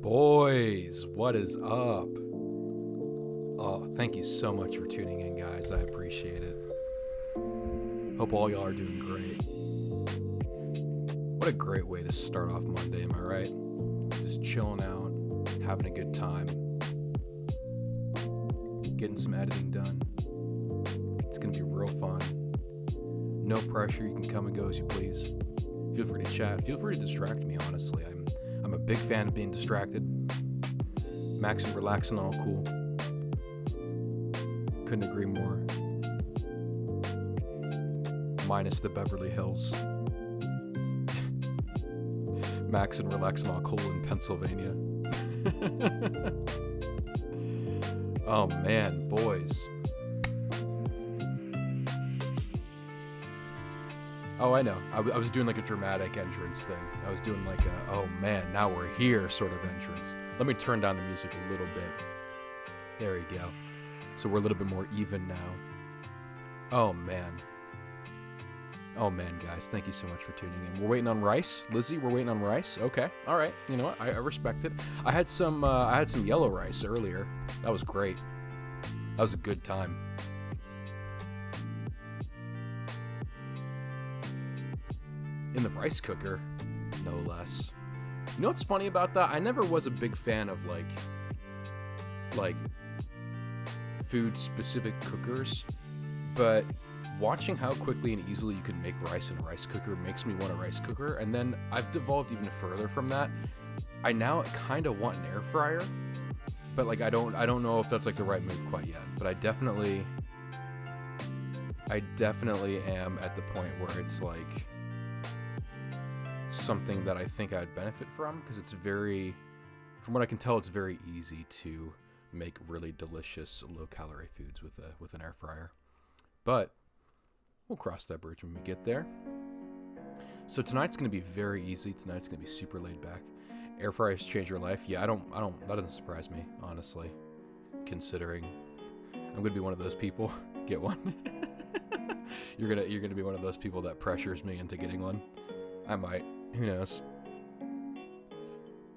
Boys, what is up? Oh, thank you so much for tuning in, guys. I appreciate it. Hope all y'all are doing great. What a great way to start off Monday, am I right? Just chilling out, having a good time, getting some editing done. It's gonna be real fun. No pressure, you can come and go as you please. Feel free to chat, feel free to distract me, honestly. I'm a big fan of being distracted. Max and relax and all cool. Couldn't agree more. Minus the Beverly Hills. Max and relax and all cool in Pennsylvania. Oh man, boys. Oh, I know. I was doing like a dramatic entrance thing. I was doing like a, oh man, now we're here sort of entrance. Let me turn down the music a little bit. There we go. So we're a little bit more even now. Oh man. Oh man, guys, thank you so much for tuning in. We're waiting on rice. Lizzie, we're waiting on rice. Okay. All right. You know what? I respect it. I had some yellow rice earlier. That was great. That was a good time. In the rice cooker, no less. You know what's funny about that? I never was a big fan of like food-specific cookers, but watching how quickly and easily you can make rice in a rice cooker makes me want a rice cooker. And then I've devolved even further from that. I now kind of want an air fryer, but like I don't know if that's like the right move quite yet. But I definitely am at the point where it's like something that I think I'd benefit from, because it's very, from what I can tell, it's very easy to make really delicious low-calorie foods with an air fryer. But we'll cross that bridge when we get there. So tonight's going to be very easy. Tonight's going to be super laid back. Air fryers change your life. Yeah, I don't. That doesn't surprise me, honestly, considering I'm going to be one of those people. Get one. You're gonna be one of those people that pressures me into getting one. I might. Who knows?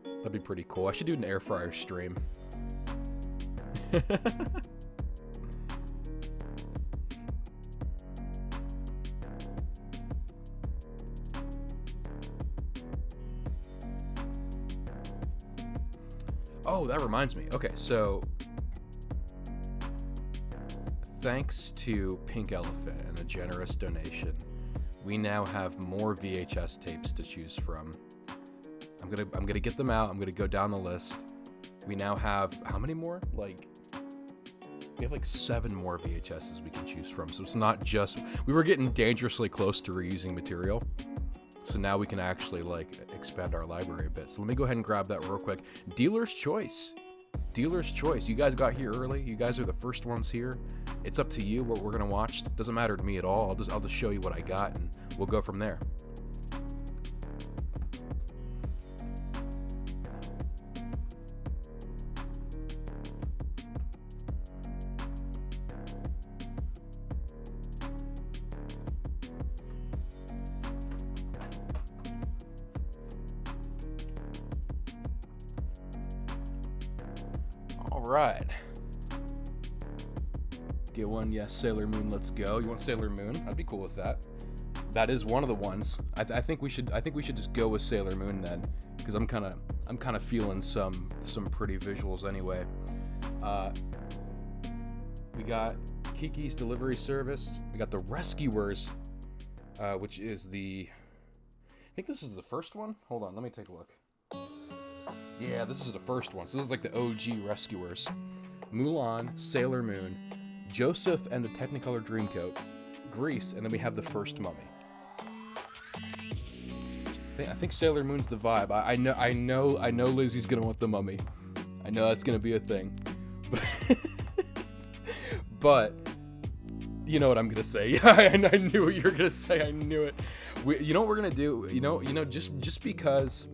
That'd be pretty cool. I should do an air fryer stream. Oh, that reminds me. Okay, so thanks to Pink Elephant and a generous donation, we now have more VHS tapes to choose from. I'm gonna get them out. I'm gonna go down the list. We now have how many more? We have like 7 more VHSs we can choose from. So it's not just, we were getting dangerously close to reusing material. So now we can actually expand our library a bit. So let me go ahead and grab that real quick. Dealer's choice. Dealer's choice. You guys got here early. You guys are the first ones here. It's up to you what we're gonna watch. It doesn't matter to me at all. I'll just show you what I got and we'll go from there. Right. Get one, yes, Sailor Moon, let's go. You want Sailor Moon? I'd be cool with that. That is one of the ones. I think we should just go with Sailor Moon then, because I'm kind of feeling some pretty visuals anyway. We got Kiki's Delivery Service. We got The Rescuers, which is I think this is the first one. Hold on, let me take a look. Yeah, this is the first one. So this is like the OG Rescuers. Mulan, Sailor Moon, Joseph and the Technicolor Dreamcoat, Grease, and then we have the first Mummy. I think Sailor Moon's the vibe. I know Lizzie's gonna want the Mummy. I know that's gonna be a thing. But you know what I'm gonna say. I knew what you were gonna say. I knew it. You know what we're gonna do? You know, just because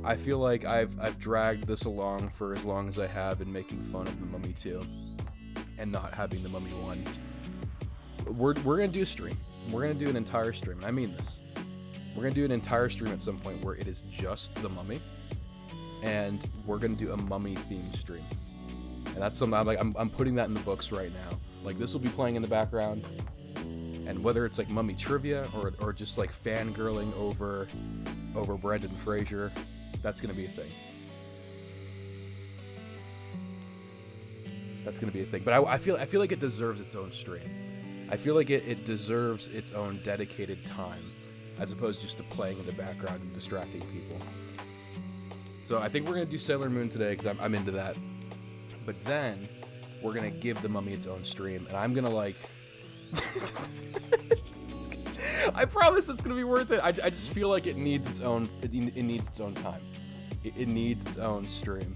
I feel like I've dragged this along for as long as I have in making fun of the Mummy 2 and not having the Mummy 1. We're gonna do a stream. We're gonna do an entire stream, and I mean this. We're gonna do an entire stream at some point where it is just the Mummy, and we're gonna do a mummy themed stream. And that's something I'm putting that in the books right now. Like, this will be playing in the background, and whether it's like mummy trivia or just like fangirling over Brendan Fraser, that's gonna be a thing. That's gonna be a thing. But I feel like it deserves its own stream. I feel like it deserves its own dedicated time, as opposed just to playing in the background and distracting people. So I think we're gonna do Sailor Moon today because I'm into that. But then we're gonna give the mummy its own stream, and I'm gonna like. I promise it's gonna be worth it. I just feel like it needs its own. It needs its own time. It needs its own stream.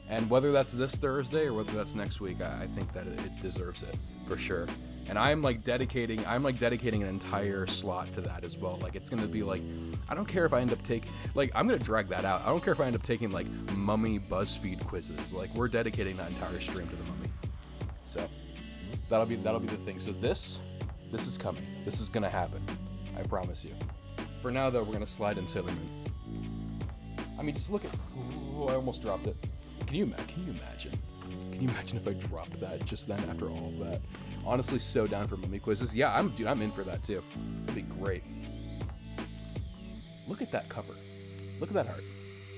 And whether that's this Thursday or whether that's next week, I think that it deserves it for sure. And I'm dedicating an entire slot to that as well. Like, it's gonna be like, I don't care if I end up taking, like, I'm gonna drag that out. I don't care if I end up taking like mummy BuzzFeed quizzes. Like, we're dedicating that entire stream to the mummy. So that'll be the thing. So this is coming. This is gonna happen. I promise you. For now though, we're gonna slide in Sailor Moon. I mean, just look at. Oh, I almost dropped it. Can you imagine? Can you imagine if I dropped that just then after all of that? Honestly, so down for mummy quizzes. Yeah, I'm in for that too. That'd be great. Look at that cover. Look at that art.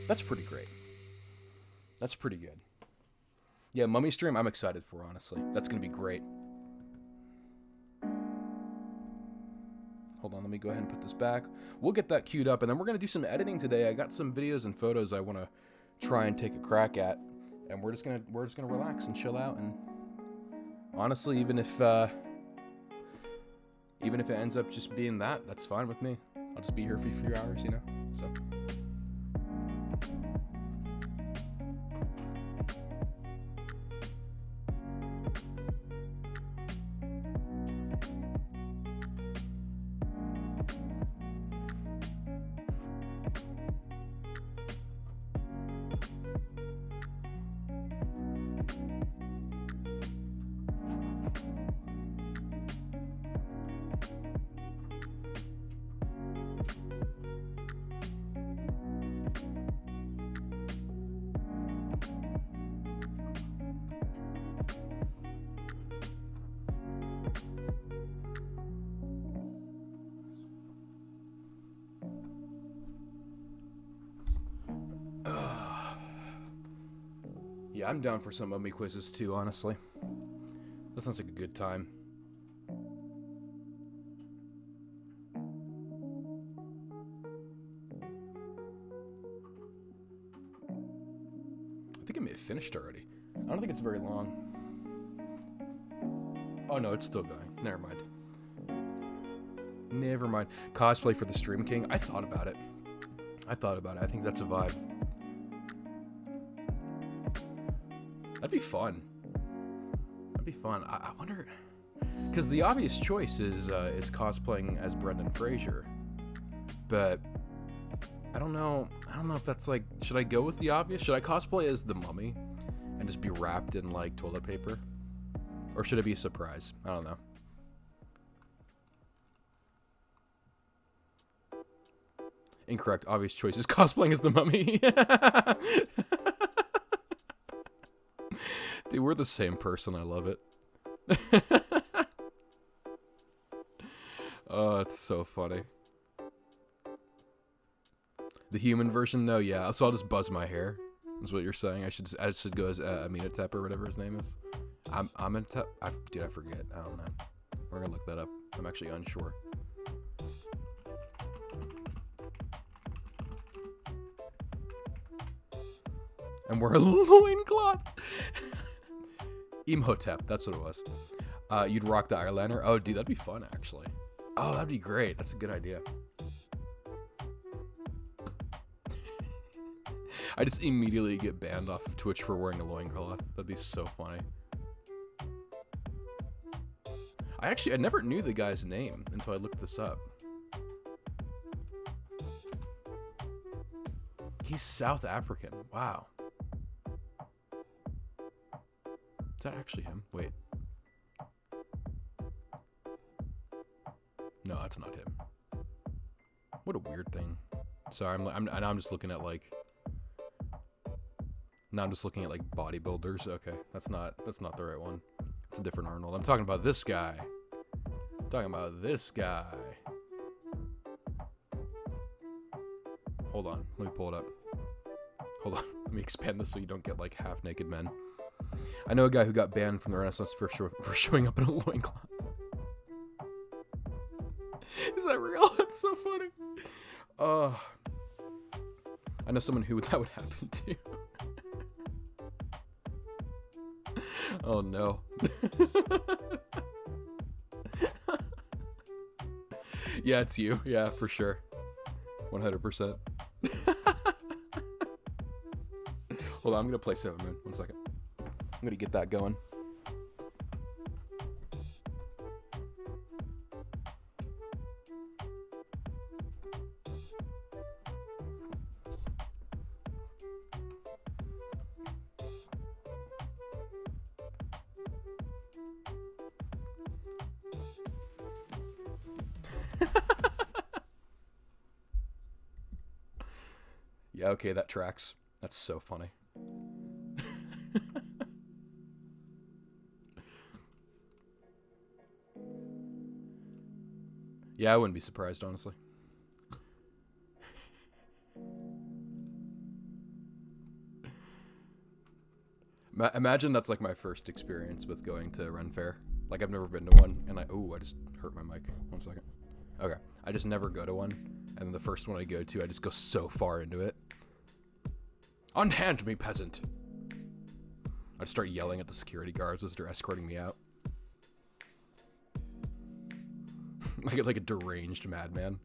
That's pretty great. That's pretty good. Yeah, mummy stream, I'm excited for, honestly. That's gonna be great. Hold on, let me go ahead and put this back. We'll get that queued up, and then we're gonna do some editing today. I got some videos and photos I wanna try and take a crack at, and we're just gonna relax and chill out. And honestly, even if it ends up just being that's fine with me. I'll just be here for a few hours, you know. So. Yeah, I'm down for some mummy quizzes too, honestly. That sounds like a good time. I think I may have finished already. I don't think it's very long. Oh no, it's still going. Never mind. Never mind. Cosplay for the Stream King? I thought about it. I think that's a vibe. That'd be fun. I wonder, because the obvious choice is cosplaying as Brendan Fraser, but I don't know if that's like, should I go with the obvious? Should I cosplay as the mummy and just be wrapped in like toilet paper, or should it be a surprise? I don't know. Incorrect. Obvious choice is cosplaying as the mummy. Dude, we're the same person. I love it. Oh, it's so funny. The human version, though, yeah. So I'll just buzz my hair. Is what you're saying? I should go as Amenhotep or whatever his name is. Amenhotep. Dude, I forget. I don't know. We're gonna look that up. I'm actually unsure. And we're a loincloth. Imhotep, that's what it was. You'd rock the eyeliner. Oh, dude, that'd be fun, actually. Oh, that'd be great. That's a good idea. I just immediately get banned off of Twitch for wearing a loincloth. That'd be so funny. I never knew the guy's name until I looked this up. He's South African. Wow. Is that actually him? Wait. No, that's not him. What a weird thing. Sorry, I'm just looking at like Now I'm just looking at like bodybuilders. Okay, that's not the right one. It's a different Arnold. I'm talking about this guy. I'm talking about this guy. Hold on, let me pull it up. Hold on, let me expand this so you don't get like half naked men. I know a guy who got banned from the Renaissance for showing up in a loincloth. Is that real? That's so funny. I know someone who that would happen to. Oh no. Yeah, it's you. Yeah, for sure. 100%. Hold on, I'm gonna play Seven Moon. 1 second. I'm gonna get that going. Yeah, okay, that tracks. That's so funny. Yeah, I wouldn't be surprised, honestly. Imagine that's like my first experience with going to Ren Fair. Like, I've never been to one, and I just hurt my mic. 1 second. Okay, I just never go to one, and then the first one I go to, I just go so far into it. Unhand me, peasant! I'd start yelling at the security guards as they're escorting me out. like a deranged madman.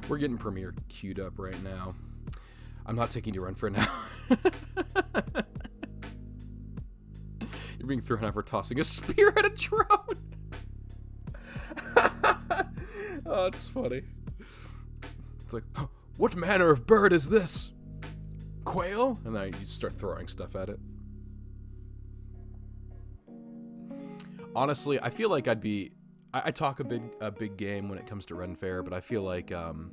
We're getting Premiere queued up right now. I'm not taking you to Run for now. You're being thrown out for tossing a spear at a drone. Oh, it's funny. It's like, oh, what manner of bird is this? Quail? And then you start throwing stuff at it. Honestly, I feel like I talk a big game when it comes to Ren Fair, but I feel like in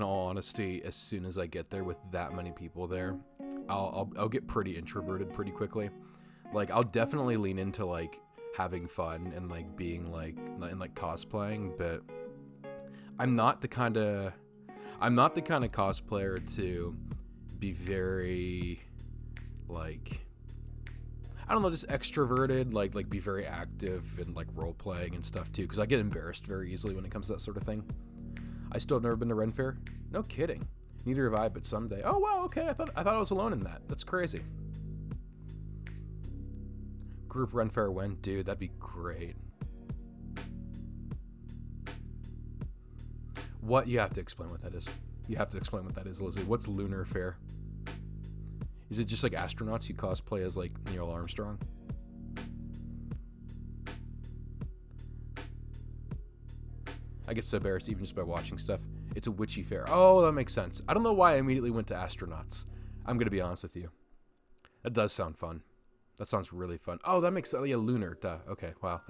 all honesty, as soon as I get there with that many people there, I'll get pretty introverted pretty quickly. Like, I'll definitely lean into like having fun and like being like and like cosplaying, but I'm not the kind of cosplayer to be very like, I don't know, just extroverted, like be very active and like role playing and stuff too, because I get embarrassed very easily when it comes to that sort of thing. I still have never been to Ren Fair. No kidding. Neither have I, but someday. Oh wow, okay. I thought I was alone in that. That's crazy. Group Ren Fair when? Dude, that'd be great. What? You have to explain what that is. You have to explain what that is, Lizzie. What's Lunar Fair? Is it just like astronauts you cosplay as like Neil Armstrong? I get so embarrassed even just by watching stuff. It's a witchy fair. Oh, that makes sense. I don't know why I immediately went to astronauts. I'm going to be honest with you. That does sound fun. That sounds really fun. Oh, that makes sense. Yeah, lunar. Duh. Okay, wow.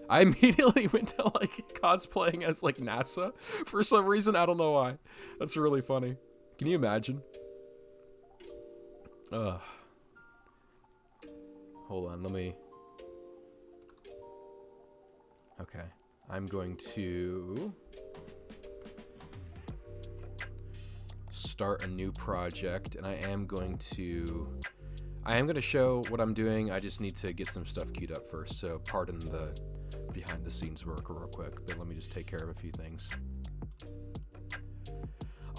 I immediately went to like cosplaying as like NASA for some reason. I don't know why. That's really funny. Can you imagine? Ugh. Hold on, let me... Okay. I'm going to start a new project, and I am going to show what I'm doing. I just need to get some stuff queued up first, so pardon the behind the scenes work real quick, but let me just take care of a few things.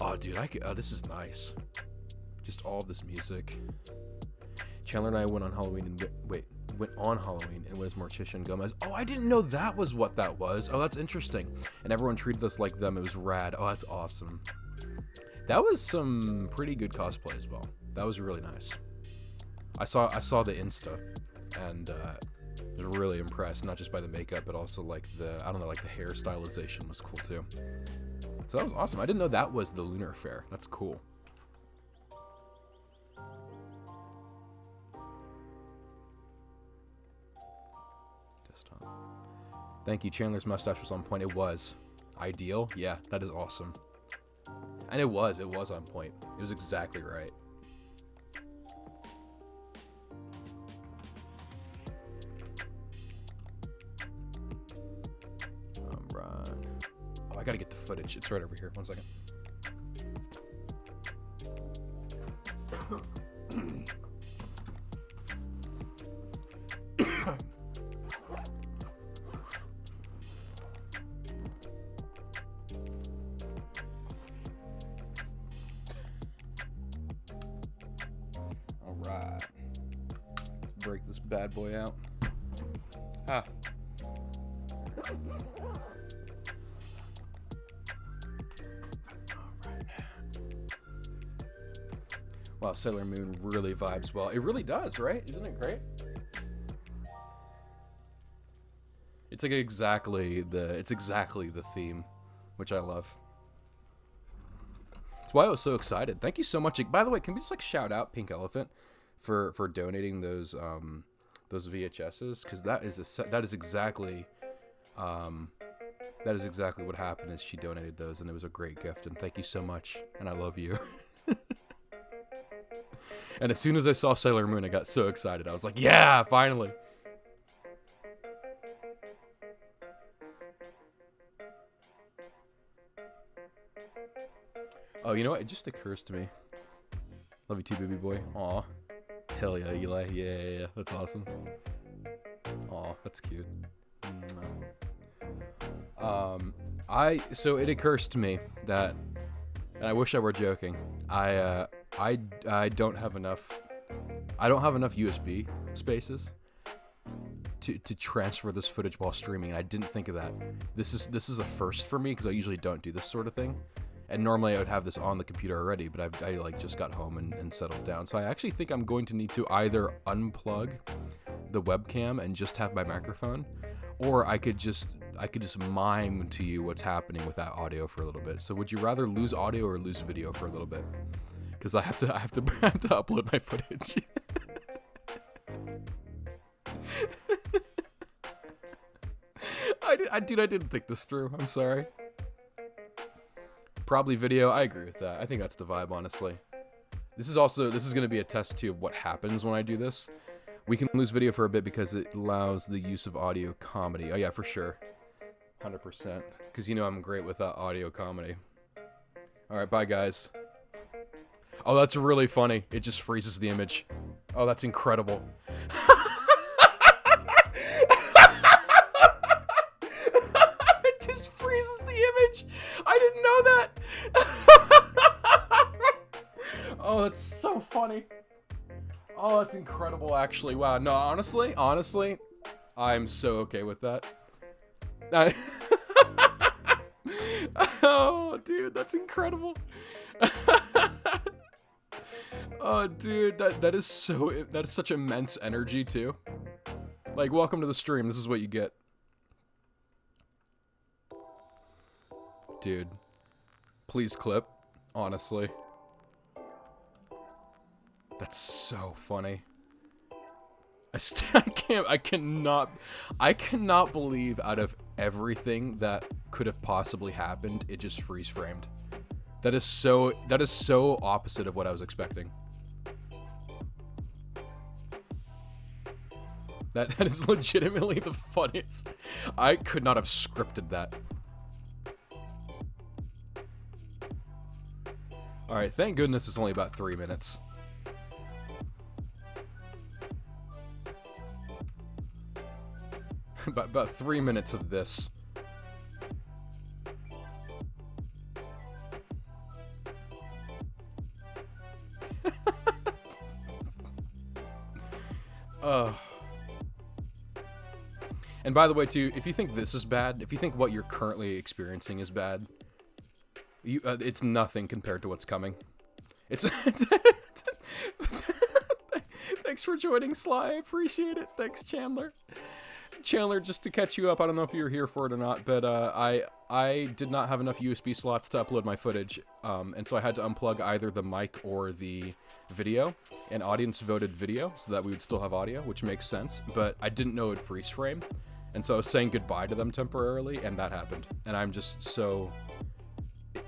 Oh, dude, this is nice. Just all this music. Chandler and I went on Halloween and went on Halloween and was Morticia Gomez. Oh, I didn't know that was what that was. Oh, that's interesting. And everyone treated us like them. It was rad. Oh, that's awesome. That was some pretty good cosplay as well. That was really nice. I saw the Insta and was really impressed, not just by the makeup, but also like the hair stylization was cool too. So that was awesome. I didn't know that was the Lunar Fair. That's cool. Desktop. Thank you. Chandler's mustache was on point. It was. Ideal? Yeah, that is awesome. And it was on point. It was exactly right. Alright. Oh, I gotta get the footage. It's right over here. 1 second. Alright. Let's break this bad boy out. Ah. Wow, Sailor Moon really vibes well. It really does, right? Isn't it great? It's like exactly the theme, which I love. That's why I was so excited. Thank you so much. By the way, can we just like shout out Pink Elephant for donating those VHSs? Because that is exactly what happened. Is she donated those, and it was a great gift. And thank you so much. And I love you. And as soon as I saw Sailor Moon, I got so excited. I was like, yeah, finally. Oh, you know what? It just occurs to me. Love you too, baby boy. Aw. Hell yeah, Eli. Yeah. That's awesome. Aw, that's cute. So it occurs to me that, and I wish I were joking, I don't have enough USB spaces to transfer this footage while streaming. I didn't think of that. This is a first for me because I usually don't do this sort of thing. And normally I would have this on the computer already, but I like just got home and settled down. So I actually think I'm going to need to either unplug the webcam and just have my microphone, or I could just mime to you what's happening with that audio for a little bit. So would you rather lose audio or lose video for a little bit? Because I have to upload my footage. I didn't think this through. I'm sorry. Probably video. I agree with that. I think that's the vibe, honestly. This is going to be a test too of what happens when I do this. We can lose video for a bit because it allows the use of audio comedy. Oh yeah, for sure. 100%. Because you know I'm great with audio comedy. Alright, bye guys. Oh, that's really funny. It just freezes the image. Oh, that's incredible. It just freezes the image. I didn't know that. Oh, that's so funny. Oh, that's incredible, actually. Wow. No, honestly, I'm so okay with that. Oh, dude, that's incredible. Oh, dude, that is such immense energy too. Like, welcome to the stream. This is what you get. Dude, please clip, honestly. That's so funny. I cannot believe out of everything that could have possibly happened, it just freeze framed. That is so opposite of what I was expecting. That is legitimately the funniest. I could not have scripted that. Alright, thank goodness it's only about 3 minutes. About 3 minutes of this. And by the way, too, if you think this is bad, if you think what you're currently experiencing is bad, it's nothing compared to what's coming. It's Thanks for joining, Sly. I appreciate it. Thanks, Chandler. Chandler, just to catch you up, I don't know if you were here for it or not, but I did not have enough USB slots to upload my footage, and so I had to unplug either the mic or the video, and audience voted video, so that we would still have audio, which makes sense, but I didn't know it would freeze frame, And so I was saying goodbye to them temporarily, and that happened. And I'm just so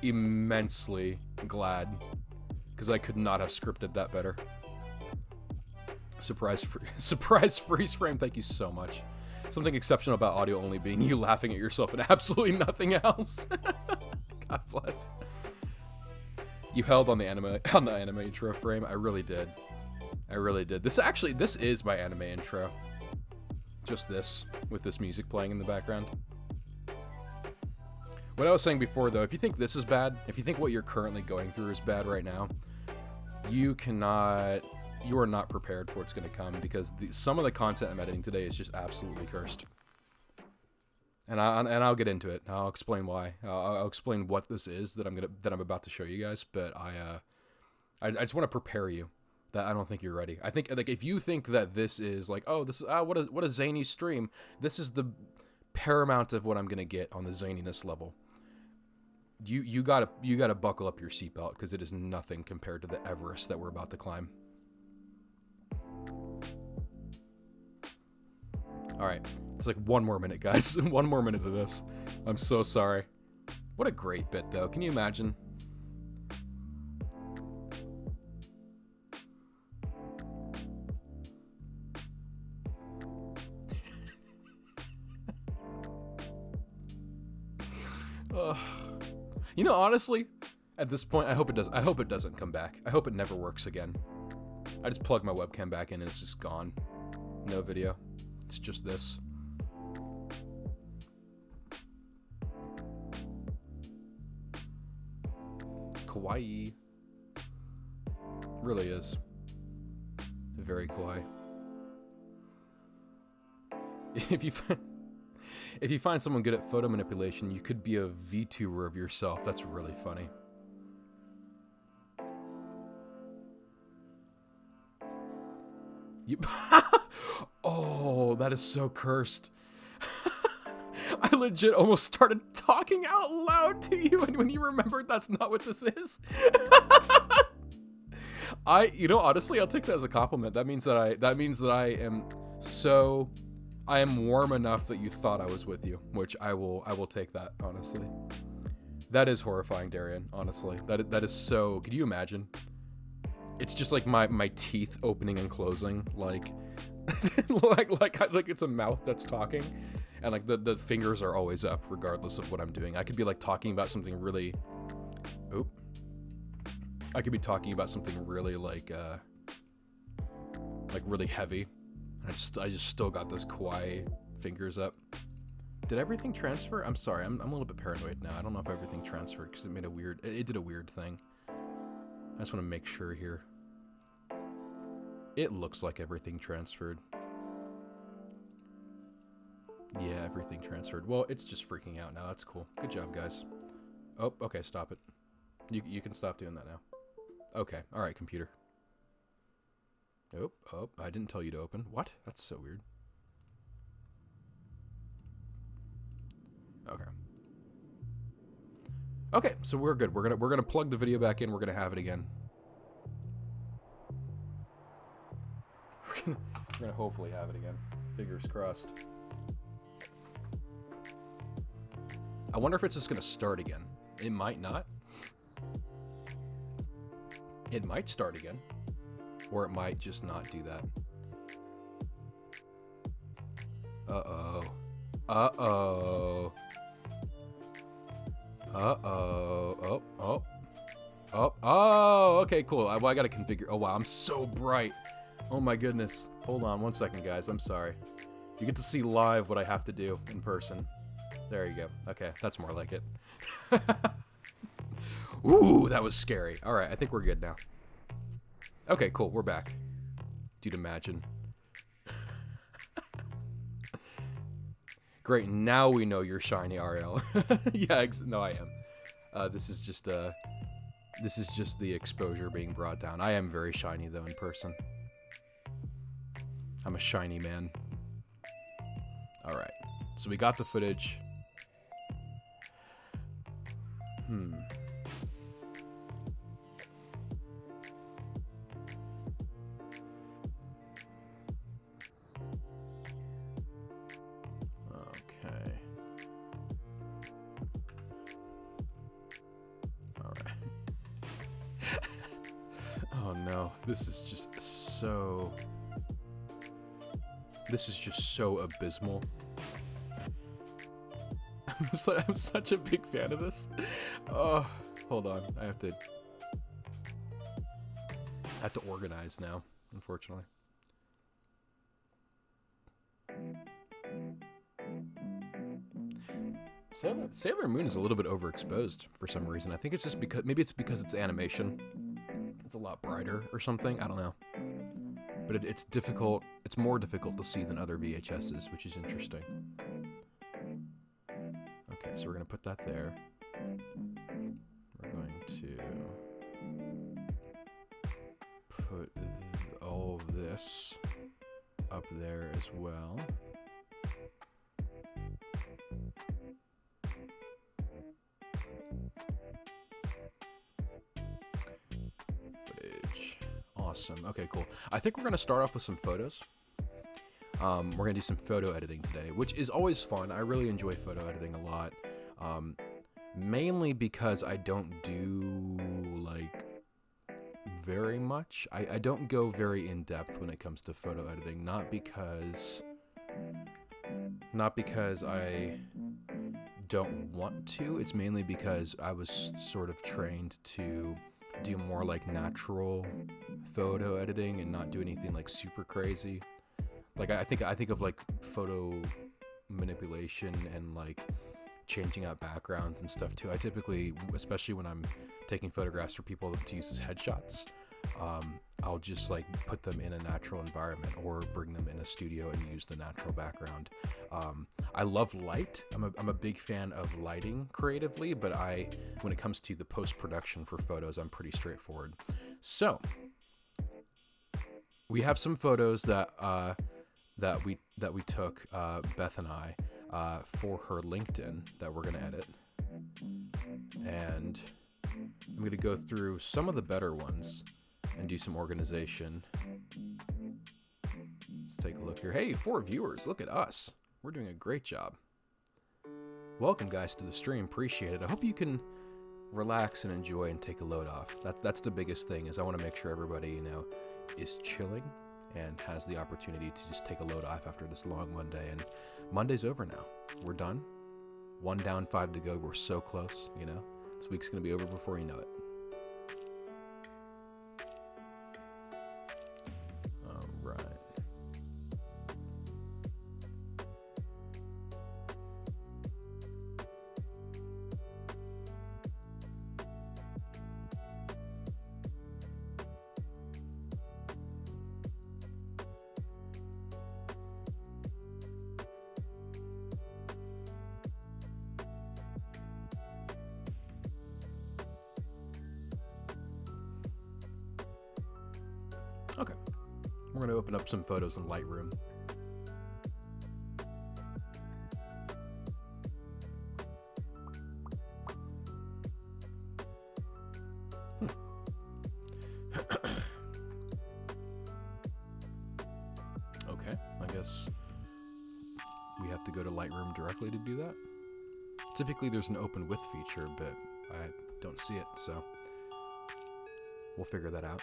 immensely glad, because I could not have scripted that better. Surprise freeze frame, thank you so much. Something exceptional about audio only being you laughing at yourself and absolutely nothing else. God bless. You held on the anime intro frame. I really did. I really did. This is my anime intro. Just this, with this music playing in the background. What I was saying before, though, if you think this is bad, if you think what you're currently going through is bad right now, you are not prepared for what's going to come, because some of the content I'm editing today is just absolutely cursed. And I'll get into it. I'll explain why. I'll explain what this is that I'm about to show you guys. But I just want to prepare you that I don't think you're ready. I think, like, if you think that this is like, oh, this is what a zany stream, this is the paramount of what I'm gonna get on the zaniness level. You gotta buckle up your seatbelt, because it is nothing compared to the Everest that we're about to climb. All right, it's like 1 more minute, guys. 1 more minute of this. I'm so sorry. What a great bit, though. Can you imagine? You know, honestly, at this point, I hope it doesn't come back. I hope it never works again. I just plug my webcam back in and it's just gone. No video. It's just this. Kawaii. Really is. Very kawaii. If you find someone good at photo manipulation, you could be a VTuber of yourself. That's really funny. Oh, that is so cursed. I legit almost started talking out loud to you, and when you remembered that's not what this is. Honestly, I'll take that as a compliment. That means that I am warm enough that you thought I was with you, which I will take that, honestly. That is horrifying, Darian, honestly. That is so... Could you imagine? It's just like my teeth opening and closing, like like it's a mouth that's talking, and like the fingers are always up regardless of what I'm doing. I could be like talking about something really... Oop. I could be talking about something really like really heavy. I just still got those kawaii fingers up. Did everything transfer? I'm sorry, I'm a little bit paranoid now. I don't know if everything transferred, because it did a weird thing. I just want to make sure here. It looks like everything transferred. Yeah, everything transferred. Well, it's just freaking out now. That's cool. Good job, guys. Oh, okay, stop it. You can stop doing that now. Okay, alright, computer. Oh, I didn't tell you to open. What? That's so weird. Okay, so we're good. We're gonna plug the video back in. We're gonna have it again. We're gonna hopefully have it again. Fingers crossed. I wonder if it's just gonna start again. It might not. It might start again. Or it might just not do that. Uh-oh. Uh-oh. Uh-oh. Oh, okay, cool. Well, I gotta configure. Oh, wow, I'm so bright. Oh, my goodness. Hold on 1 second, guys. I'm sorry. You get to see live what I have to do in person. There you go. Okay, that's more like it. Ooh, that was scary. All right, I think we're good now. Okay, cool. We're back. Dude, imagine. Great. Now we know you're shiny, Ariel. Yeah, no, I am. This is just the exposure being brought down. I am very shiny though in person. I'm a shiny man. All right. So we got the footage. Oh no, this is just so abysmal. I'm such a big fan of this. Oh, hold on. I have to organize now, unfortunately. Sailor Moon is a little bit overexposed for some reason. I think it's just because it's animation. It's a lot brighter or something. I don't know. But it's difficult. It's more difficult to see than other VHSs, which is interesting. Okay, so we're going to put that there. We're going to put all of this up there as well. Footage. Awesome. Okay, cool. I think we're going to start off with some photos. We're going to do some photo editing today, which is always fun. I really enjoy photo editing a lot. Mainly because I don't do, like, very much. I don't go very in-depth when it comes to photo editing. Not because I don't want to. It's mainly because I was sort of trained to do more, like, natural photo editing and not do anything, like, super crazy. Like, I think of, like, photo manipulation and, like, changing out backgrounds and stuff, too. I typically, especially when I'm taking photographs for people to use as headshots, I'll just, like, put them in a natural environment or bring them in a studio and use the natural background. I love light. I'm a big fan of lighting creatively, but when it comes to the post-production for photos, I'm pretty straightforward. So, we have some photos that we took, Beth and I, for her LinkedIn that we're gonna edit, and I'm gonna go through some of the better ones and do some organization. Let's take a look here. Hey, 4 viewers, look at us. We're doing a great job. Welcome, guys, to the stream. Appreciate it. I hope you can relax and enjoy and take a load off. That's the biggest thing, is I want to make sure everybody, is chilling and has the opportunity to just take a load off after this long Monday. And Monday's over now. We're done. 1 down, 5 to go. We're so close, This week's going to be over before you know it. All right. Okay, we're going to open up some photos in Lightroom. Okay, I guess we have to go to Lightroom directly to do that. Typically there's an open with feature, but I don't see it, so we'll figure that out.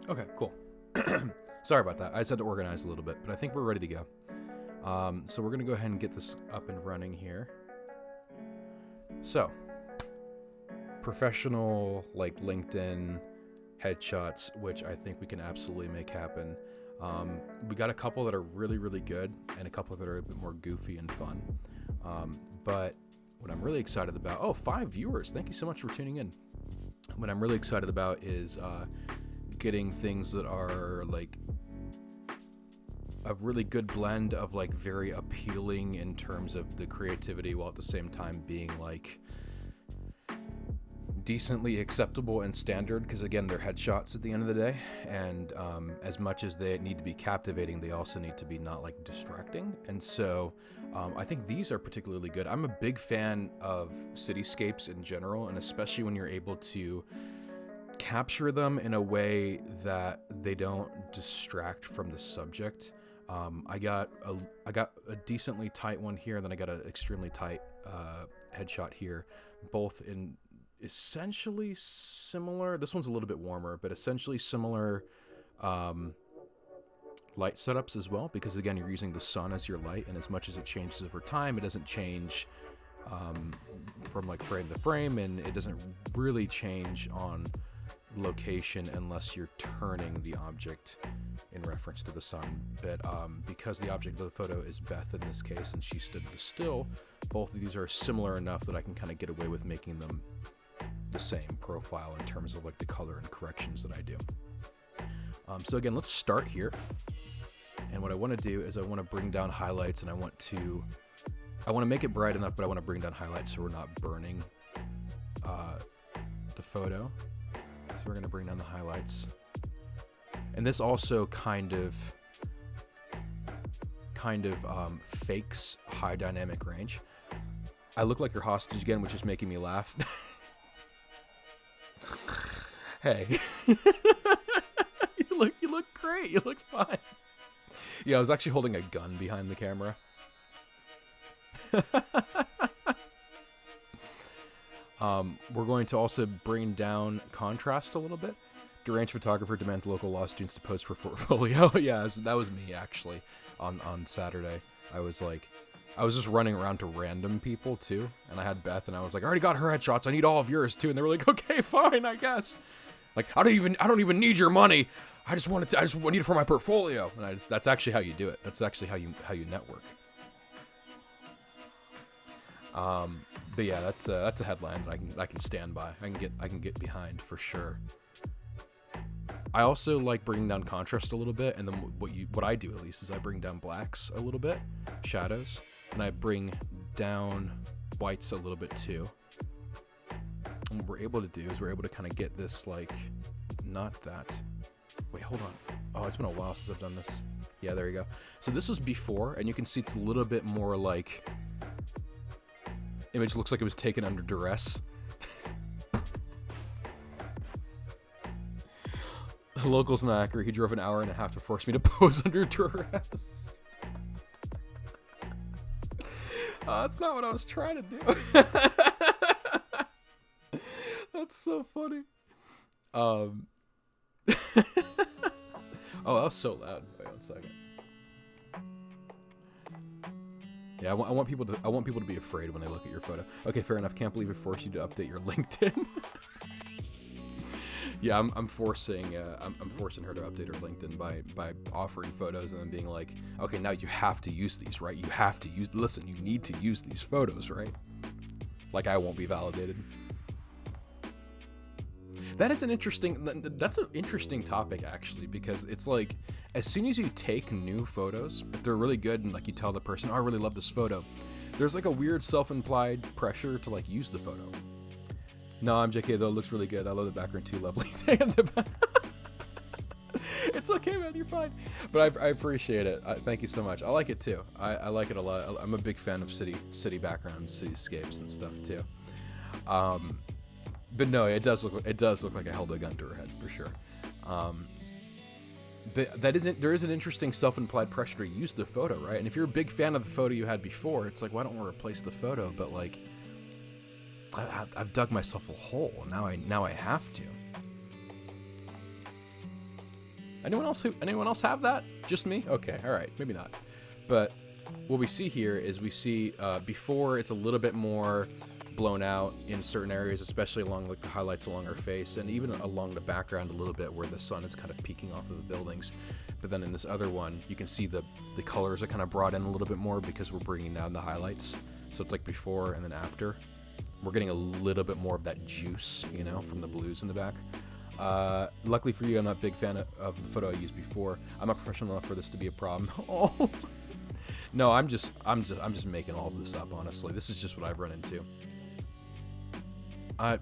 Okay, cool. Sorry about that. I just had to organize a little bit, but I think we're ready to go. So we're going to go ahead and get this up and running here. So, professional, like LinkedIn headshots, which I think we can absolutely make happen. We got a couple that are really, really good and a couple that are a bit more goofy and fun. But what I'm really excited about, 5 viewers. Thank you so much for tuning in. What I'm really excited about is getting things that are like a really good blend of like very appealing in terms of the creativity, while at the same time being like decently acceptable and standard, because again, they're headshots at the end of the day, and as much as they need to be captivating, they also need to be not like distracting. And so I think these are particularly good. I'm a big fan of cityscapes in general, and especially when you're able to capture them in a way that they don't distract from the subject. I got a decently tight one here, and then I got an extremely tight headshot here, both in essentially similar. This one's a little bit warmer, but essentially similar light setups as well, because again, you're using the sun as your light, and as much as it changes over time, it doesn't change from like frame to frame, and it doesn't really change on location unless you're turning the object in reference to the sun. But because the object of the photo is Beth in this case, and she stood still, both of these are similar enough that I can kind of get away with making them the same profile in terms of like the color and corrections that I do. So again, let's start here. And what I want to do is I want to bring down highlights, and I want to make it bright enough, but I want to bring down highlights so we're not burning the photo. So we're going to bring down the highlights. And this also kind of fakes high dynamic range. I look like your hostage again, which is making me laugh. Hey. You look great. You look fine. Yeah, I was actually holding a gun behind the camera. We're going to also bring down contrast a little bit. Deranged photographer demands local law students to pose for portfolio. Yeah, that was me actually on Saturday. I was just running around to random people too, and I had Beth, and I was like, I already got her headshots. I need all of yours too, and they were like, okay, fine, I guess. Like, I don't even need your money. I just need it for my portfolio. And that's actually how you do it. That's actually how you network. But yeah, that's a headline that I can stand by. I can get behind for sure. I also like bringing down contrast a little bit, and then what I do at least is I bring down blacks a little bit, shadows, and I bring down whites a little bit too. And what we're able to do is we're able to kind of get this like, not that. Wait, hold on. Oh, it's been a while since I've done this. Yeah, there you go. So this was before, and you can see it's a little bit more like, image looks like it was taken under duress. The local's not accurate. He drove an hour and a half to force me to pose under duress. That's not what I was trying to do. That's so funny. Oh, that was so loud. Wait 1 second. Yeah, I want people to be afraid when they look at your photo. Okay, fair enough. Can't believe it forced you to update your LinkedIn. Yeah, I'm forcing her to update her LinkedIn by offering photos and then being like, okay, now you have to use these, right? Listen, you need to use these photos, right? Like I won't be validated. That's an interesting topic actually, because it's like, as soon as you take new photos, if they're really good and like you tell the person, oh, I really love this photo, there's like a weird self-implied pressure to like use the photo. No, I'm JK though, it looks really good. I love the background too, lovely. It's okay, man, you're fine. But I appreciate it. Thank you so much. I like it too. I like it a lot. I'm a big fan of city backgrounds, cityscapes and stuff too. But no, it does look like I held a gun to her head for sure. But there is an interesting self-implied pressure to use the photo, right? And if you're a big fan of the photo you had before, it's like, why don't we replace the photo? But like, I've dug myself a hole. Now I have to. Anyone else have that? Just me? Okay, all right, maybe not. But what we see here is we see before it's a little bit more blown out in certain areas, especially along like the highlights along our face, and even along the background a little bit where the sun is kind of peeking off of the buildings. But then in this other one, you can see the colors are kind of brought in a little bit more because we're bringing down the highlights. So it's like before and then after. We're getting a little bit more of that juice, you know, from the blues in the back. Luckily for you, I'm not a big fan of the photo I used before. I'm not professional enough for this to be a problem. Oh. No, I'm just making all of this up, honestly. This is just what I've run into. I've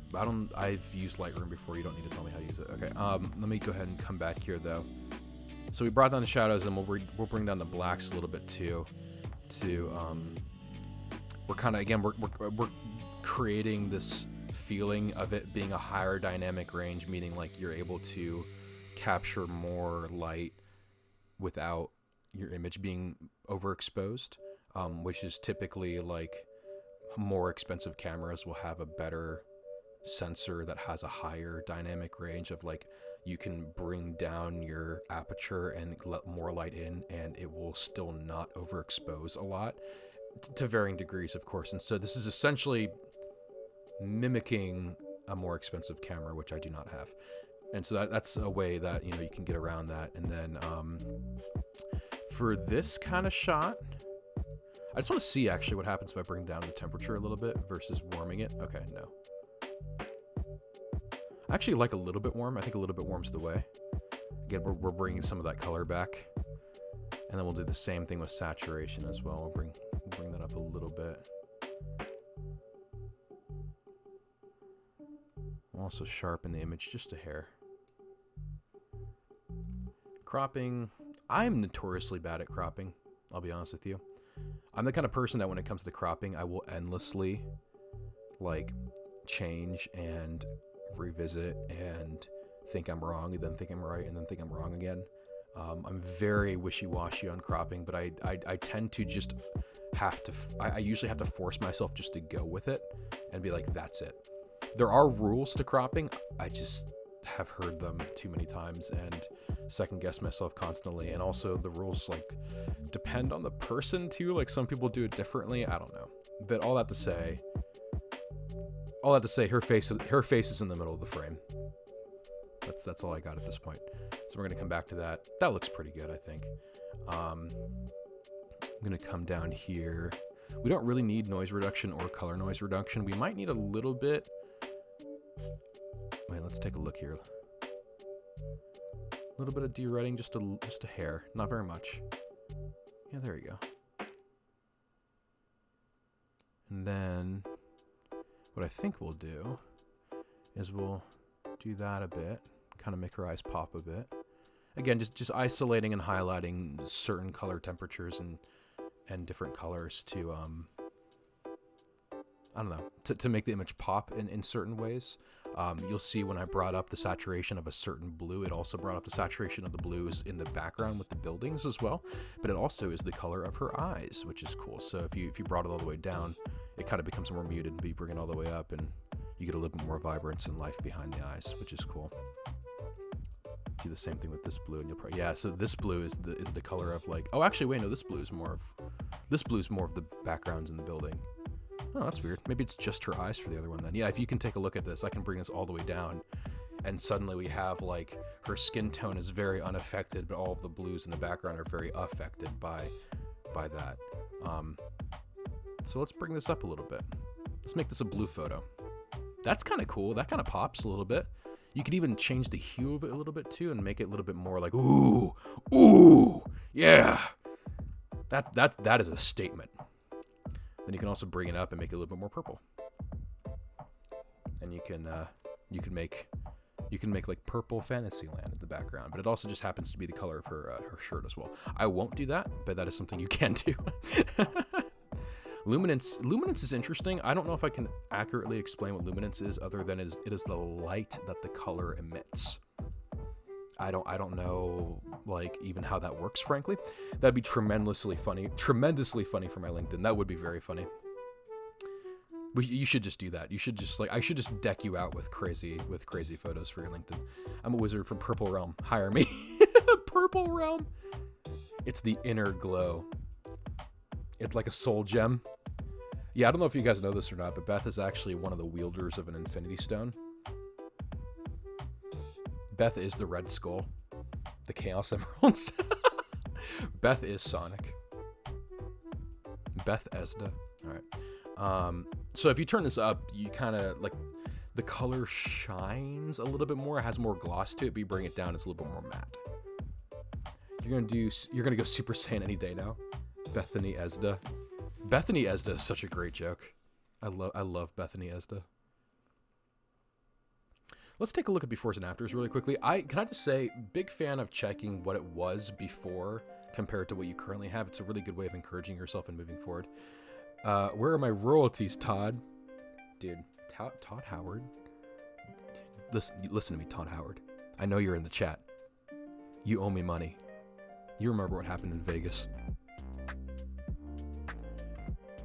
used Lightroom before. You don't need to tell me how to use it. Okay. Let me go ahead and come back here though. So we brought down the shadows, and we'll bring down the blacks a little bit too. We're kind of, again, we're creating this feeling of it being a higher dynamic range, meaning like you're able to capture more light without your image being overexposed, which is typically like more expensive cameras will have a better sensor that has a higher dynamic range of like you can bring down your aperture and let more light in and it will still not overexpose a lot, to varying degrees of course. And so this is essentially mimicking a more expensive camera, which I do not have. And so that's a way that, you know, you can get around that. And then for this kind of shot, I just want to see actually what happens if I bring down the temperature a little bit versus warming it. Okay, no. I actually like a little bit warm. I think a little bit warm's the way. Again, we're bringing some of that color back. And then we'll do the same thing with saturation as well. We'll bring that up a little bit. We'll also sharpen the image just a hair. Cropping. I'm notoriously bad at cropping, I'll be honest with you. I'm the kind of person that when it comes to cropping, I will endlessly like change and revisit and think I'm wrong and then think I'm right and then think I'm wrong again. I'm very wishy-washy on cropping, but I tend to just have to, I usually have to force myself just to go with it and be like, that's it. There are rules to cropping. I just have heard them too many times and second guess myself constantly. And also the rules like depend on the person too. Like some people do it differently. I don't know. But all that to say, her face is in the middle of the frame. That's all I got at this point. So we're gonna come back to that. That looks pretty good, I think. I'm gonna come down here. We don't really need noise reduction or color noise reduction. We might need a little bit. Wait, let's take a look here. A little bit of de-retting, just a hair, not very much. Yeah, there you go. And then what I think we'll do is we'll do that a bit, kind of make her eyes pop a bit. Again, just isolating and highlighting certain color temperatures and different colors to I don't know, to make the image pop in certain ways. You'll see when I brought up the saturation of a certain blue, it also brought up the saturation of the blues in the background with the buildings as well. But it also is the color of her eyes, which is cool. So if you brought it all the way down, it kind of becomes more muted. But you bring it all the way up, and you get a little bit more vibrance and life behind the eyes, which is cool. Do the same thing with this blue, and you'll probably, yeah. So this blue is the color of like, oh, actually, wait, no, this blue is more of the backgrounds in the building. Oh, that's weird. Maybe it's just her eyes for the other one then. Yeah, if you can take a look at this, I can bring this all the way down, and suddenly we have like her skin tone is very unaffected, but all of the blues in the background are very affected by that. So let's bring this up a little bit. Let's make this a blue photo. That's kind of cool. That kind of pops a little bit. You could even change the hue of it a little bit too, and make it a little bit more like ooh, yeah. That is a statement. Then you can also bring it up and make it a little bit more purple. And you can make like purple Fantasyland in the background, but it also just happens to be the color of her shirt as well. I won't do that, but that is something you can do. Luminance is interesting. I don't know if I can accurately explain what luminance is, other than it is the light that the color emits. I don't know like even how that works, frankly. That'd be tremendously funny for my LinkedIn. That would be very funny. You should just do that. You should just I should just deck you out with crazy photos for your LinkedIn. I'm a wizard from Purple Realm. Hire me. purple realm. It's the inner glow. It's like a soul gem. Yeah, I don't know if you guys know this or not, but Beth is actually one of the wielders of an Infinity Stone. Beth is the Red Skull. The Chaos Emeralds. Beth is Sonic. Beth Esda. Alright. So if you turn this up, you kind of, like, the color shines a little bit more. It has more gloss to it, but you bring it down, it's a little bit more matte. You're gonna go Super Saiyan any day now. Bethany Esda. Bethany Esda is such a great joke. I love Bethany Esda. Let's take a look at befores and afters really quickly. Can I just say, big fan of checking what it was before compared to what you currently have. It's a really good way of encouraging yourself and moving forward. Where are my royalties, Todd? Dude, Todd Howard? Listen to me, Todd Howard. I know you're in the chat. You owe me money. You remember what happened in Vegas.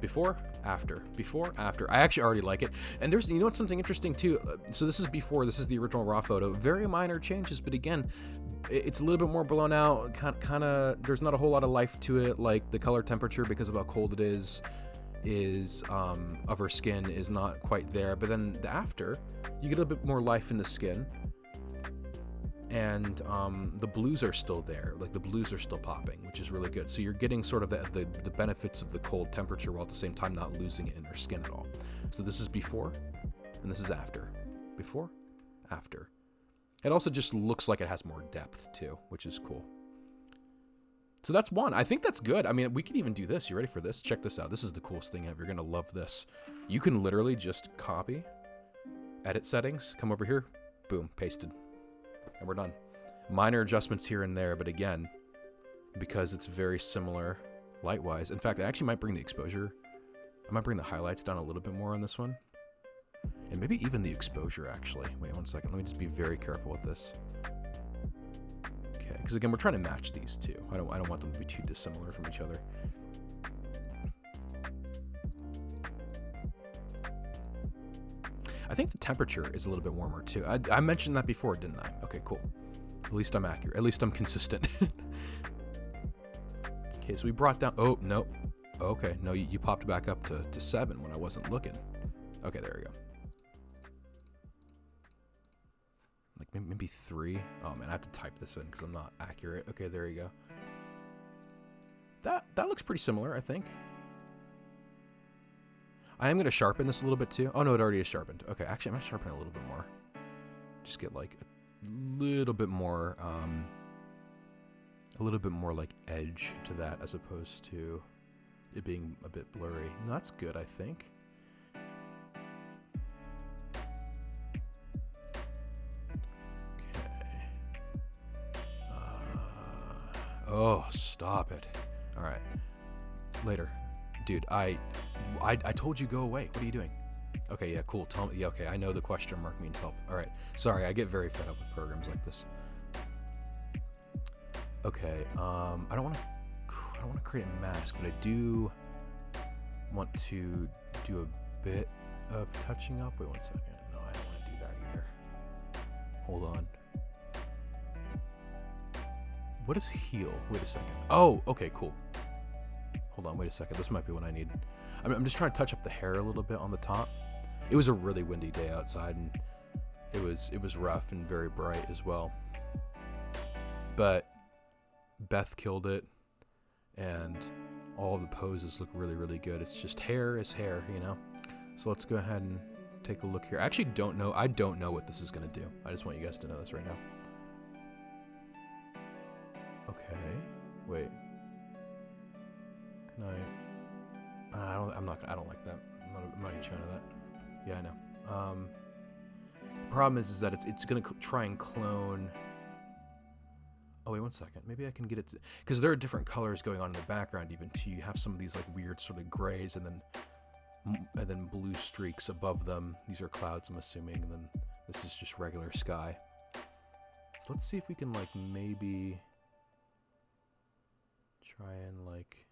Before, after. Before, after. I actually already like it. And there's, you know what's something interesting too? So this is before, this is the original raw photo. Very minor changes, but again, it's a little bit more blown out. Kind of, there's not a whole lot of life to it. Like the color temperature, because of how cold it is of her skin is not quite there. But then the after, you get a bit more life in the skin. And the blues are still there. Like the blues are still popping, which is really good. So you're getting sort of the benefits of the cold temperature while at the same time not losing it in her skin at all. So this is before, and this is after. Before, after. It also just looks like it has more depth too, which is cool. So that's one. I think that's good. I mean, we could even do this. You ready for this? Check this out. This is the coolest thing ever. You're gonna love this. You can literally just copy, edit settings, come over here, boom, pasted. And we're done. Minor adjustments here and there, but again, because it's very similar light-wise. In fact, I actually might bring the exposure. I might bring the highlights down a little bit more on this one. And maybe even the exposure, actually. Wait 1 second. Let me just be very careful with this. Okay, because again, we're trying to match these two. I don't want them to be too dissimilar from each other. I think the temperature is a little bit warmer too. I mentioned that before, didn't I? Okay, cool. At least I'm accurate. At least I'm consistent. Okay, so we brought down... Oh, no. Okay, no, you popped back up to 7 when I wasn't looking. Okay, there we go. Like maybe 3. Oh man, I have to type this in because I'm not accurate. Okay, there you go. That looks pretty similar, I think. I am going to sharpen this a little bit too. Oh no, it already is sharpened. Okay, actually I'm going to sharpen it a little bit more. Just get like a little bit more like edge to that as opposed to it being a bit blurry. No, that's good, I think. Okay. Oh, stop it. All right. Later. Dude, I told you go away. What are you doing? Okay, yeah, cool. Tell me. Yeah, okay. I know the question mark means help. All right. Sorry, I get very fed up with programs like this. Okay. I don't want to create a mask, but I do want to do a bit of touching up. Wait 1 second. No, I don't want to do that either. Hold on. What is heal? Wait a second. Oh, okay, cool. Hold on, wait a second. This might be what I need. I'm just trying to touch up the hair a little bit on the top. It was a really windy day outside, and it was rough and very bright as well. But Beth killed it, and all the poses look really, really good. It's just hair is hair, you know? So let's go ahead and take a look here. I actually don't know. I don't know what this is going to do. I just want you guys to know this right now. Okay. Wait. Can I don't like that. I'm not a huge fan of that. Yeah, I know. The problem is that it's going to try and clone... Oh, wait 1 second. Maybe I can get it to... Because there are different colors going on in the background even too. You have some of these like weird sort of grays and then blue streaks above them. These are clouds, I'm assuming. And then this is just regular sky. So let's see if we can like maybe try and like...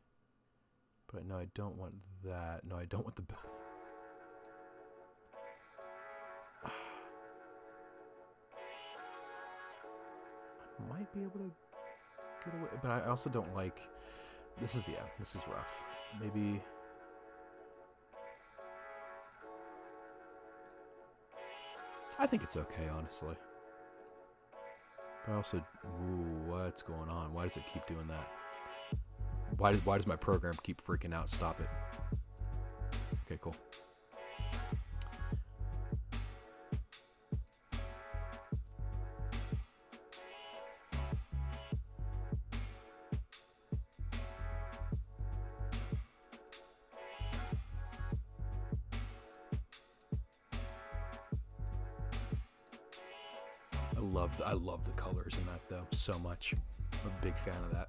But no, I don't want that. No, I don't want the building. I might be able to fade away, but I also don't like, this is rough. Maybe, I think it's okay, honestly. But I also, ooh, what's going on? Why does it keep doing that? Why does my program keep freaking out? Stop it. Okay, cool. I love the colors in that though so much. I'm a big fan of that.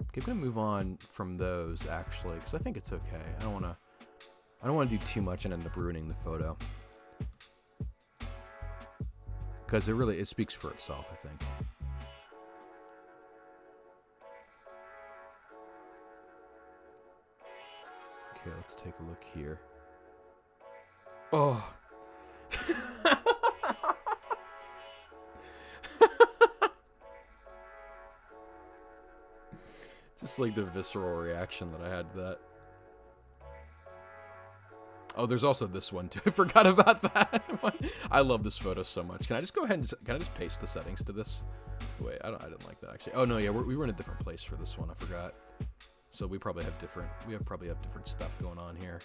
Okay, I'm gonna move on from those actually, because I think it's okay. I don't want to do too much and end up ruining the photo, because it speaks for itself, I think. Okay, let's take a look here. Oh. Just like the visceral reaction that I had to that. Oh, there's also this one too. I forgot about that one. I love this photo so much. Can I just go ahead and can I just paste the settings to this? Wait, I didn't like that actually. Oh no, yeah, we were in a different place for this one. I forgot. So we probably have different stuff going on here.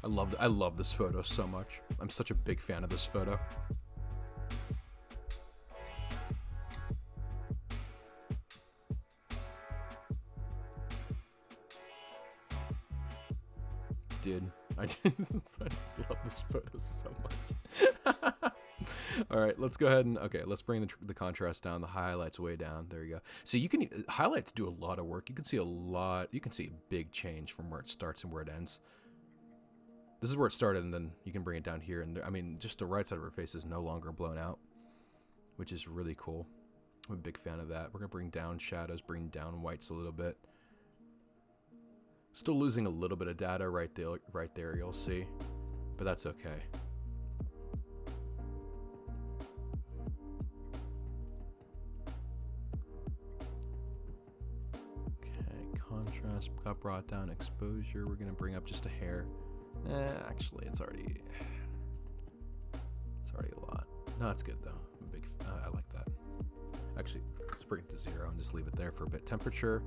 I love this photo so much. I'm such a big fan of this photo. Dude, I just love this photo so much. All right, let's go ahead and, let's bring the contrast down, the highlights way down. There you go. So you can, highlights do a lot of work. You can see a big change from where it starts and where it ends. This is where it started, and then you can bring it down here. And I mean, just the right side of her face is no longer blown out, which is really cool. I'm a big fan of that. We're gonna bring down shadows, bring down whites a little bit. Still losing a little bit of data right there, you'll see, but that's okay. Okay, contrast got brought down, exposure, we're gonna bring up just a hair. Actually, it's already a lot. No, it's good though. I'm a big, I like that. Actually, let's bring it to 0 and just leave it there for a bit. Temperature.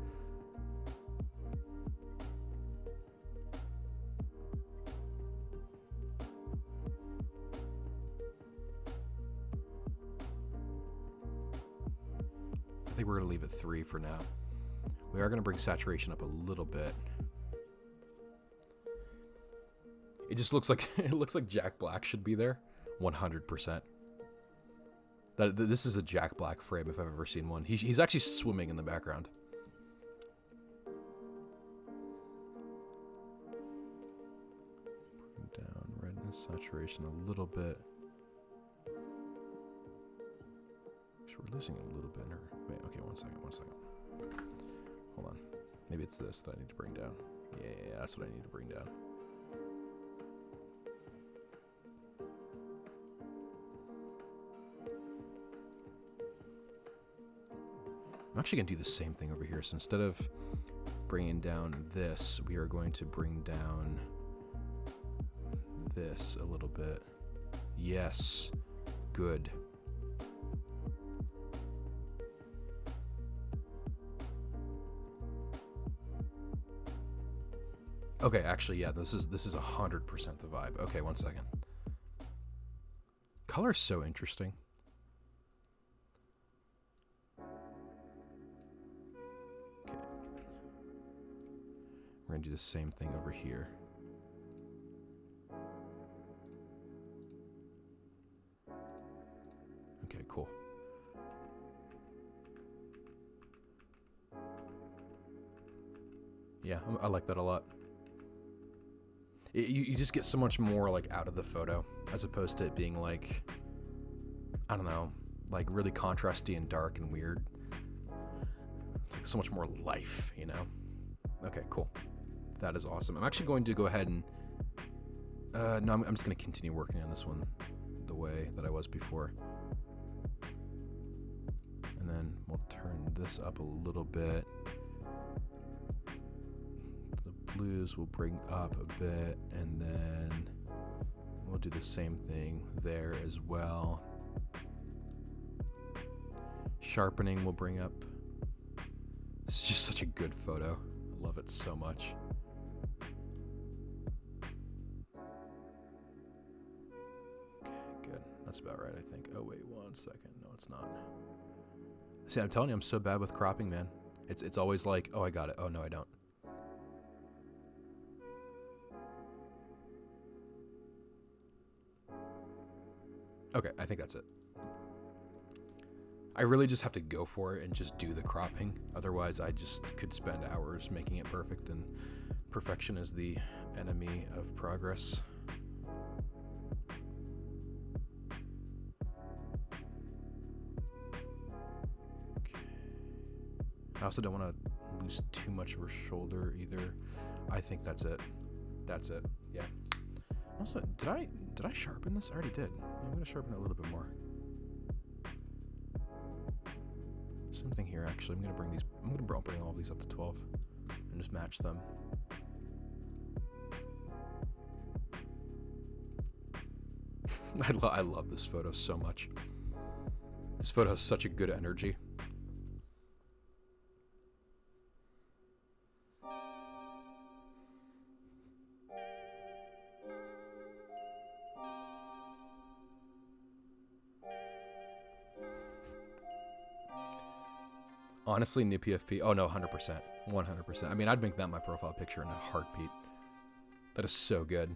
I think we're gonna leave it 3 for now. We are gonna bring saturation up a little bit. It just looks like Jack Black should be there, 100%. This is a Jack Black frame if I've ever seen one. He's actually swimming in the background. Bring down redness, saturation a little bit. Actually, we're losing a little bit in her. Wait, okay, one second. Hold on. Maybe it's this that I need to bring down. Yeah, that's what I need to bring down. I'm actually going to do the same thing over here. So instead of bringing down this, we are going to bring down this a little bit. Yes. Good. Okay, actually, yeah, this is 100% the vibe. Okay, one second. Color is so interesting. We're gonna do the same thing over here. Okay, cool. Yeah, I like that a lot. You just get so much more like out of the photo as opposed to it being like, I don't know, like really contrasty and dark and weird. It's like so much more life, you know? Okay, cool. That is awesome. I'm actually going to go ahead and No, I'm just going to continue working on this one the way that I was before. And then we'll turn this up a little bit. The blues will bring up a bit, and then we'll do the same thing there as well. Sharpening will bring up. This is just such a good photo. I love it so much. Okay, good. That's about right, I think. Oh, wait, 1 second. No, it's not. See, I'm telling you, I'm so bad with cropping, man. It's always like, oh, I got it. Oh, no, I don't. Okay, I think that's it. I really just have to go for it and just do the cropping. Otherwise, I just could spend hours making it perfect, and perfection is the enemy of progress. Okay. I also don't want to lose too much of her shoulder either. I think that's it. That's it. Yeah. Also, did I sharpen this? I already did. Yeah, I'm going to sharpen it a little bit more. Same thing here, actually. I'm going to bring all of these up to 12 and just match them. I love this photo so much. This photo has such a good energy. Honestly, new PFP. Oh no, 100%, 100%. I mean, I'd make that my profile picture in a heartbeat. That is so good.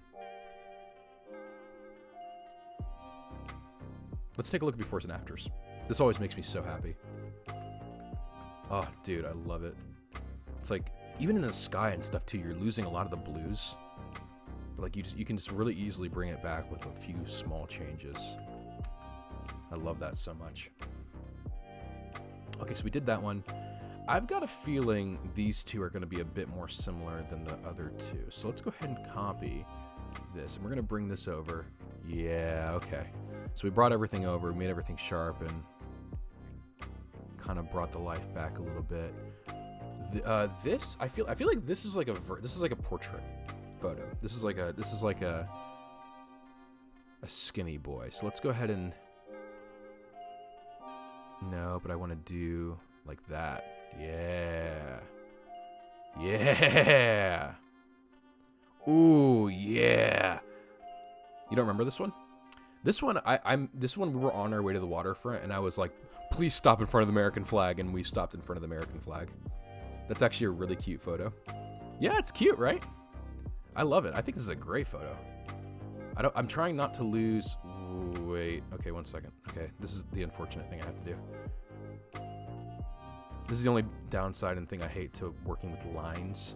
Let's take a look at befores and afters. This always makes me so happy. Oh, dude, I love it. It's like, even in the sky and stuff too, you're losing a lot of the blues. But like, you can just really easily bring it back with a few small changes. I love that so much. Okay, so we did that one. I've got a feeling these two are going to be a bit more similar than the other two. So let's go ahead and copy this, and we're going to bring this over. Yeah, okay. So we brought everything over, we made everything sharp, and kind of brought the life back a little bit. This, I feel like this is like a portrait photo. This is like a skinny boy. So let's go ahead and. No, but I want to do like that. Yeah. Yeah. Ooh, yeah. You don't remember this one? This one, this one we were on our way to the waterfront, and I was like, please stop in front of the American flag, and we stopped in front of the American flag. That's actually a really cute photo. Yeah, it's cute, right? I love it. I think this is a great photo. I'm trying not to lose. Wait, okay, 1 second. Okay, this is the unfortunate thing I have to do. This is the only downside and thing I hate to working with lines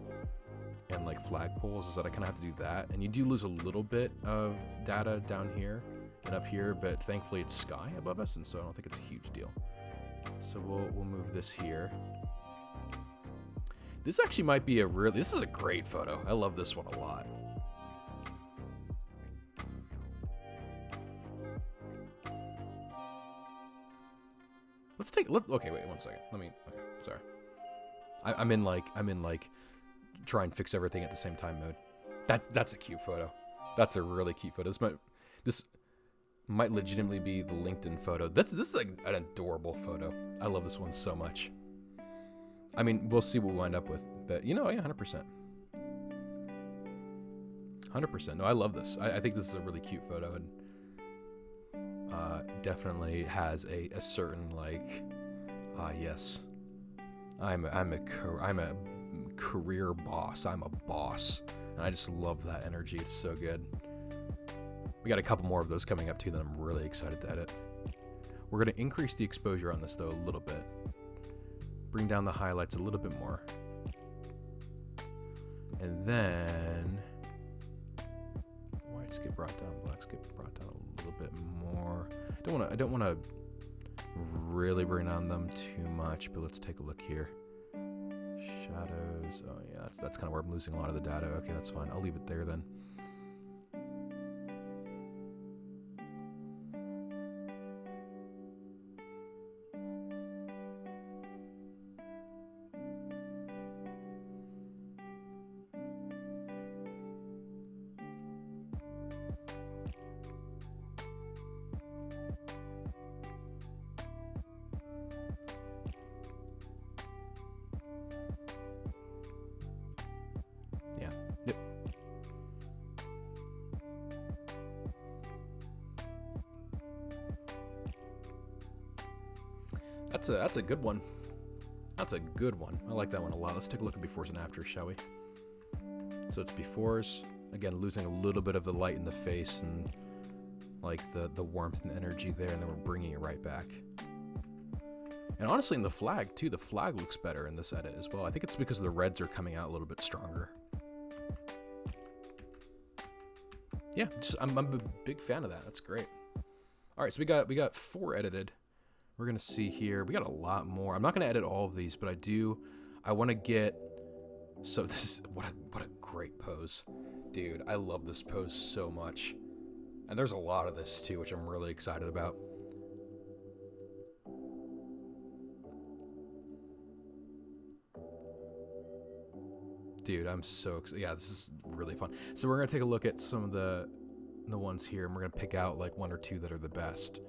and like flagpoles, is that I kind of have to do that. And you do lose a little bit of data down here and up here, but thankfully it's sky above us, and so I don't think it's a huge deal. So we'll move this here. This actually might be this is a great photo. I love this one a lot. Okay, wait 1 second. Okay, sorry. I'm in like try and fix everything at the same time mode. That's a cute photo. That's a really cute photo. This might legitimately be the LinkedIn photo. This is like an adorable photo. I love this one so much. I mean, we'll see what we'll end up with, but yeah, 100%. 100%. No, I love this. I think this is a really cute photo, and definitely has a certain like, yes, I'm a career boss. I'm a boss, and I just love that energy. It's so good. We got a couple more of those coming up too that I'm really excited to edit. We're gonna increase the exposure on this though a little bit. Bring down the highlights a little bit more, and then whites get brought down, blacks get brought down a little bit more. I don't want to really bring on them too much, but let's take a look here. Shadows. Oh yeah, that's kind of where I'm losing a lot of the data. Okay, that's fine. I'll leave it there then. That's a good one. That's a good one. I like that one a lot. Let's take a look at befores and afters, shall we? So it's befores. Again, losing a little bit of the light in the face and like the warmth and energy there, and then we're bringing it right back. And honestly, in the flag too, the flag looks better in this edit as well. I think it's because the reds are coming out a little bit stronger. Yeah, I'm a big fan of that. That's great. All right, so we got 4 edited. We're gonna see here. We got a lot more. I'm not gonna edit all of these, but I want to get. So this is what a great pose, dude. I love this pose so much, and there's a lot of this too, which I'm really excited about. Dude, I'm so excited. Yeah, this is really fun. So we're gonna take a look at some of the ones here, and we're gonna pick out like 1 or 2 that are the best.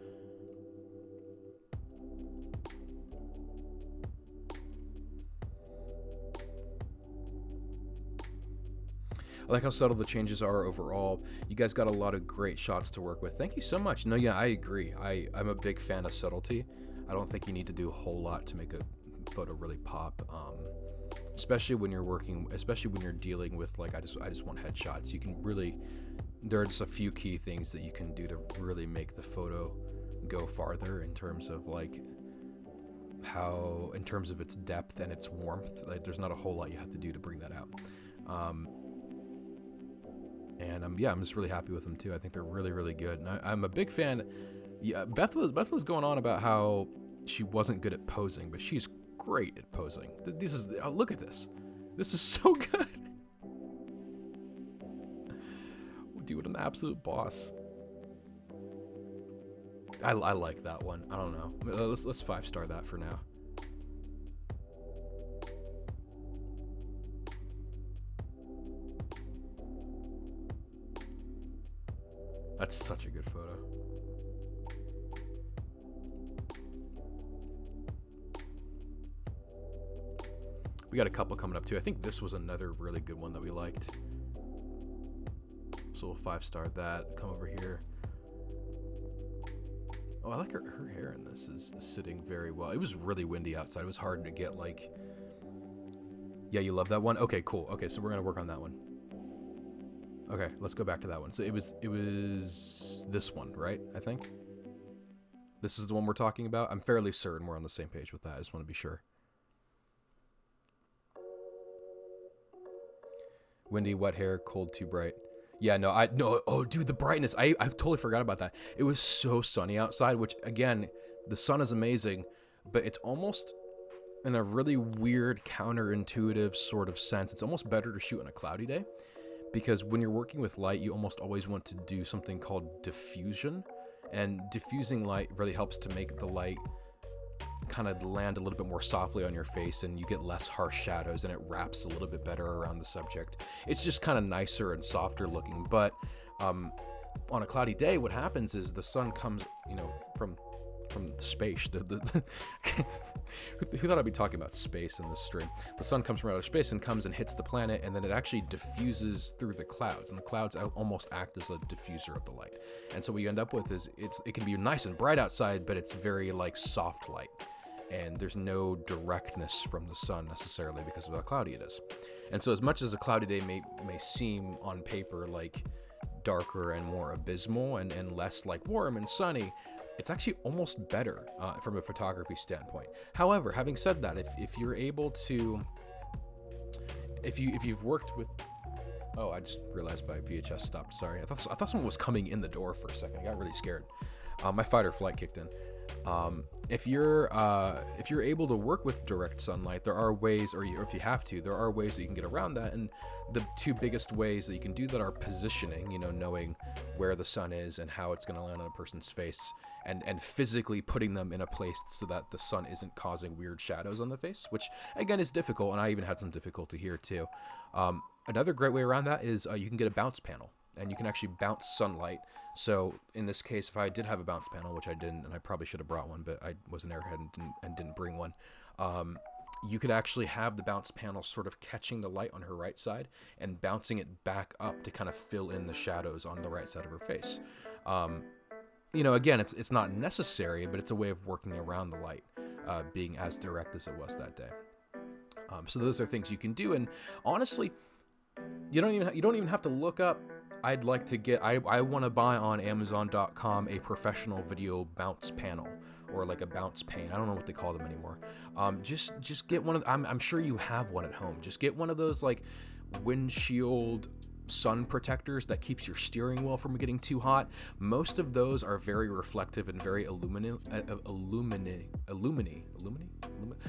I like how subtle the changes are overall. You guys got a lot of great shots to work with. Thank you so much. No, yeah, I agree. I'm a big fan of subtlety. I don't think you need to do a whole lot to make a photo really pop. Especially when you're dealing with like I just want headshots. You can really, there's a few key things that you can do to really make the photo go farther in terms of like in terms of its depth and its warmth. Like there's not a whole lot you have to do to bring that out. And I'm just really happy with them too. I think they're really, really good. And I'm a big fan. Yeah, Beth was going on about how she wasn't good at posing, but she's great at posing. Look at this. This is so good. Dude, an absolute boss. I like that one. I don't know. Let's 5-star that for now. That's such a good photo. We got a couple coming up too. I think this was another really good one that we liked. So we'll 5-star that. Come over here. Oh, I like her hair in this is sitting very well. It was really windy outside. It was hard to get like. Yeah, you love that one? Okay, cool. Okay, so we're gonna work on that one. Okay, let's go back to that one. So it was this one, right? I think. This is the one we're talking about. I'm fairly certain we're on the same page with that. I just want to be sure. Windy, wet hair, cold, too bright. Yeah, no. Oh, dude, the brightness. I totally forgot about that. It was so sunny outside, which again, the sun is amazing, but it's almost in a really weird, counterintuitive sort of sense. It's almost better to shoot on a cloudy day, because when you're working with light, you almost always want to do something called diffusion, and diffusing light really helps to make the light kind of land a little bit more softly on your face, and you get less harsh shadows, and it wraps a little bit better around the subject. It's just kind of nicer and softer looking. But on a cloudy day, what happens is the sun comes, from space. Who thought I'd be talking about space in this stream? The sun comes from outer space and comes and hits the planet, and then it actually diffuses through the clouds, and the clouds almost act as a diffuser of the light. And so what you end up with is it can be nice and bright outside, but it's very like soft light, and there's no directness from the sun necessarily because of how cloudy it is. And so as much as a cloudy day may seem on paper like darker and more abysmal and less like warm and sunny, it's actually almost better from a photography standpoint. However, having said that, if you're able to, if you've worked with, oh, I just realized my VHS stopped. Sorry, I thought someone was coming in the door for a second. I got really scared. My fight or flight kicked in. If you're able to work with direct sunlight, there are ways, or if you have to, there are ways that you can get around that. And the 2 biggest ways that you can do that are positioning, knowing where the sun is and how it's going to land on a person's face, and physically putting them in a place so that the sun isn't causing weird shadows on the face, which again is difficult, and I even had some difficulty here too. Another great way around that is you can get a bounce panel, and you can actually bounce sunlight. So in this case, if I did have a bounce panel, which I didn't, and I probably should have brought one, but I was an airhead and didn't bring one, you could actually have the bounce panel sort of catching the light on her right side and bouncing it back up to kind of fill in the shadows on the right side of her face. Again, it's not necessary, but it's a way of working around the light. being as direct as it was that day. So those are things you can do, and honestly, you don't even have to look up. I'd like to get. I want to buy on Amazon.com a professional video bounce panel, or like a bounce pane. I don't know what they call them anymore. Just get one of. I'm sure you have one at home. Just get one of those like windshield sun protectors that keeps your steering wheel from getting too hot. Most of those are very reflective and very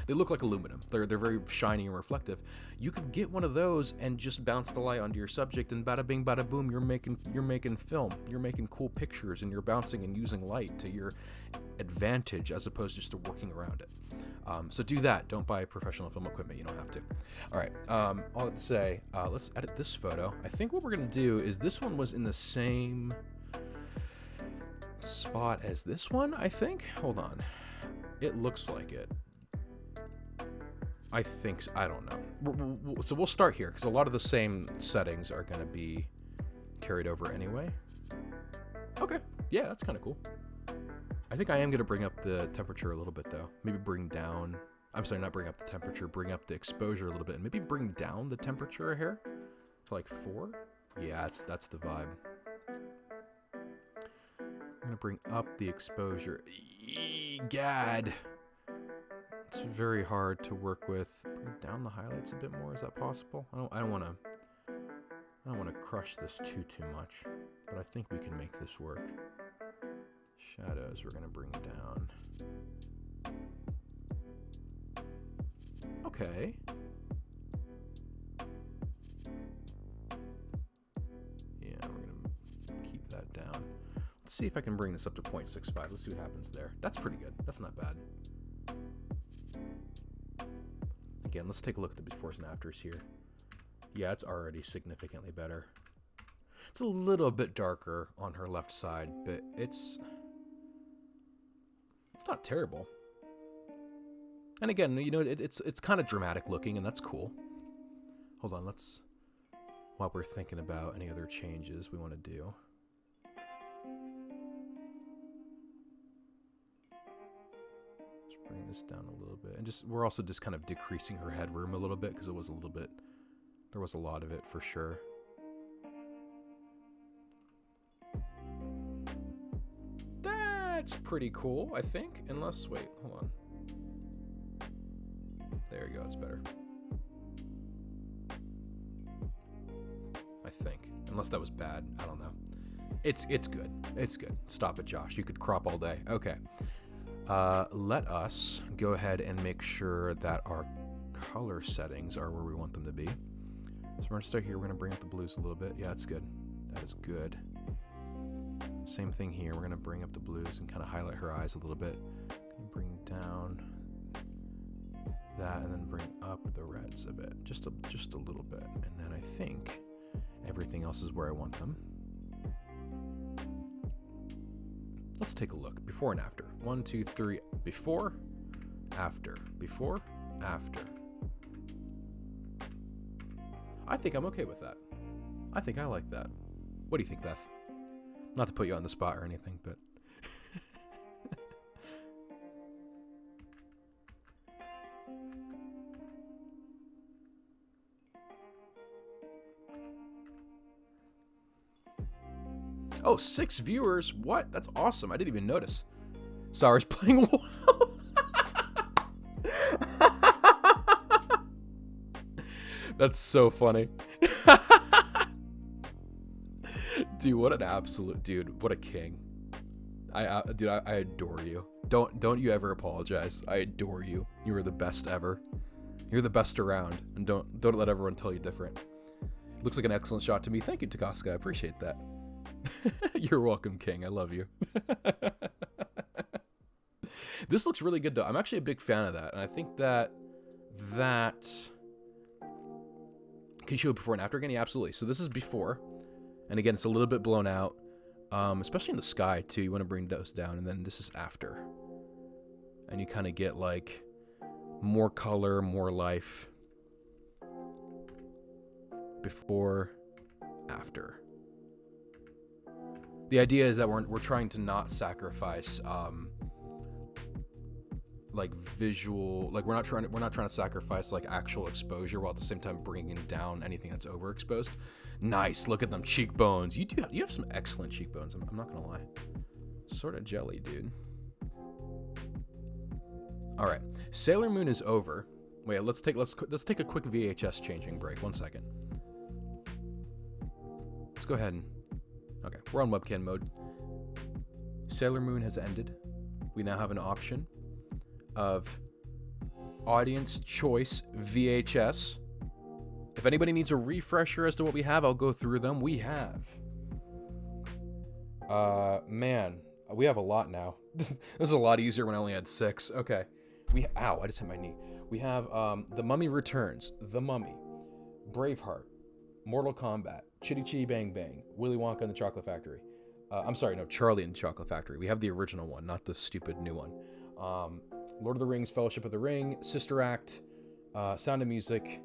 they look like aluminum. They're very shiny and reflective. You could get one of those and just bounce the light onto your subject, and bada bing bada boom, you're making film. You're making cool pictures, and you're bouncing and using light to your advantage as opposed just to working around it. So do that. Don't buy professional film equipment. You don't have to. All right. All I'd say, let's edit this photo. I think what we're going to do is this one was in the same spot as this one, I think. Hold on. It looks like it. I think so. I don't know. So we'll start here because a lot of the same settings are going to be carried over anyway. Okay. Yeah, that's kind of cool. I think I am going to bring up the temperature a little bit, though. Maybe bring down... I'm sorry, not bring up the temperature. Bring up the exposure a little bit. And maybe bring down the temperature here to like 4. Yeah, that's the vibe. I'm going to bring up the exposure. Gad. It's very hard to work with. Bring down the highlights a bit more. Is that possible? I don't want to crush this too much. But I think we can make this work. Shadows we're going to bring down. Okay. Yeah, we're going to keep that down. Let's see if I can bring this up to 0.65. Let's see what happens there. That's pretty good. That's not bad. Again, let's take a look at the befores and afters here. Yeah, it's already significantly better. It's a little bit darker on her left side, but it's not terrible. And again, you know, it's kind of dramatic looking, and that's cool. Hold on, while we're thinking about any other changes we want to do. Let's bring this down a little bit. And we're also just kind of decreasing her headroom a little bit, because there was a lot of it for sure. That's pretty cool, I think. Unless, wait, hold on. There you go, it's better. I think. Unless that was bad, I don't know. It's good. It's good. Stop it, Josh. You could crop all day. Okay. Let us go ahead and make sure that our color settings are where we want them to be. So we're going to start here. We're going to bring up the blues a little bit. Yeah, that's good. That is good. Same thing here. We're going to bring up the blues and kind of highlight her eyes a little bit. Bring down that and then bring up the reds a bit. Just a little bit. And then I think everything else is where I want them. Let's take a look. Before and after. 1, 2, 3. Before, after. Before, after. I think I'm okay with that. I think I like that. What do you think, Beth? Not to put you on the spot or anything, but... Oh, 6 viewers? What? That's awesome. I didn't even notice. Sarah's playing WoW. That's so funny. Dude, what an absolute dude. What a king. I adore you. Don't you ever apologize. I adore you. You are the best ever. You're the best around. And don't let everyone tell you different. Looks like an excellent shot to me. Thank you, Takaska. I appreciate that. You're welcome, King. I love you. This looks really good, though. I'm actually a big fan of that. And I think that... Can you show it before and after again? Yeah, absolutely. So this is before. And again, it's a little bit blown out. Especially in the sky, too. You want to bring those down. And then this is after. And you kind of get, like, more color, more life. Before, after. The idea is that we're trying to not sacrifice like visual, like we're not trying to sacrifice like actual exposure while at the same time bringing down anything that's overexposed. Nice, look at them cheekbones. You have some excellent cheekbones. I'm not gonna lie. Sort of jelly, dude. All right, Sailor Moon is over. Wait, let's take a quick VHS changing break. 1 second. Let's go ahead and okay, we're on webcam mode. Sailor Moon has ended. We now have an option of audience choice VHS. If anybody needs a refresher as to what we have, I'll go through them. We have man, we have a lot now. This is a lot easier when I only had 6. Okay. Ow, I just hit my knee. We have The Mummy Returns, The Mummy, Braveheart, Mortal Kombat, Chitty Chitty Bang Bang, Willy Wonka and the Chocolate Factory. I'm sorry, no, Charlie and the Chocolate Factory. We have the original one, not the stupid new one. Lord of the Rings, Fellowship of the Ring, Sister Act, Sound of Music,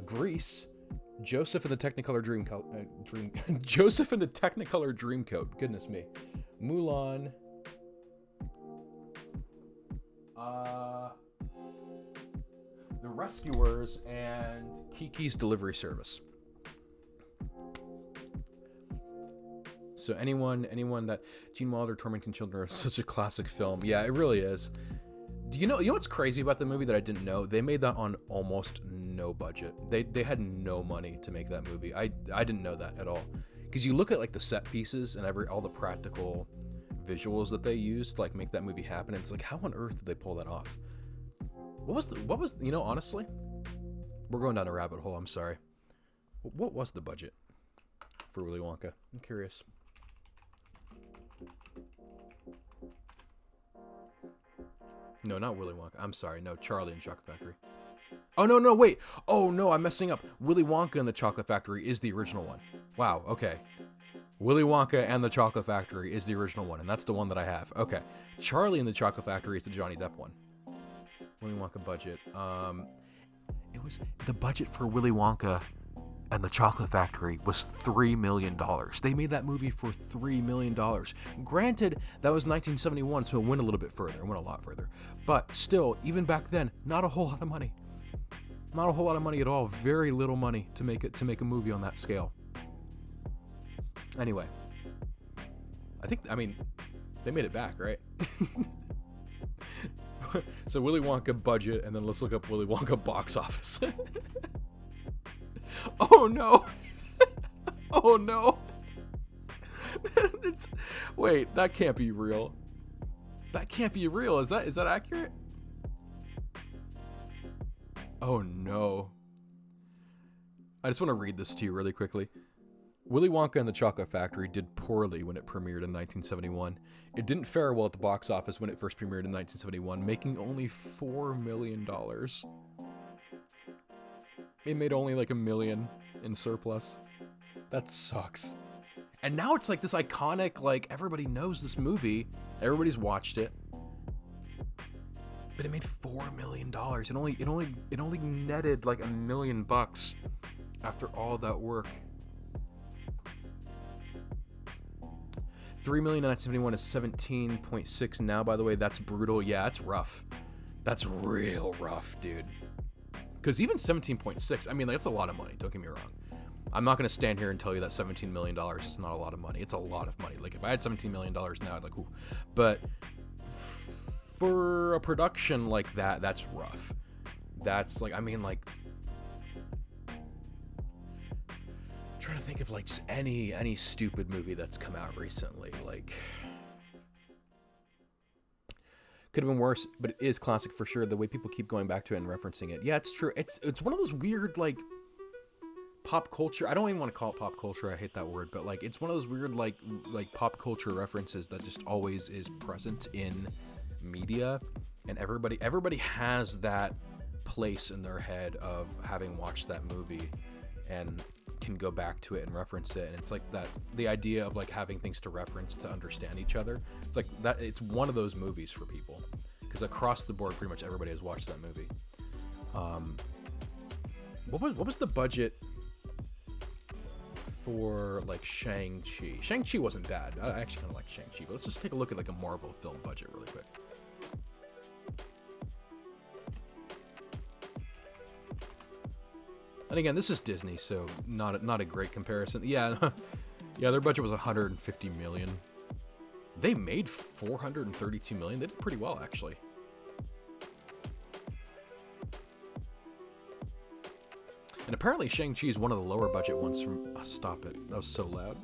Grease, Joseph and the Technicolor Joseph and the Technicolor Dreamcoat. Goodness me. Mulan. The Rescuers and Kiki's Delivery Service. So anyone that Gene Wilder, Tormenting Children are such a classic film. Yeah, it really is. Do you know what's crazy about the movie that I didn't know? They made that on almost no budget. They had no money to make that movie. I didn't know that at all. Because you look at like the set pieces and all the practical visuals that they used to like make that movie happen, and it's like, how on earth did they pull that off? What was honestly, we're going down a rabbit hole, I'm sorry. What was the budget for Willy Wonka? I'm curious. No, not Willy Wonka. I'm sorry. No, Charlie and Chocolate Factory. Oh, no, wait. Oh, no, I'm messing up. Willy Wonka and the Chocolate Factory is the original one. Wow, okay. Willy Wonka and the Chocolate Factory is the original one, and that's the one that I have. Okay. Charlie and the Chocolate Factory is the Johnny Depp one. Willy Wonka budget. It was the budget for Willy Wonka and the Chocolate Factory was $3 million. They made that movie for $3 million. Granted, that was 1971, so it went a little bit further. It went a lot further. But still, even back then, not a whole lot of money. Not a whole lot of money at all. Very little money to make a movie on that scale. Anyway, I mean, they made it back, right? So Willy Wonka budget, and then let's look up Willy Wonka box office. Oh no! Oh no! Wait, that can't be real. That can't be real. Is that accurate? Oh no! I just want to read this to you really quickly. Willy Wonka and the Chocolate Factory did poorly when it premiered in 1971. It didn't fare well at the box office when it first premiered in 1971, making only $4 million. It made only like $1 million in surplus. That sucks. And now it's like this iconic, like everybody knows this movie. Everybody's watched it. But it made $4 million. It only netted like $1 million after all that work. $3 million in 1971 is 17.6 now, by the way. That's brutal. Yeah, that's rough. That's real rough, dude. Because even 17.6, I mean, like, that's a lot of money. Don't get me wrong. I'm not going to stand here and tell you that $17 million is not a lot of money. It's a lot of money. Like, if I had $17 million now, I'd like, ooh. But for a production like that, that's rough. That's, like, I mean, like, I'm trying to think of, like, just any stupid movie that's come out recently. Like, could have been worse, but it is classic for sure. The way people keep going back to it and referencing it. Yeah, it's true. It's one of those weird, like, pop culture. I don't even want to call it pop culture. I hate that word, but like it's one of those weird like pop culture references that just always is present in media, and everybody has that place in their head of having watched that movie and can go back to it and reference it. And it's like that, the idea of like having things to reference to understand each other. It's like that. It's one of those movies for people because across the board, pretty much everybody has watched that movie. What was the budget for like Shang-Chi? Shang-Chi wasn't bad. I actually kind of like Shang-Chi, but let's just take a look at like a Marvel film budget really quick. And again, this is Disney, so not a great comparison. Yeah, yeah, their budget was 150 million. They made 432 million. They did pretty well, actually. And apparently Shang-Chi is one of the lower budget ones from... Oh, stop it. That was so loud.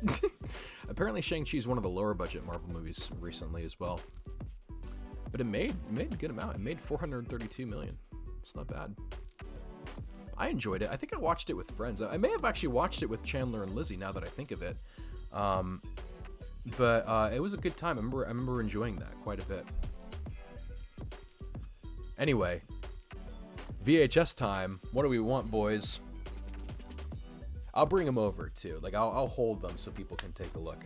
Apparently Shang-Chi is one of the lower budget Marvel movies recently as well. But it made a good amount. It made 432 million. It's not bad. I enjoyed it. I think I watched it with friends. I may have actually watched it with Chandler and Lizzie now that I think of it. But it was a good time. I remember enjoying that quite a bit. Anyway, VHS time. What do we want, boys? I'll bring them over too. Like I'll hold them so people can take a look.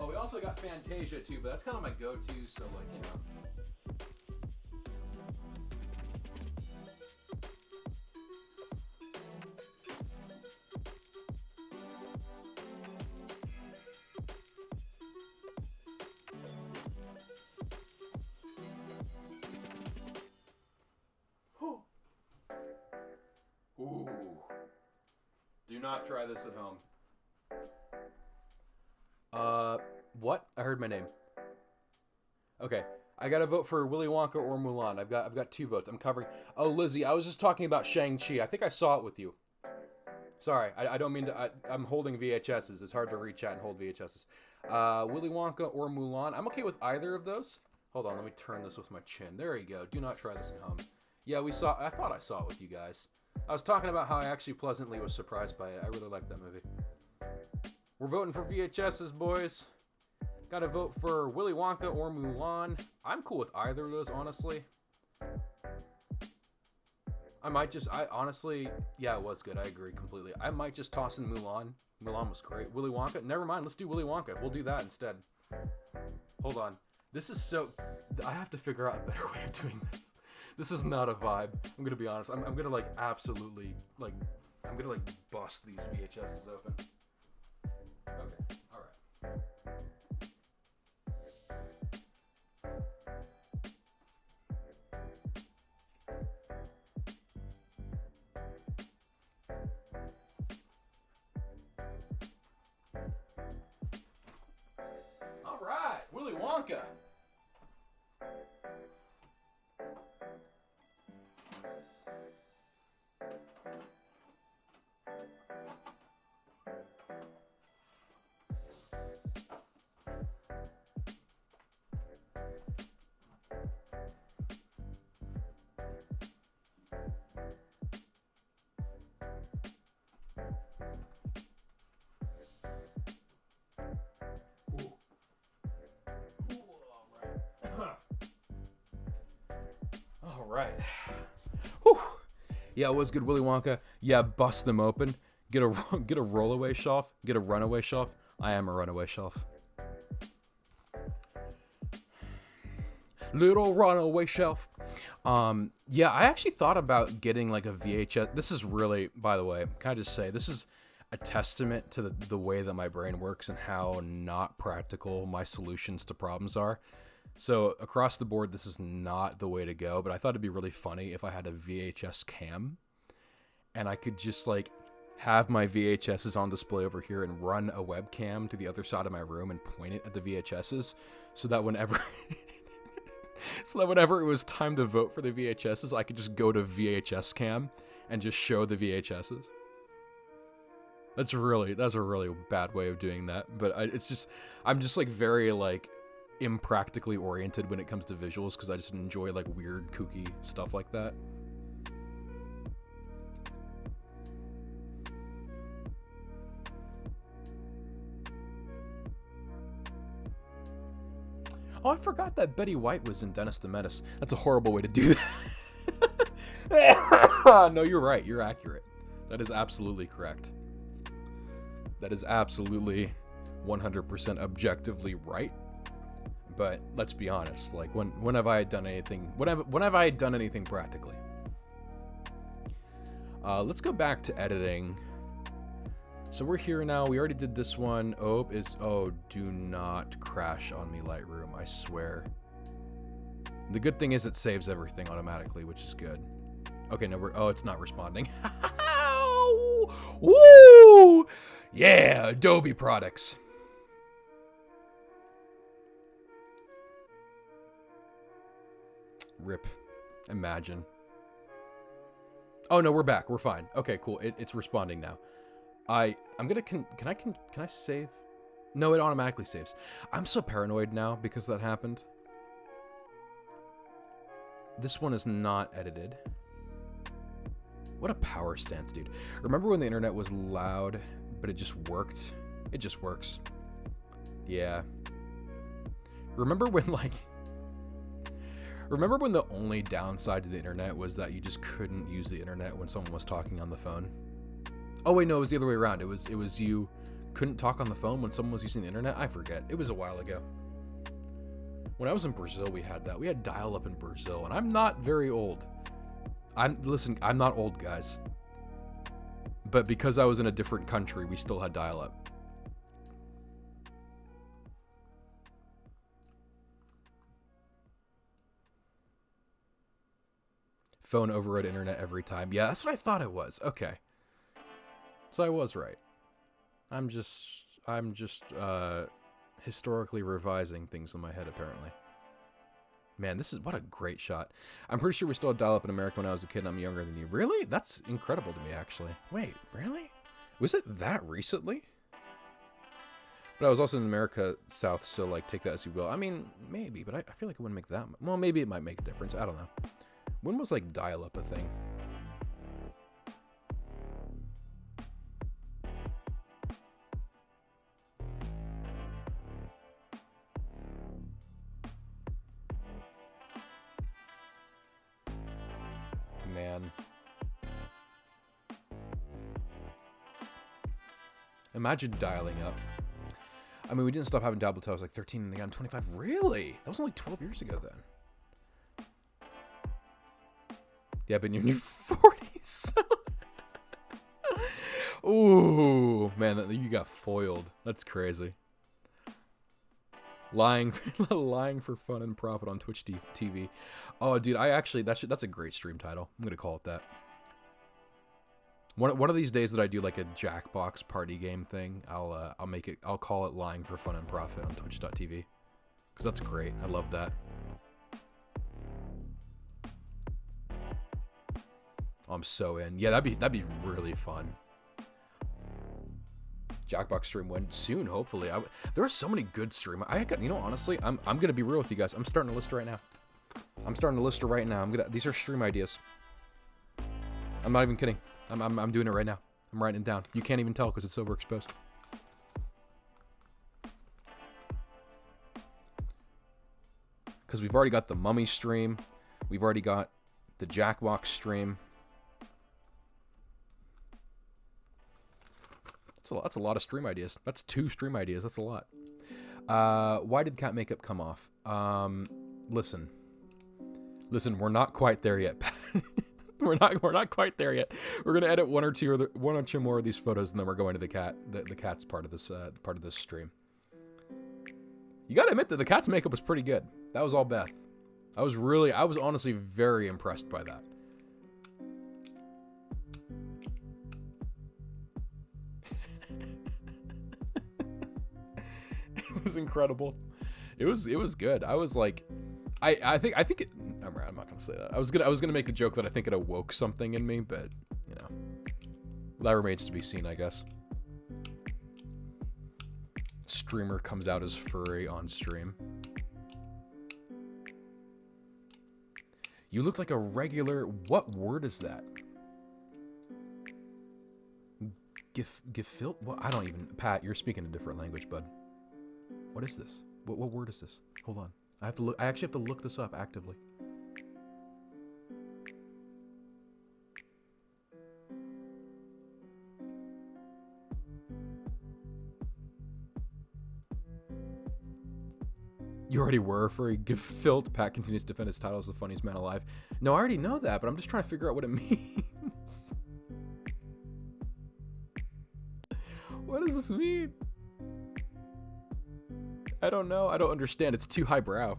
Oh, we also got Fantasia too, but that's kind of my go-to. So like, you know. Ooh. Do not try this at home. What? I heard my name. Okay. I gotta vote for Willy Wonka or Mulan. I've got 2 votes. I'm covering. Oh, Lizzie, I was just talking about Shang-Chi. I think I saw it with you. Sorry, I don't mean to. I'm holding VHSs. It's hard to reach out and hold VHSs. Willy Wonka or Mulan. I'm okay with either of those. Hold on, let me turn this with my chin. There you go. Do not try this at home. Yeah, I thought I saw it with you guys. I was talking about how I actually pleasantly was surprised by it. I really liked that movie. We're voting for VHSs, boys. Gotta vote for Willy Wonka or Mulan. I'm cool with either of those, honestly. Honestly, yeah, it was good. I agree completely. I might just toss in Mulan. Mulan was great. Willy Wonka? Never mind. Let's do Willy Wonka. We'll do that instead. Hold on. This is so... I have to figure out a better way of doing this. This is not a vibe. I'm gonna be honest. I'm gonna like absolutely like I'm gonna like bust these VHSs open. Okay. All right. All right. Willy Wonka. All right. Whew. Yeah, it was good. Willy Wonka. Yeah, bust them open. Get a rollaway shelf. Get a runaway shelf. I am a runaway shelf. Little runaway shelf. Yeah, I actually thought about getting like a VHS. This is really, by the way, can I just say, this is a testament to the way that my brain works and how not practical my solutions to problems are. So across the board, this is not the way to go, but I thought it'd be really funny if I had a VHS cam and I could just like have my VHSs on display over here and run a webcam to the other side of my room and point it at the VHSs so that whenever it was time to vote for the VHSs, I could just go to VHS cam and just show the VHSs. That's a really bad way of doing that, but I'm just like very like impractically oriented when it comes to visuals because I just enjoy like weird kooky stuff like that. Oh, I forgot that Betty White was in Dennis the Menace. That's a horrible way to do that. No, you're right. You're accurate. That is absolutely correct. That is absolutely 100% objectively right. But let's be honest. Like, when have I done anything? When have I done anything practically? Let's go back to editing. So we're here now. We already did this one. Oh, do not crash on me, Lightroom. I swear. The good thing is it saves everything automatically, which is good. Okay, no, oh, it's not responding. Woo! Yeah, Adobe products. Rip. Imagine. Oh no, we're back. We're fine. Okay, cool. It's responding now. I'm gonna can I save? No, it automatically saves. I'm so paranoid now because that happened. This one is not edited. What a power stance, dude. Remember when the internet was loud, but it just worked? It just works. Yeah. Remember when, like... Remember when the only downside to the internet was that you just couldn't use the internet when someone was talking on the phone? Oh, wait, no, it was the other way around. It was you couldn't talk on the phone when someone was using the internet? I forget. It was a while ago. When I was in Brazil, we had that. We had dial-up in Brazil, and I'm not very old. Listen, I'm not old, guys. But because I was in a different country, we still had dial-up. Phone overrode internet every time. Yeah, that's what I thought it was. Okay. So I was right. I'm just historically revising things in my head, apparently. Man, this is, what a great shot. I'm pretty sure we still had dial-up in America when I was a kid and I'm younger than you. Really? That's incredible to me, actually. Wait, really? Was it that recently? But I was also in America South, so, like, take that as you will. I mean, maybe, but I feel like it wouldn't make that much. Well, maybe it might make a difference. I don't know. When was, like, dial-up a thing? Man. Imagine dialing up. I mean, we didn't stop having dial-up until I was like 13 and I got 25. Really? That was only 12 years ago then. Yeah, but in your 40s. Ooh, man, you got foiled. That's crazy. Lying for fun and profit on Twitch TV. Oh, dude, that's a great stream title. I'm gonna call it that. One of these days that I do like a Jackbox party game thing, I'll call it Lying for Fun and Profit on Twitch.tv, because that's great. I love that. I'm so in. Yeah, that'd be really fun. Jackbox stream when soon, hopefully. There are so many good stream. You know, honestly, I'm gonna be real with you guys. I'm starting a list right now. These are stream ideas. I'm not even kidding. I'm doing it right now. I'm writing it down. You can't even tell because it's overexposed. Because we've already got the Mummy stream. We've already got the Jackbox stream. That's a lot of stream ideas. That's 2 stream ideas. That's a lot. Why did cat makeup come off? Listen, we're not quite there yet. we're not quite there yet. We're gonna edit one or two more of these photos, and then we're going to the cat's part of this stream. You gotta admit that the cat's makeup was pretty good. That was all Beth. I was honestly very impressed by that. It was incredible. It was good. I was like, I think it. I'm not gonna say that. I was gonna make a joke that I think it awoke something in me, but you know, that remains to be seen, I guess. Streamer comes out as furry on stream. You look like a regular. What word is that? Gefilt? What? I don't even. Pat, you're speaking a different language, bud. What is this? What word is this? Hold on. I actually have to look this up actively. You already were for a gefilt. Pat continues to defend his title as the funniest man alive. No, I already know that, but I'm just trying to figure out what it means. What does this mean? I don't know. I don't understand. It's too highbrow.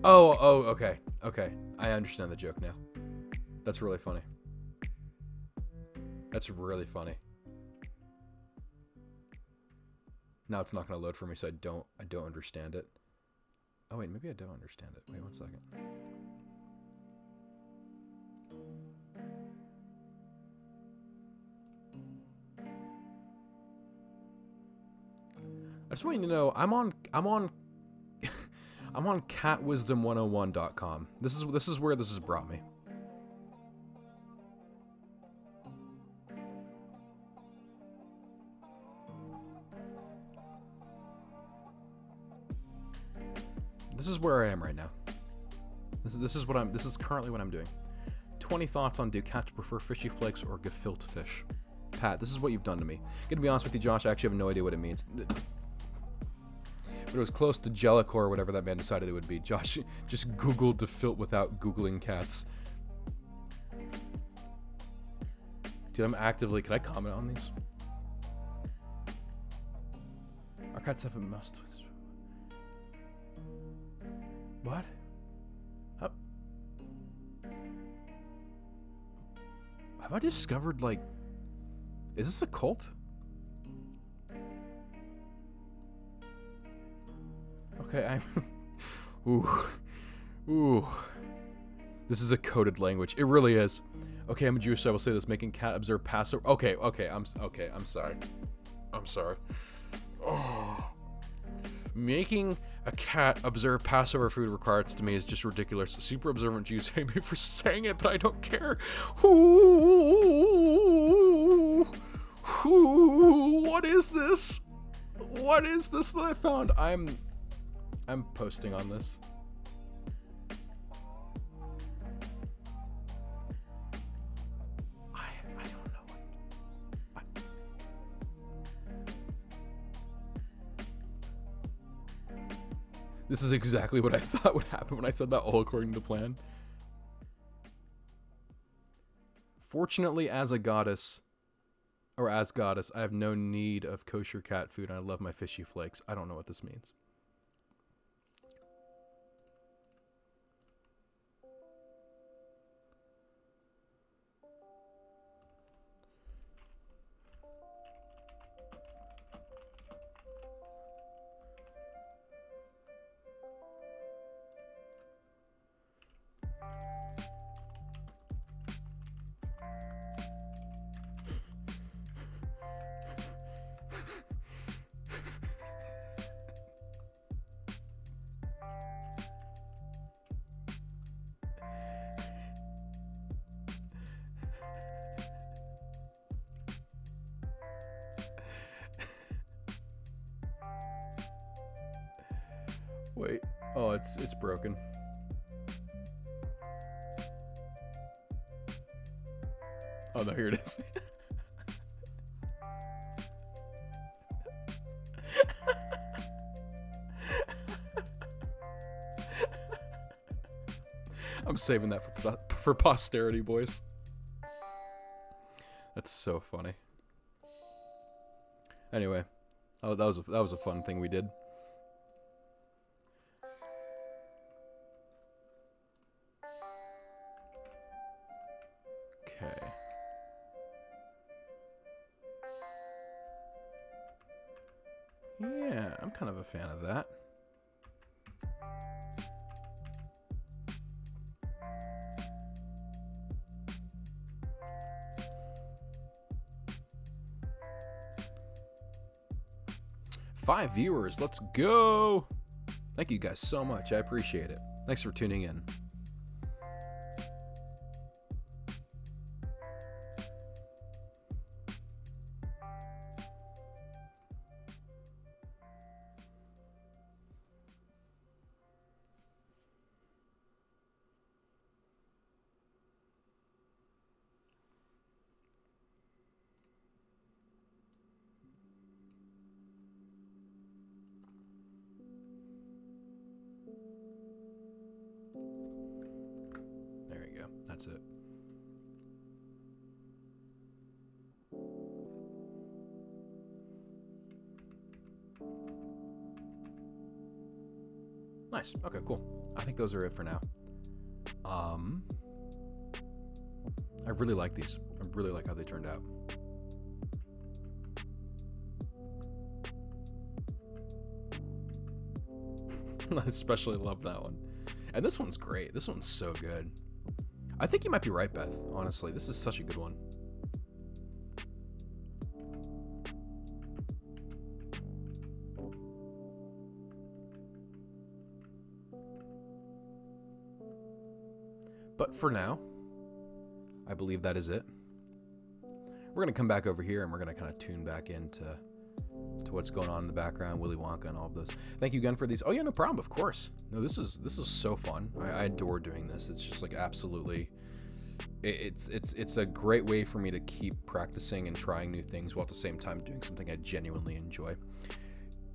Oh, okay. Okay. I understand the joke now. That's really funny. That's really funny. Now it's not going to load for me, so I don't understand it. Oh wait, maybe I don't understand it. Wait 1 second. I just want you to know I'm on I'm on catwisdom101.com. This is where this has brought me. This is where I am right now. This is currently what I'm doing. 20 thoughts on do cats prefer fishy flakes or gefilte fish. Pat, this is what you've done to me. Gonna be honest with you, Josh, I actually have no idea what it means. But it was close to Jellicore or whatever that man decided it would be. Josh just Googled gefilte without Googling cats. Dude, I'm actively... Can I comment on these? Our cats have a must... What? How... Have I discovered, like... Is this a cult? Okay, I'm... Ooh. This is a coded language. It really is. Okay, I'm a Jewish, so I will say this. Making cat observe Passover... Okay, I'm sorry. I'm sorry. Oh. Making a cat observe Passover food requirements to me is just ridiculous. Super observant Jews hate me for saying it, but I don't care. Ooh, what is this? What is this that I found? I'm posting on this. I don't know what. This is exactly what I thought would happen when I said that all according to plan. Fortunately, as goddess, I have no need of kosher cat food, and I love my fishy flakes. I don't know what this means. Wait. Oh, it's broken. Oh no, here it is. I'm saving that for posterity, boys. That's so funny. Anyway, oh, that was a fun thing we did. Okay. Yeah, I'm kind of a fan of that. Five viewers, let's go! Thank you guys so much, I appreciate it. Thanks for tuning in. That's it. Nice. Okay, cool. I think those are it for now. I really like these. I really like how they turned out. I especially love that one. And this one's great. This one's so good. I think you might be right, Beth. Honestly, this is such a good one. But for now, I believe that is it. We're going to come back over here and we're going to kind of tune back into what's going on in the background, Willy Wonka and all of this. Thank you again for these. Oh yeah, no problem, of course. No, this is so fun. I adore doing this. It's just like absolutely, it's a great way for me to keep practicing and trying new things while at the same time doing something I genuinely enjoy.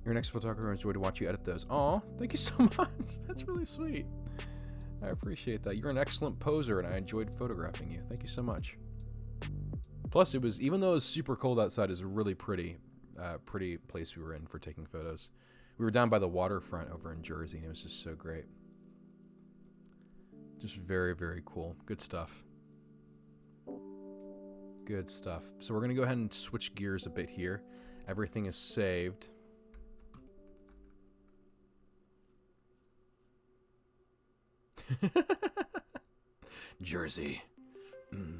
Your next photographer, enjoy to watch you edit those. Aw, thank you so much. That's really sweet. I appreciate that. You're an excellent poser and I enjoyed photographing you. Thank you so much. Plus, it was, even though it was super cold outside, it was a really pretty place we were in for taking photos. We were down by the waterfront over in Jersey, and it was just so great. Just very, very cool. Good stuff. Good stuff. So we're going to go ahead and switch gears a bit here. Everything is saved. Jersey.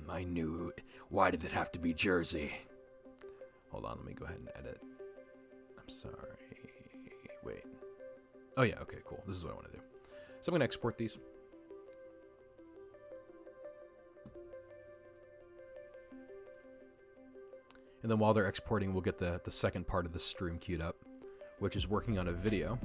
I knew. Why did it have to be Jersey? Hold on, let me go ahead and edit. I'm sorry. Wait. Oh yeah, okay, cool. This is what I want to do. So I'm going to export these. And then while they're exporting, we'll get the second part of the stream queued up, which is working on a video.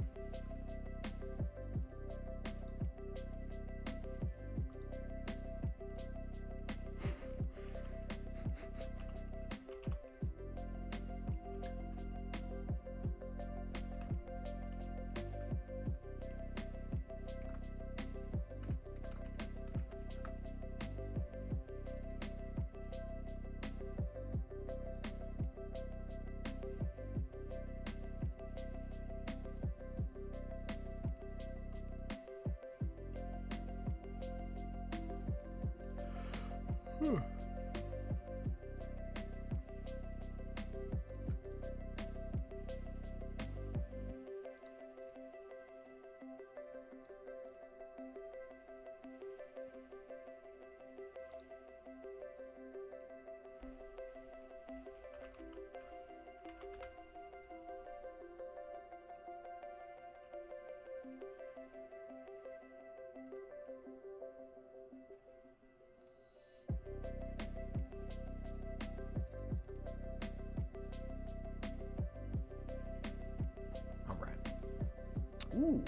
Ooh.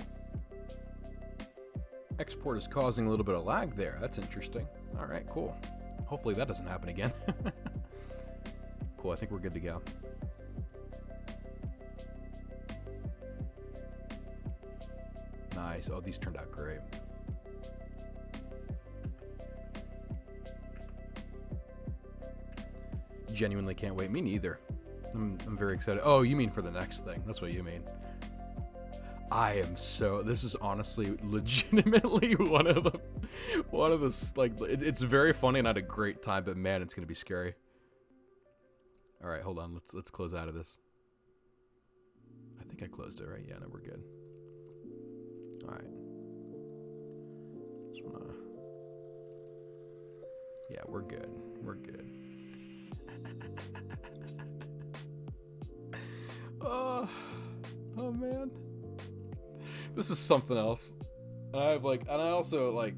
Export is causing a little bit of lag there. That's interesting. All right, cool. Hopefully that doesn't happen again. Cool, I think we're good to go. Nice. Oh, these turned out great. Genuinely can't wait. Me neither. I'm very excited. Oh, you mean for the next thing. That's what you mean. I am so, this is honestly legitimately one of the like, it's very funny and I had a great time, but man, it's gonna be scary. All right, hold on, let's close out of this. I think I closed it, right? Yeah, no, we're good. All right. Just wanna, yeah, we're good. We're good. Oh man. This is something else. And I have and I also I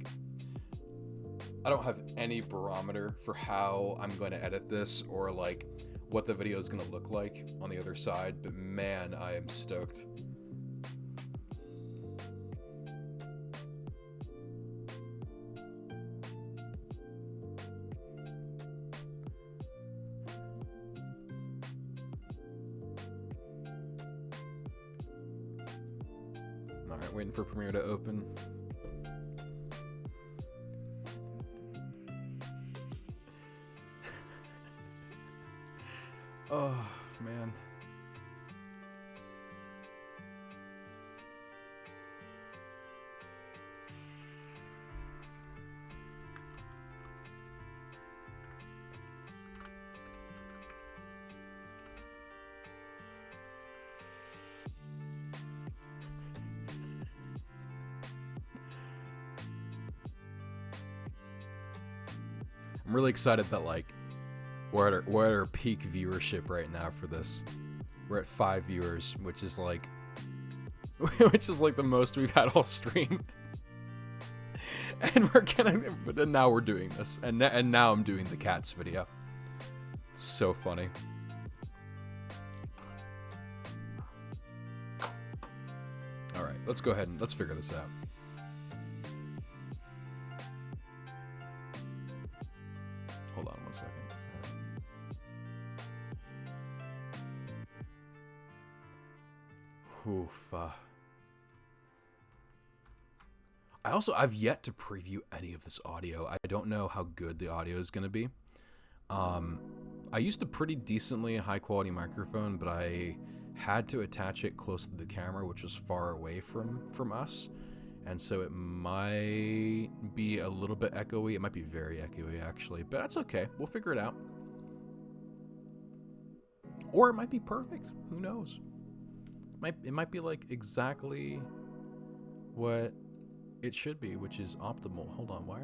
don't have any barometer for how I'm going to edit this or what the video is going to look like on the other side, but man, I am stoked. Alright, waiting for Premiere to open. Oh, man. I'm really excited that like we're at our peak viewership right now for this. We're at 5 viewers, which is like the most we've had all stream. And but now we're doing this, and now I'm doing the cats video. It's so funny. All right, let's go ahead and let's figure this out. Hold on 1 second. Oof. I've yet to preview any of this audio. I don't know how good the audio is going to be. I used a pretty decently high quality microphone, but I had to attach it close to the camera, which was far away from us. And so it might be a little bit echoey. It might be very echoey, actually, but that's okay. We'll figure it out. Or it might be perfect. Who knows? It might be like exactly what it should be, which is optimal. Hold on, why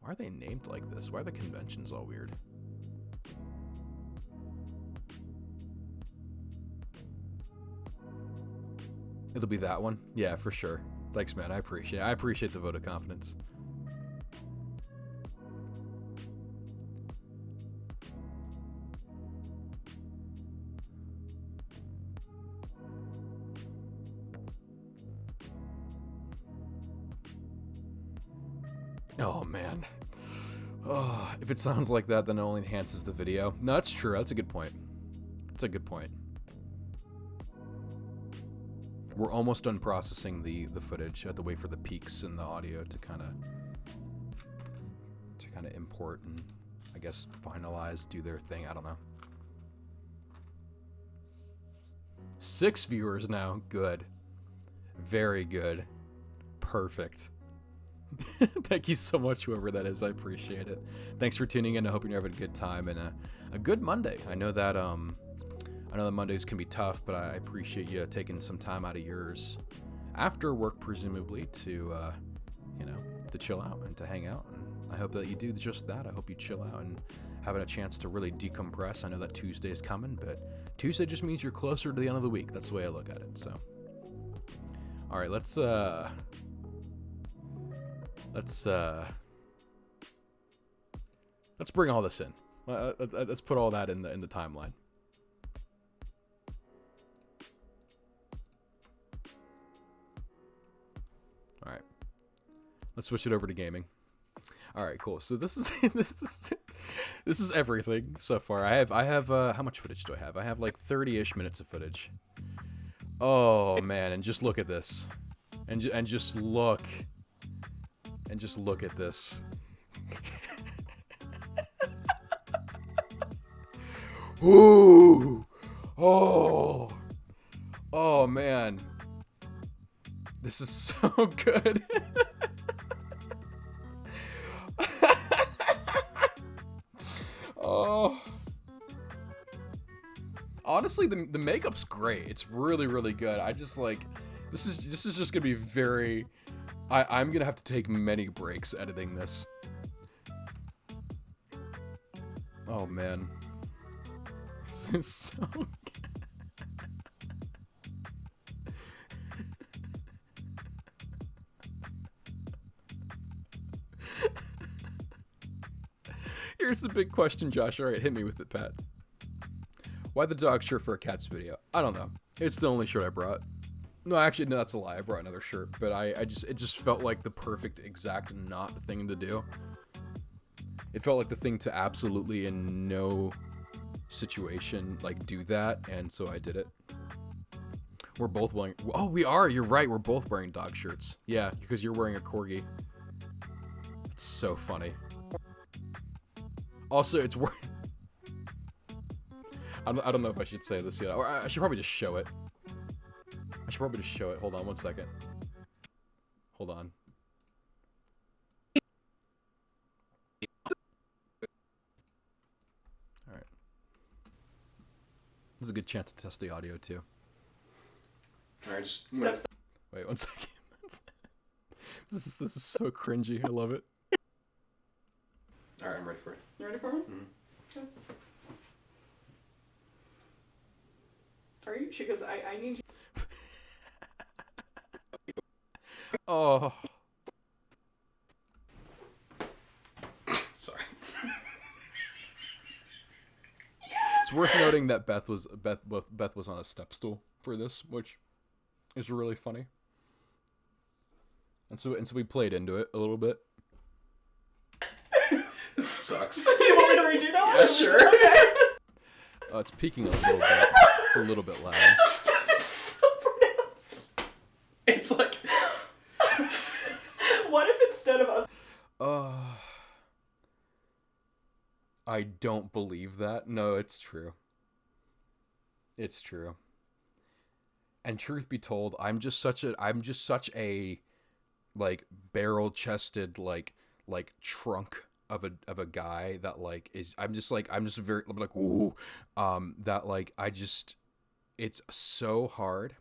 are they named like this? Why are the conventions all weird? It'll be that one? Yeah, for sure. Thanks, man. I appreciate the vote of confidence. Oh, man. Oh, if it sounds like that, then it only enhances the video. No, that's true. That's a good point. That's a good point. We're almost done processing the footage. I have to wait for the peaks in the audio to kind of import and, I guess, finalize, do their thing. I don't know. 6 viewers now. Good. Very good. Perfect. Thank you so much, whoever that is. I appreciate it. Thanks for tuning in. I hope you're having a good time and a good Monday. I know that Mondays can be tough, but I appreciate you taking some time out of yours after work, presumably, to to chill out and to hang out. And I hope that you do just that. I hope you chill out and having a chance to really decompress. I know that Tuesday is coming, but Tuesday just means you're closer to the end of the week. That's the way I look at it. So, all right, let's bring all this in. Let's put all that in the timeline. All right, let's switch it over to gaming. All right, cool. So this is this is everything so far. I have how much footage do I have? I have like 30-ish minutes of footage. Oh man, and just look at this, and just look at this. Ooh, oh man, this is so good. Oh, honestly, the makeup's great. It's really, really good. I just like this is just gonna be very. I'm gonna have to take many breaks editing this. Oh man, this is so good. Here's the big question, Josh. All right, hit me with it, Pat. Why the dog shirt for a cats video? I don't know. It's the only shirt I brought. No, actually, no, that's a lie. I brought another shirt, but it just felt like the perfect exact not thing to do. It felt like the thing to absolutely in no situation like do that, and so I did it. We're both wearing. Oh, we are. You're right. We're both wearing dog shirts. Yeah, because you're wearing a corgi. It's so funny. Also, it's worth. I don't know if I should say this yet, or I should probably just show it. Hold on 1 second. Hold on. All right. This is a good chance to test the audio too. All right, just wait 1 second. This is so cringy. I love it. All right, I'm ready for it. You ready for it? Mm-hmm. Okay. Are you? Because I need you. Oh. Sorry. It's worth noting that Beth was on a step stool for this, which is really funny. And so we played into it a little bit. This sucks. Do you want me to redo that one? Yeah, sure. Okay. It's peaking a little bit. It's a little bit loud. So pronounced. It's like... What if instead of us... I don't believe that. No, it's true. It's true. And truth be told, I'm just such a like barrel-chested like trunk of a guy that like is I'm just very like ooh that like it's so hard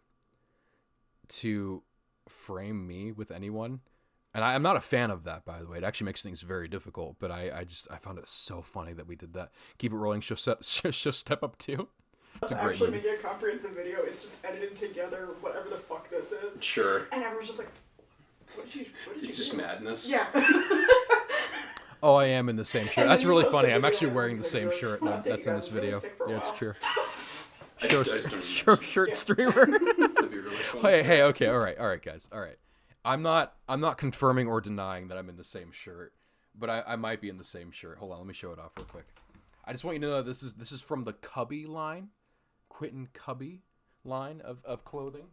to frame me with anyone. And I'm not a fan of that, by the way. It actually makes things very difficult, but I found it so funny that we did that. Keep It Rolling, show step up 2. It's a great actually movie. making a comprehensive video. It's just edited together whatever the fuck this is. Sure. And everyone's just like, what did you It's just madness. Yeah. Oh, I am in the same shirt. That's really funny. I'm actually video wearing the same shirt that's in this video. Yeah, it's true. Shirt streamer. That'd be really funny. Hey, okay, all right, guys, all right. I'm not confirming or denying that I'm in the same shirt, but I might be in the same shirt. Hold on, let me show it off real quick. I just want you to know this is from the Cubby line, Quentin Cubby line of clothing,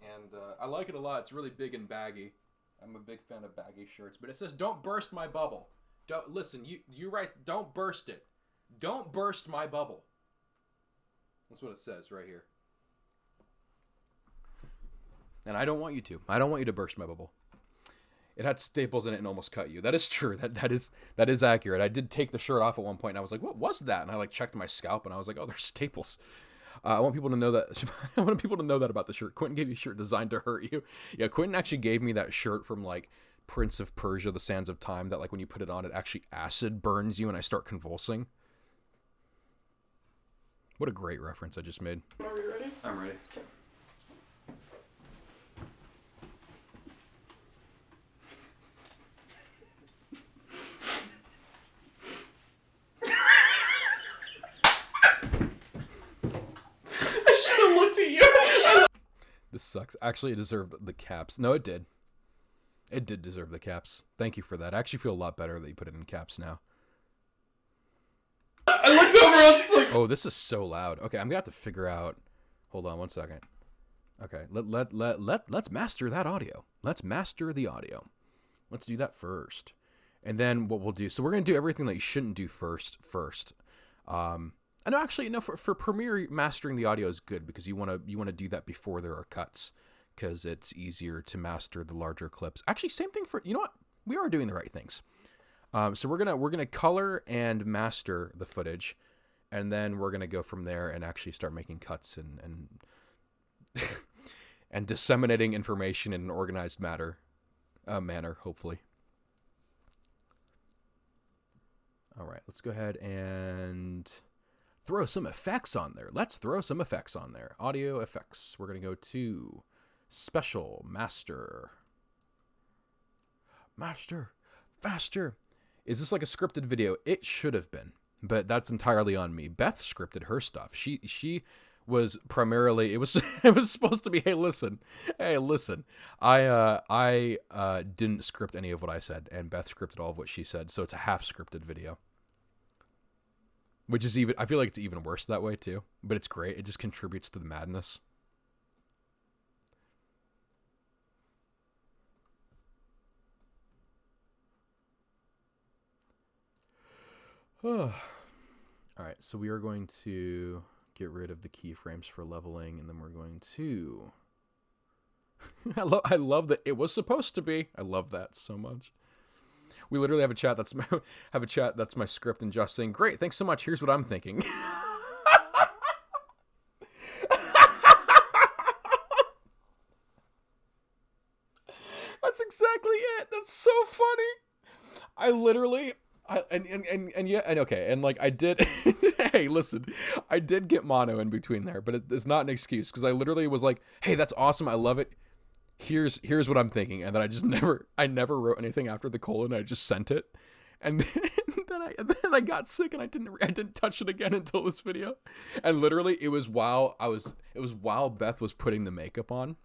and I like it a lot. It's really big and baggy. I'm a big fan of baggy shirts, but it says "Don't burst my bubble." Don't listen. You write. Don't burst it. Don't burst my bubble. That's what it says right here. And I don't want you to. I don't want you to burst my bubble. It had staples in it and almost cut you. That is true. That is accurate. I did take the shirt off at one point and I was like, what was that? And I like checked my scalp and I was like, oh, there's staples. I want people to know that. I want people to know that about the shirt. Quentin gave you a shirt designed to hurt you. Yeah, Quentin actually gave me that shirt from like Prince of Persia, The Sands of Time, that like when you put it on, it actually acid burns you and I start convulsing. What a great reference I just made. Are you ready? I'm ready. Okay. This sucks. Actually, it deserved the caps. No, it did. It did deserve the caps. Thank you for that. I actually feel a lot better that you put it in caps now. I looked over, I was like... Oh, this is so loud. Okay, I'm gonna have to figure out... Hold on one second. Okay, let's master that audio. Let's master the audio. Let's do that first. And then what we'll do... So we're gonna do everything that you shouldn't do first. I know, actually, no. For Premiere, mastering the audio is good because you want to do that before there are cuts, because it's easier to master the larger clips. Actually, same thing for, you know what? We are doing the right things. So we're gonna color and master the footage, and then we're gonna go from there and actually start making cuts and and disseminating information in an organized manner, hopefully. All right, let's go ahead and throw some effects on there. Let's throw some effects on there. Audio effects. We're going to go to Special, Master. Faster. Is this like a scripted video? It should have been, but that's entirely on me. Beth scripted her stuff. She was primarily, it was supposed to be, hey listen. I didn't script any of what I said, and Beth scripted all of what she said, so it's a half scripted video. Which is I feel like it's even worse that way too, but it's great. It just contributes to the madness. All right, so we are going to get rid of the keyframes for leveling, and then we're going to... I love that it was supposed to be. I love that so much. We literally have a chat that's my script, and just saying, "Great, thanks so much. Here's what I'm thinking." That's exactly it. That's so funny. I literally Okay, and like I did. Hey, listen, I did get mono in between there, but it's not an excuse because I literally was like, "Hey, that's awesome, I love it. Here's what I'm thinking," and then I never wrote anything after the colon. I just sent it, and then I got sick and I didn't touch it again until this video, and literally it was while Beth was putting the makeup on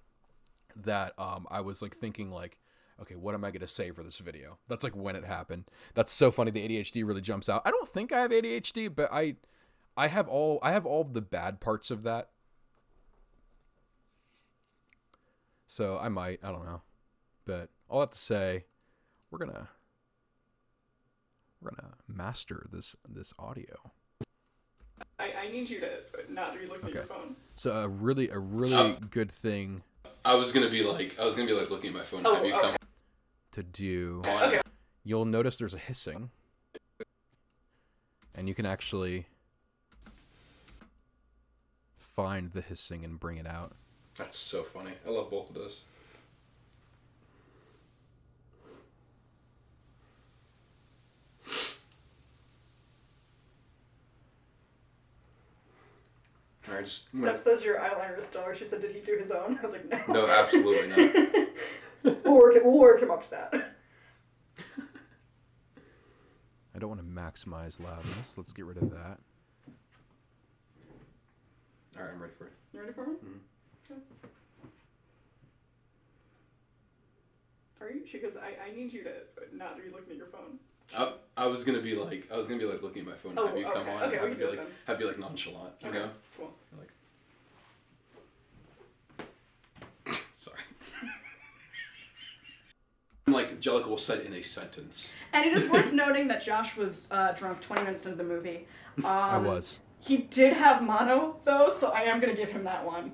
that I was like thinking like, okay, what am I gonna say for this video? That's like when it happened. That's so funny. The ADHD really jumps out. I don't think I have ADHD, but I have all the bad parts of that. So I don't know. But all that to say, we're gonna master this audio. I need you to not be looking at your phone. So a really good thing. I was gonna be like looking at my phone. Have you come to do? Okay. You'll notice there's a hissing, and you can actually find the hissing and bring it out. That's so funny. I love both of those. All right, Steph says your eyeliner is stellar. She said, did he do his own? I was like, no. No, absolutely not. We'll work him up to that. I don't want to maximize loudness. Let's get rid of that. All right, I'm ready for it. You ready for me? Mm-hmm. Okay. Are you? Because I need you to not be looking at your phone. I was gonna be like looking at my phone. Oh, have you come on? Okay, and have you like nonchalant? You okay, know? cool. Like, sorry. Like Jellicle will say in a sentence. And it is worth noting that Josh was drunk 20 minutes into the movie. I was. He did have mono though, so I am gonna give him that one.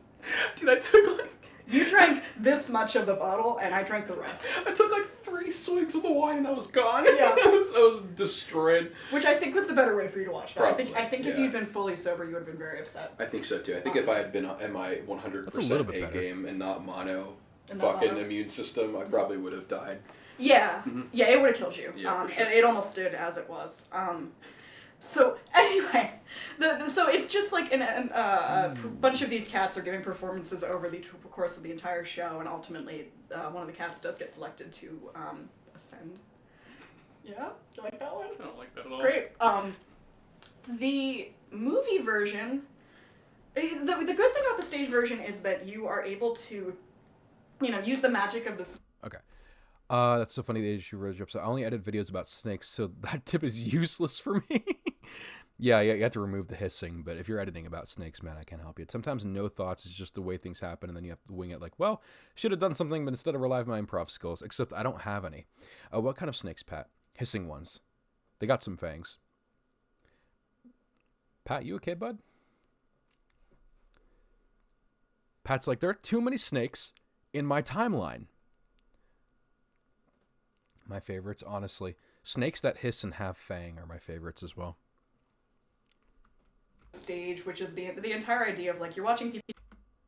Dude, I took like. You drank this much of the bottle, and I drank the rest. I took like 3 swigs of the wine, and I was gone. Yeah. I was destroyed. Which I think was the better way for you to watch that. Probably, I think if yeah. you'd been fully sober, you would have been very upset. I think so too. I think if I had been at my 100% A game and not mono immune system, I probably would have died. Yeah, yeah, it would have killed you. Yeah, for sure. And it almost did as it was. So anyway, so it's just like a bunch of these cats are giving performances over the course of the entire show, and ultimately one of the cats does get selected to ascend. Yeah, do you like that one? I don't like that at all. Great. The movie version, the good thing about the stage version is that you are able to, use the magic of the. Okay. That's so funny. The issue really drops. I only edit videos about snakes, so that tip is useless for me. Yeah, you have to remove the hissing, but if you're editing about snakes, man, I can't help you. Sometimes no thoughts is just the way things happen, and then you have to wing it like, well, should have done something, but instead of rely on my improv skills, except I don't have any. What kind of snakes, Pat? Hissing ones. They got some fangs. Pat, you okay, bud? Pat's like, there are too many snakes in my timeline. My favorites, honestly. Snakes that hiss and have fang are my favorites as well. Stage, which is the entire idea of like you're watching people.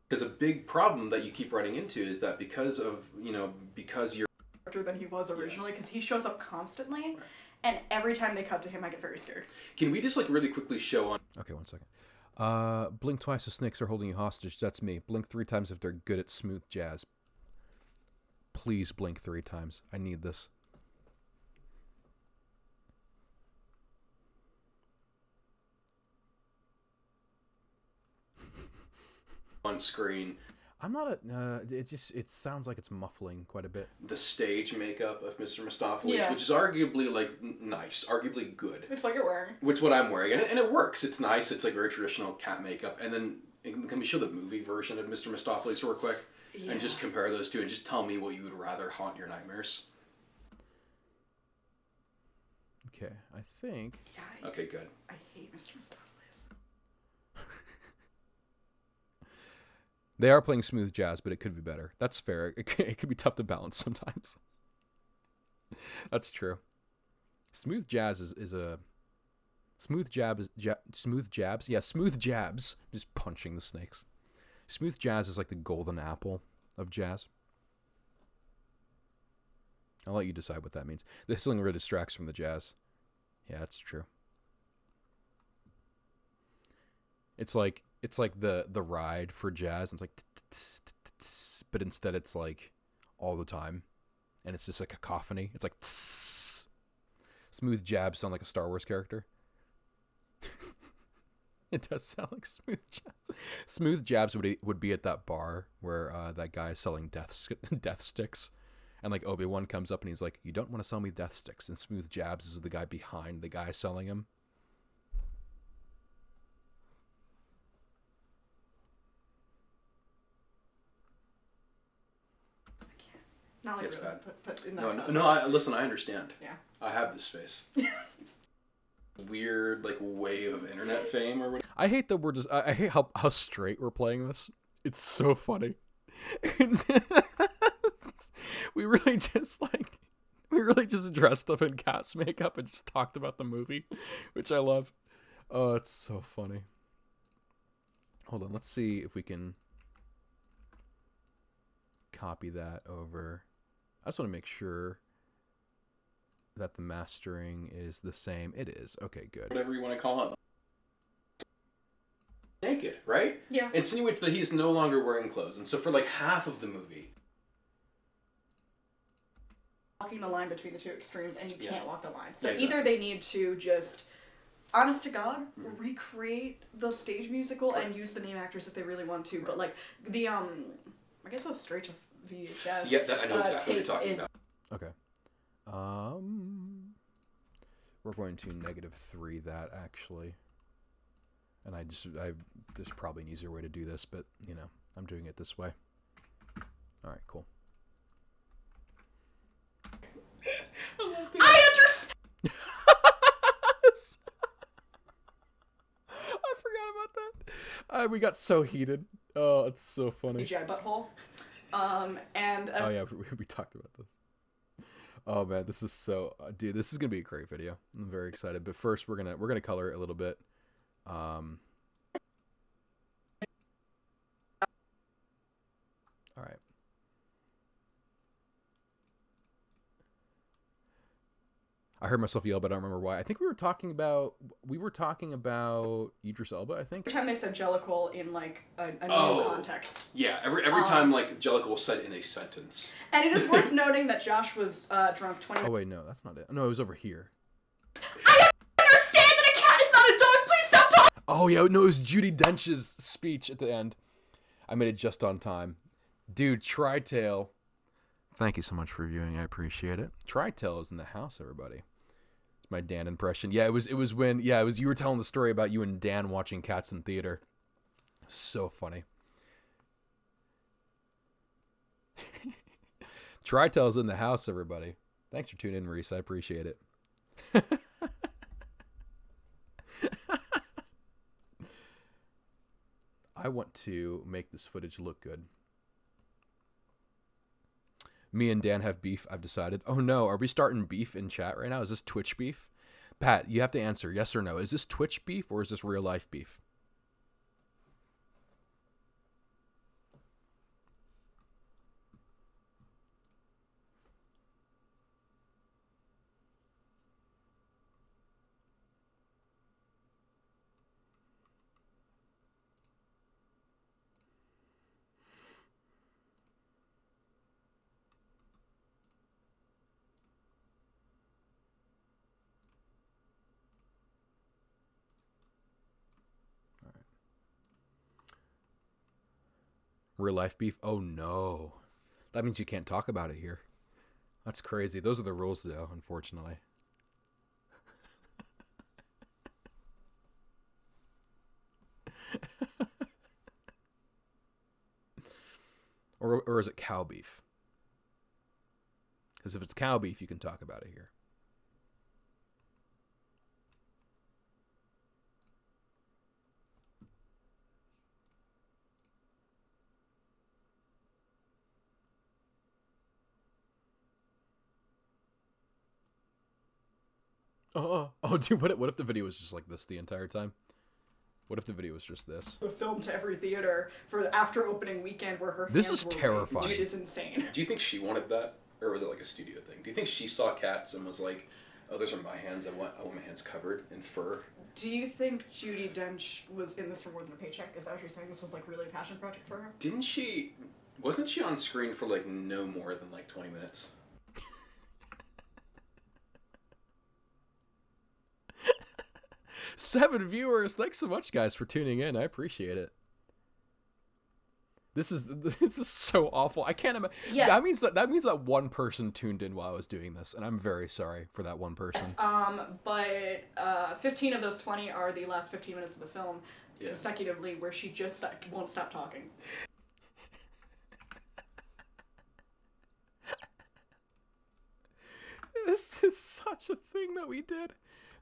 Because a big problem that you keep running into is that because you're Than he was originally, because he shows up constantly, and every time they cut to him, I get very scared. Can we just like really quickly show on? Okay, 1 second. Blink twice if snakes are holding you hostage. That's me. Blink 3 times if they're good at smooth jazz. Please blink 3 times. I need this. On screen. I'm not a. It sounds like it's muffling quite a bit. The stage makeup of Mr. Mistopheles, Yeah. which is arguably like nice, arguably good. It's like you're wearing. Which what I'm wearing, and it works. It's nice. It's like very traditional cat makeup. And then can we show the movie version of Mr. Mistopheles real quick, and just compare those two, and just tell me what you would rather haunt your nightmares. Okay, I think. Yeah, Okay, good. I hate Mr. Mistopheles. They are playing smooth jazz, but it could be better. That's fair. It could be tough to balance sometimes. That's true. Smooth jazz is a smooth jab is smooth jabs. Yeah, smooth jabs. Just punching the snakes. Smooth jazz is like the golden apple of jazz. I'll let you decide what that means. The hissing really distracts from the jazz. Yeah, that's true. It's like the ride for jazz. It's like, but instead it's like all the time, and it's just like cacophony. It's like smooth jabs sound like a Star Wars character. It does sound like smooth jabs. Smooth jabs would be at that bar where that guy is selling death sticks, and like Obi-Wan comes up and he's like, "You don't want to sell me death sticks." And smooth jabs is the guy behind the guy selling them. Not like It's really, bad. but in that No, context. listen, I understand. Yeah. I have this face. Weird, like, wave of internet fame or whatever. I hate that we're just. I hate how straight we're playing this. It's so funny. we really just dressed up in cat's makeup and just talked about the movie, which I love. Oh, it's so funny. Hold on, let's see if we can copy that over. I just want to make sure that the mastering is the same. It is. Okay, good. Whatever you want to call it. Naked, right? Yeah. Insinuates that he's no longer wearing clothes. And so for like half of the movie, walking the line between the two extremes, and you Yeah. can't walk the line. So Yeah, exactly. either they need to just, honest to God, recreate the stage musical and use the name actors if they really want to. But like the I guess it's straight to VHS. yeah, I know exactly what you're tape talking is about. Okay. We're going to -3 that actually. And there's probably an easier way to do this, but you know, I'm doing it this way. All right, cool. I understand. I forgot about that. We got so heated. Oh, it's so funny. CGI butthole. And Oh yeah, we talked about this. Oh man, this is so dude, this is gonna be a great video. I'm very excited. But first, we're gonna color it a little bit. All right. I heard myself yell, but I don't remember why. I think we were talking about Idris Elba. I think. every time they said Jellicle in like a new Oh. context. Yeah, every time like Jellicle was said in a sentence. And it is worth noting that Josh was drunk 20. Oh wait, no, that's not it. No, it was over here. I understand that a cat is not a dog. Please stop talking. Oh yeah, no, it was Judi Dench's speech at the end. I made it just on time. Dude, Tri-Tail. Thank you so much for viewing. I appreciate it. Tri-Tail is in the house, everybody. It's my Dan impression. Yeah, it was when you were telling the story about you and Dan watching Cats in theater. So funny. Tri-Tail's in the house, everybody. Thanks for tuning in, Reese. I appreciate it. I want to make this footage look good. Me and Dan have beef, I've decided. Oh no, are we starting beef in chat right now? Is this Twitch beef? Pat, you have to answer yes or no. Is this Twitch beef or is this real life beef? Real life beef? Oh no. That means you can't talk about it here. That's crazy. Those are the rules though, unfortunately. Or is it cow beef? Because if it's cow beef, you can talk about it here. Oh, dude, what if the video was just like this the entire time? What if the video was just this? The film to every theater for the after opening weekend where her This hands is were terrifying. Which is insane. Do you think she wanted that? Or was it like a studio thing? Do you think she saw Cats and was like, Oh, those are my hands. I want my hands covered in fur. Do you think Judi Dench was in this for more than a paycheck? Is that what you're saying? This was like really a passion project for her? Didn't she? Wasn't she on screen for like no more than like 20 minutes? 7 viewers. Thanks so much, guys, for tuning in. I appreciate it. This is so awful. I can't imagine. Yeah. That means that one person tuned in while I was doing this, and I'm very sorry for that one person. But 15 of those 20 are the last 15 minutes of the film consecutively, where she just won't stop talking. This is such a thing that we did.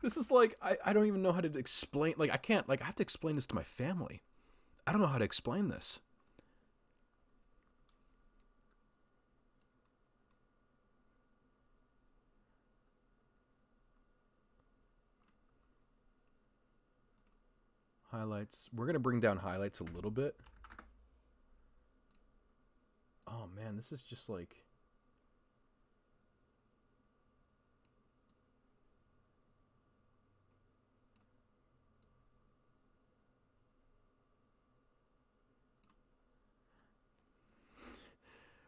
This is like I don't even know how to explain. Like I have to explain this to my family. I don't know how to explain this. Highlights. We're going to bring down highlights a little bit. Oh man, this is just like...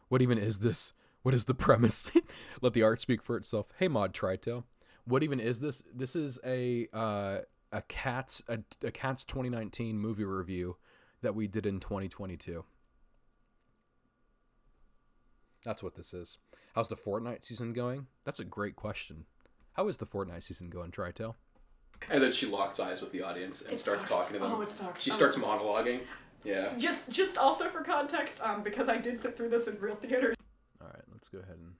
What even is this? What is the premise? Let the art speak for itself. Hey, Mod Tritail. What even is this? This is a Cats 2019 movie review that we did in 2022. That's what this is. How's the Fortnite season going? That's a great question. How is the Fortnite season going, Tritail? And then she locks eyes with the audience and starts talking to them. Oh, it sucks. She starts monologuing. Yeah. Just also for context, because I did sit through this in real theaters. All right, let's go ahead and...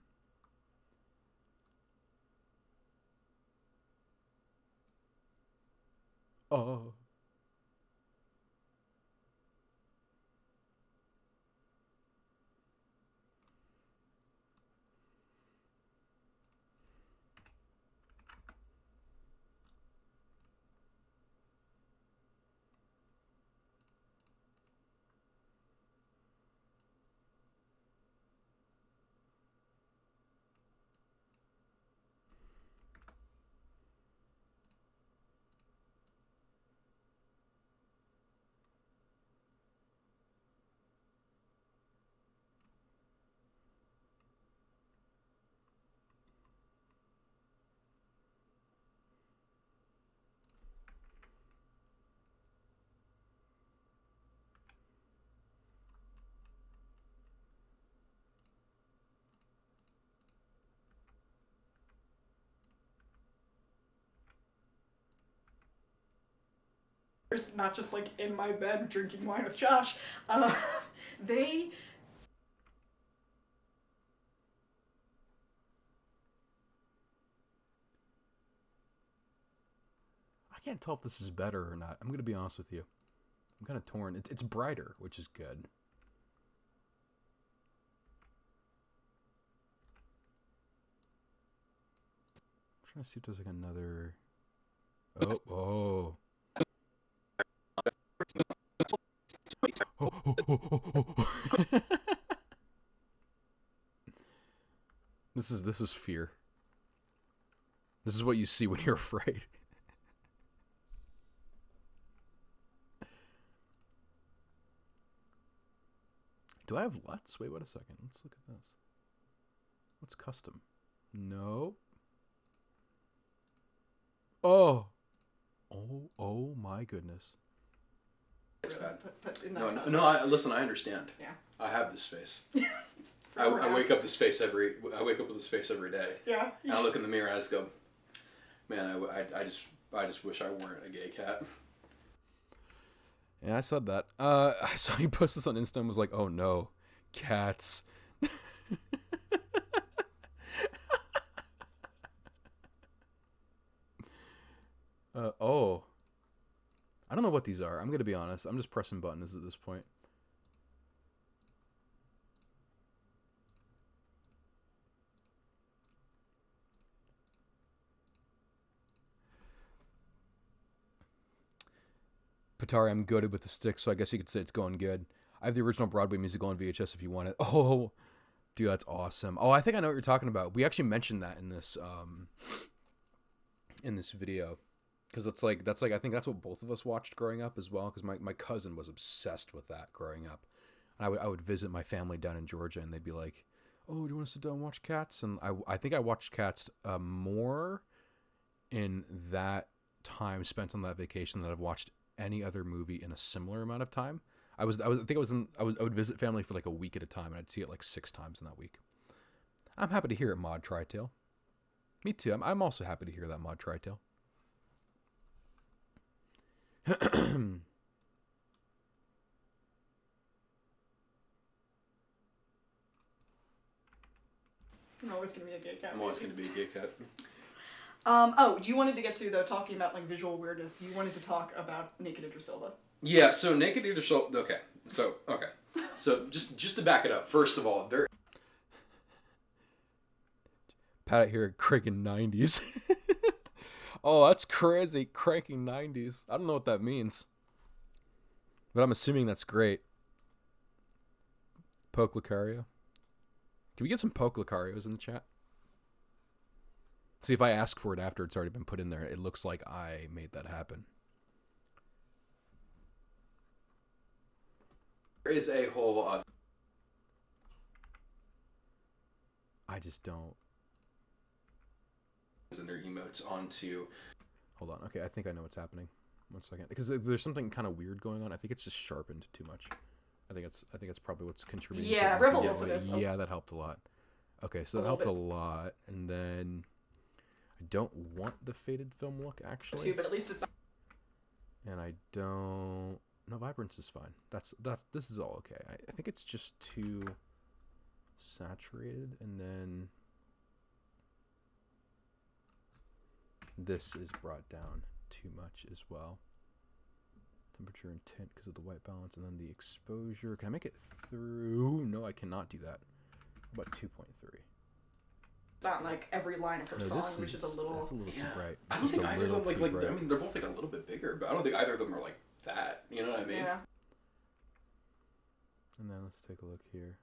Oh. Not just like in my bed drinking wine with Josh. They... I can't tell if this is better or not. I'm going to be honest with you. I'm kind of torn. It's brighter, which is good. I'm trying to see if there's like another... Oh. This is fear. This is what you see when you're afraid. Do I have LUTs? Wait, wait a second. Let's look at this. What's custom? Nope. Oh my goodness. It's bad. But No. Listen, I understand. Yeah. I have this face. I wake up with this face every day. Yeah. And I look in the mirror and I just go, man, I just wish I weren't a gay cat. Yeah, I said that. I saw you post this on Insta and was like, oh no, cats. Oh. I don't know what these are. I'm going to be honest. I'm just pressing buttons at this point. Patari, I'm goated with the stick, so I guess you could say it's going good. I have the original Broadway musical on VHS if you want it. Oh, dude, that's awesome. Oh, I think I know what you're talking about. We actually mentioned that in this in this video, because it's like I think that's what both of us watched growing up as well. Because my cousin was obsessed with that growing up. And I would visit my family down in Georgia, and they'd be like, "Oh, do you want to sit down and watch Cats?" And I think I watched Cats more in that time spent on that vacation than I've watched any other movie in a similar amount of time. I would visit family for like a week at a time, and I'd see it like 6 times in that week. I'm happy to hear it, Mod Tritail. Me too. I'm also happy to hear that, Mod Tritail. I'm always gonna be a gay cat. I'm always going to be a gay cat. You wanted to get to, though, talking about, like, visual weirdness. You wanted to talk about Naked Idris Elba. Yeah, so Naked Idris Elba, okay. So just to back it up, first of all, there... Pat here cranking 90s. Oh, that's crazy. Cranking 90s. I don't know what that means. But I'm assuming that's great. Poke Lucario. Can we get some Poke Lucarios in the chat? See, if I ask for it after it's already been put in there, it looks like I made that happen. There is a whole... I just don't. ...and their emotes onto... Hold on. Okay, I think I know what's happening. 1 second. Because there's something kind of weird going on. I think it's just sharpened too much. I think it's probably what's contributing to it. Rebel also does. Yeah, that helped a lot. Okay, so that helped a lot. And then... I don't want the faded film look, actually. Too, but at least it's... And I don't... No, vibrance is fine. This is all okay. I think it's just too saturated, and then this is brought down too much as well. Temperature and tint because of the white balance, and then the exposure. Can I make it through? No, I cannot do that. How about 2.3? It's not like every line of her song, which is a little... That's a little too bright. I don't think either of them, like, I mean, they're both like a little bit bigger, but I don't think either of them are like that. You know what I mean? Yeah. And then let's take a look here.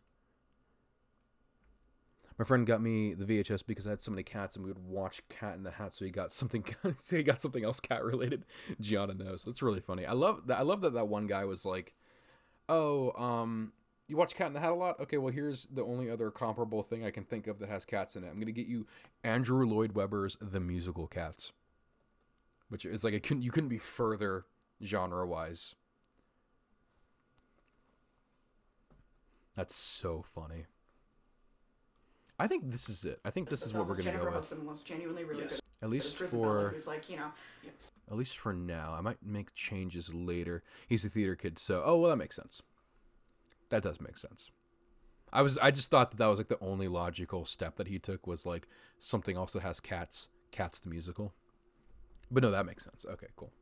My friend got me the VHS because I had so many cats, and we would watch Cat in the Hat. So he got something. So he got something else cat related. Gianna knows. That's really funny. I love that. I love that one guy was like, "Oh, you watch Cat in the Hat a lot? Okay, well here's the only other comparable thing I can think of that has cats in it. I'm gonna get you Andrew Lloyd Webber's The Musical Cats." Which is like you couldn't be further genre wise. That's so funny. I think this is it. I think this is what we're gonna go with. Hudson was genuinely really good. At least for at least for now. I might make changes later. He's a theater kid, so that makes sense. That does make sense. I just thought that was like the only logical step that he took was like something else that has cats. Cats the musical. But no, that makes sense. Okay, cool.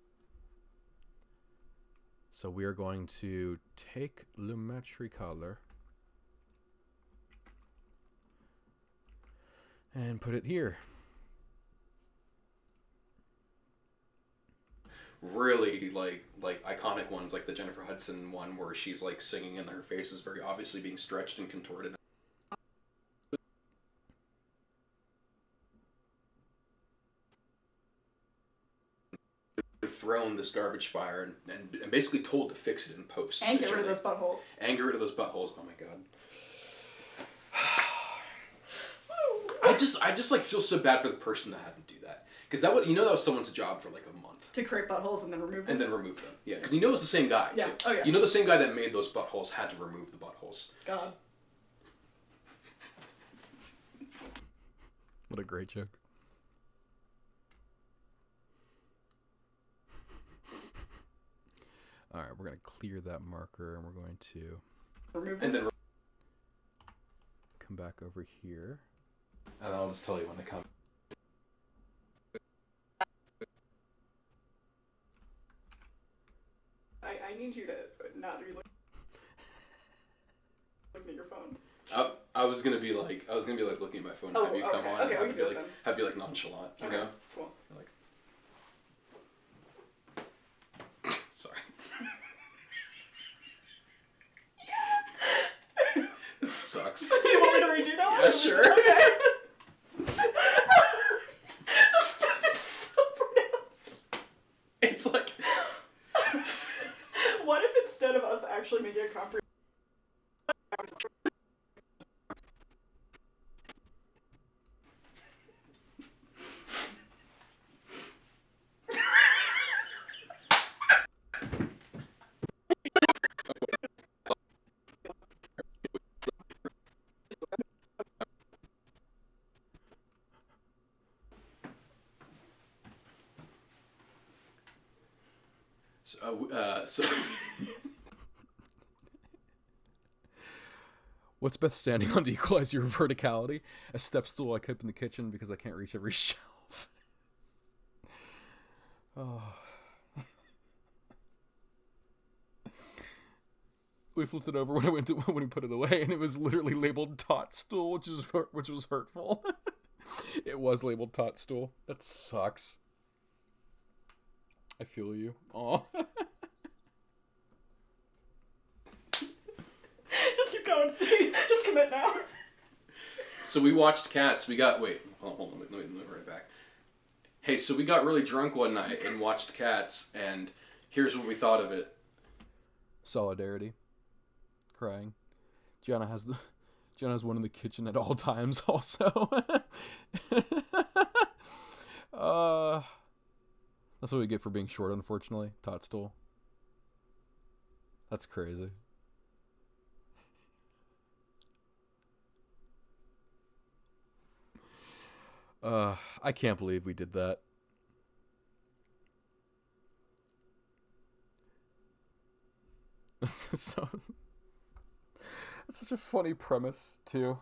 So we are going to take Lumetri color and put it here. Really like iconic ones, like the Jennifer Hudson one where she's like singing and her face is very obviously being stretched and contorted. Thrown this garbage fire and basically told to fix it in post. And get rid of those buttholes. Oh my god. I just like feel so bad for the person that had to do that, because that was someone's job for like a month to create buttholes and then remove them. Yeah, because it's the same guy. Yeah. Too. Oh yeah. The same guy that made those buttholes had to remove the buttholes. God. What a great joke. All right, we're gonna clear that marker, and we're going to remove and then come back over here. And I'll just tell you when they come. I need you to not be looking at your phone. I was gonna be like looking at my phone. Have you come on? Okay, have you like nonchalant. Okay. Cool. Like. Sorry. This sucks. Do you want me to redo that one? Yeah, sure. Okay. This stuff is so actually make it comprehensive. So What's Beth standing on to equalize your verticality? A step stool I keep in the kitchen because I can't reach every shelf. Oh. We flipped it over when we put it away, and it was literally labeled tot stool, which was hurtful. It was labeled tot stool. That sucks. I feel you. Aw. Just keep going. Just commit now. So we watched Cats. Hold on, let me move right back. Hey, so we got really drunk one night and watched Cats, and here's what we thought of it. Solidarity. Crying. Gianna has one in the kitchen at all times also. That's what we get for being short, unfortunately. Tot stool. That's crazy. I can't believe we did that. That's such a funny premise, too.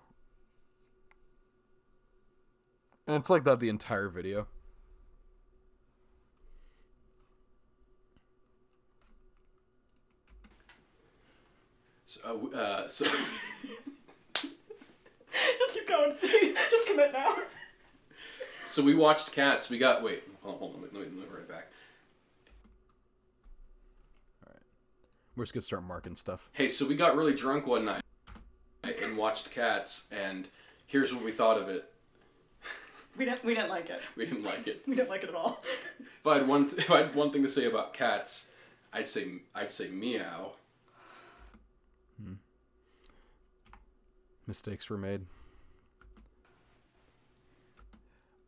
And it's like that the entire video. So Just keep going. Just commit now. So we watched Cats. Hold on, let me move right back. Alright. We're just gonna start marking stuff. Hey, so we got really drunk one night and watched Cats, and here's what we thought of it. We didn't like it. We didn't like it. We didn't like it at all. If I had one thing to say about Cats, I'd say meow. Mistakes were made.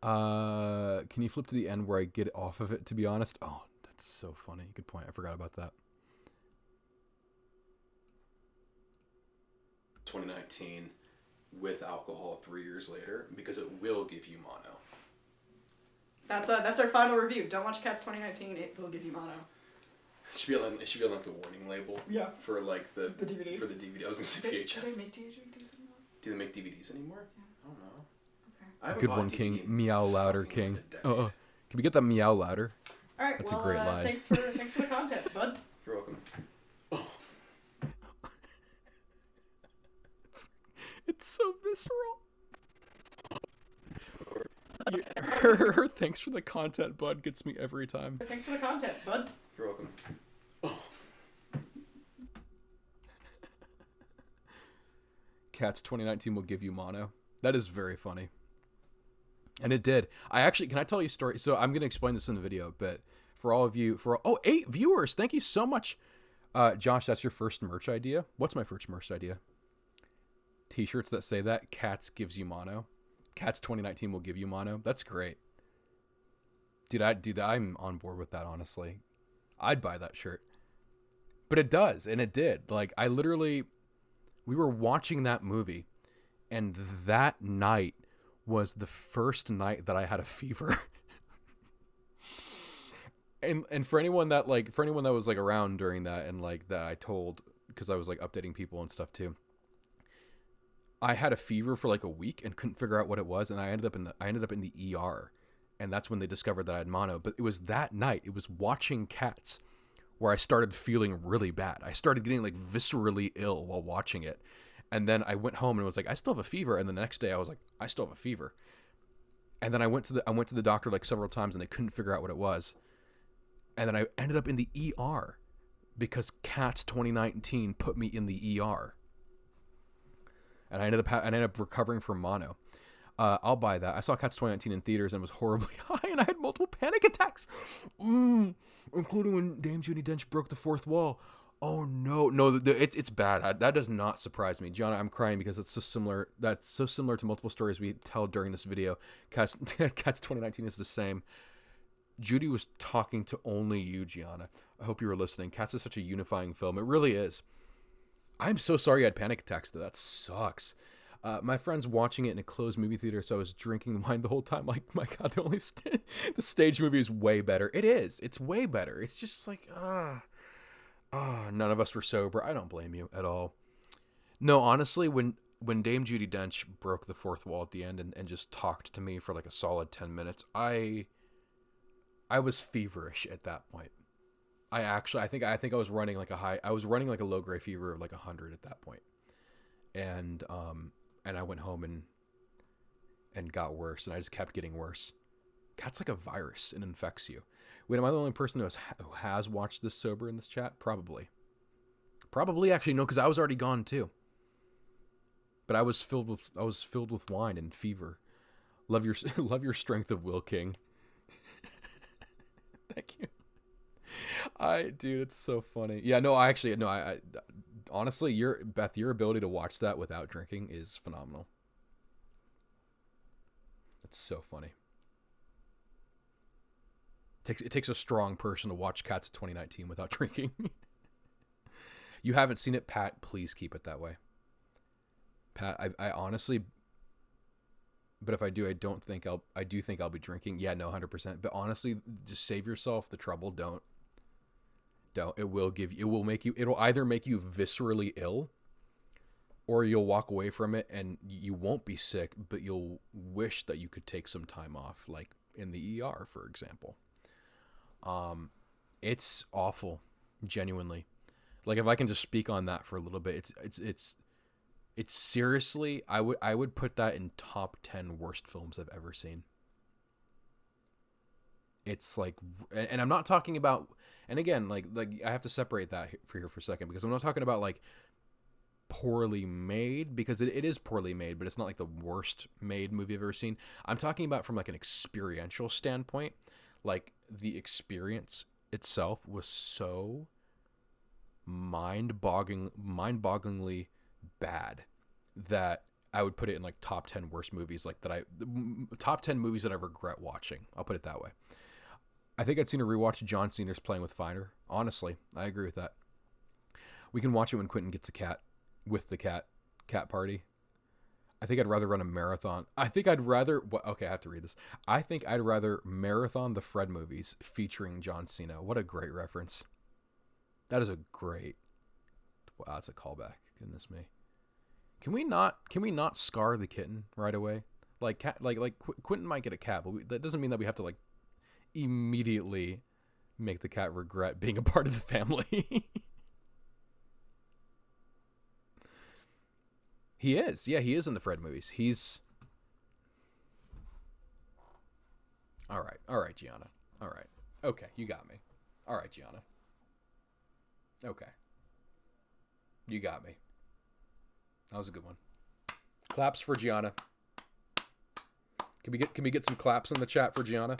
Can you flip to the end where I get off of it, to be honest? Oh, that's so funny. Good point. I forgot about that. 2019 with alcohol 3 years later, because it will give you mono. That's our final review. Don't watch Cats 2019. It will give you mono. It should be on like the warning label. Yeah. For like the DVD. For the DVD. I was gonna say VHS. Do they make DVDs anymore? Do they make DVDs anymore? Yeah. I don't know. Okay. I have a Good VOD one, DVD King. in Meow louder, fucking King. like a decade. Can we get that meow louder? All right. That's a great line. Thanks for the content, bud. You're welcome. It's so visceral. Her thanks for the content, bud, gets me every time. Thanks for the content, bud. You're welcome. Cats 2019 will give you mono. That is very funny. And it did. Can I tell you a story? So I'm going to explain this in the video, but for all of you, 8 viewers, thank you so much. Josh, that's your first merch idea. What's my first merch idea? T-shirts that say that. Cats gives you mono. Cats 2019 will give you mono. That's great. Dude, I'm on board with that, honestly. I'd buy that shirt. But it does, and it did. Like, we were watching that movie, and that night was the first night that I had a fever. and for anyone that was like around during that, and like that I told, because I was like updating people and stuff too, I had a fever for like a week and couldn't figure out what it was, and I ended up in the ER, and that's when they discovered that I had mono. But it was that night, it was watching Cats, where I started feeling really bad. I started getting like viscerally ill while watching it. And then I went home and was like, I still have a fever. And the next day I was like, I still have a fever. And then I went to the doctor like several times, and they couldn't figure out what it was. And then I ended up in the ER because Cats 2019 put me in the ER. And I ended up recovering from mono. I'll buy that. I saw Cats 2019 in theaters and was horribly high, and I had multiple panic attacks. Including when Dame Judi Dench broke the fourth wall. Oh no, no, it's bad. That does not surprise me, Gianna. I'm crying because it's so similar. That's so similar to multiple stories we tell during this video. Cats 2019 is the same. Judy was talking to only you, Gianna. I hope you were listening. Cats is such a unifying film. It really is. I'm so sorry you had panic attacks. That sucks. My friend's watching it in a closed movie theater, so I was drinking wine the whole time. Like, my God, the stage movie is way better. It is. It's way better. It's just like, none of us were sober. I don't blame you at all. No, honestly, when Dame Judi Dench broke the fourth wall at the end and just talked to me for like a solid 10 minutes, I was feverish at that point. I think I was running like I was running like a low grade fever of like 100 at that point. And I went home and got worse, and I just kept getting worse. Cat's like a virus, and infects you. Wait, am I the only person who has watched this sober in this chat? Probably. Actually, no, because I was already gone too. But I was filled with wine and fever. Love your strength of will, King. Thank you. Dude, it's so funny. Yeah, no, I honestly, your ability to watch that without drinking is phenomenal. It's so funny. It takes a strong person to watch Cats 2019 without drinking. You haven't seen it, Pat? Please keep it that way. Pat, I honestly, but if I do, I do think I'll be drinking. Yeah, no, 100%. But honestly, just save yourself the trouble. Don't. It'll either make you viscerally ill, or you'll walk away from it and you won't be sick, but you'll wish that you could take some time off, like in the ER, for example. It's awful, genuinely. Like, if I can just speak on that for a little bit, it's seriously, I would put that in top 10 worst films I've ever seen. It's like, and I'm not talking about, and again, like I have to separate that for a second, because I'm not talking about like poorly made, because it is poorly made, but it's not like the worst made movie I've ever seen. I'm talking about from like an experiential standpoint. Like, the experience itself was so mind-bogglingly bad that I would put it in like top 10 worst movies, like top 10 movies that I regret watching. I'll put it that way. I think I'd sooner rewatch John Cena's Playing with Fire. Honestly, I agree with that. We can watch it when Quentin gets a cat with the cat party. I think I'd rather run a marathon. Okay, I have to read this. I think I'd rather marathon the Fred movies featuring John Cena. What a great reference. That is a great. Wow, that's a callback. Goodness me. Can we not scar the kitten right away? Like Quentin might get a cat, but that doesn't mean that we have to like immediately make the cat regret being a part of the family. He is. Yeah, he is in the Fred movies. He's... All right, Gianna. All right. Okay, you got me. All right, Gianna. Okay. You got me. That was a good one. Claps for Gianna. Can we get some claps in the chat for Gianna?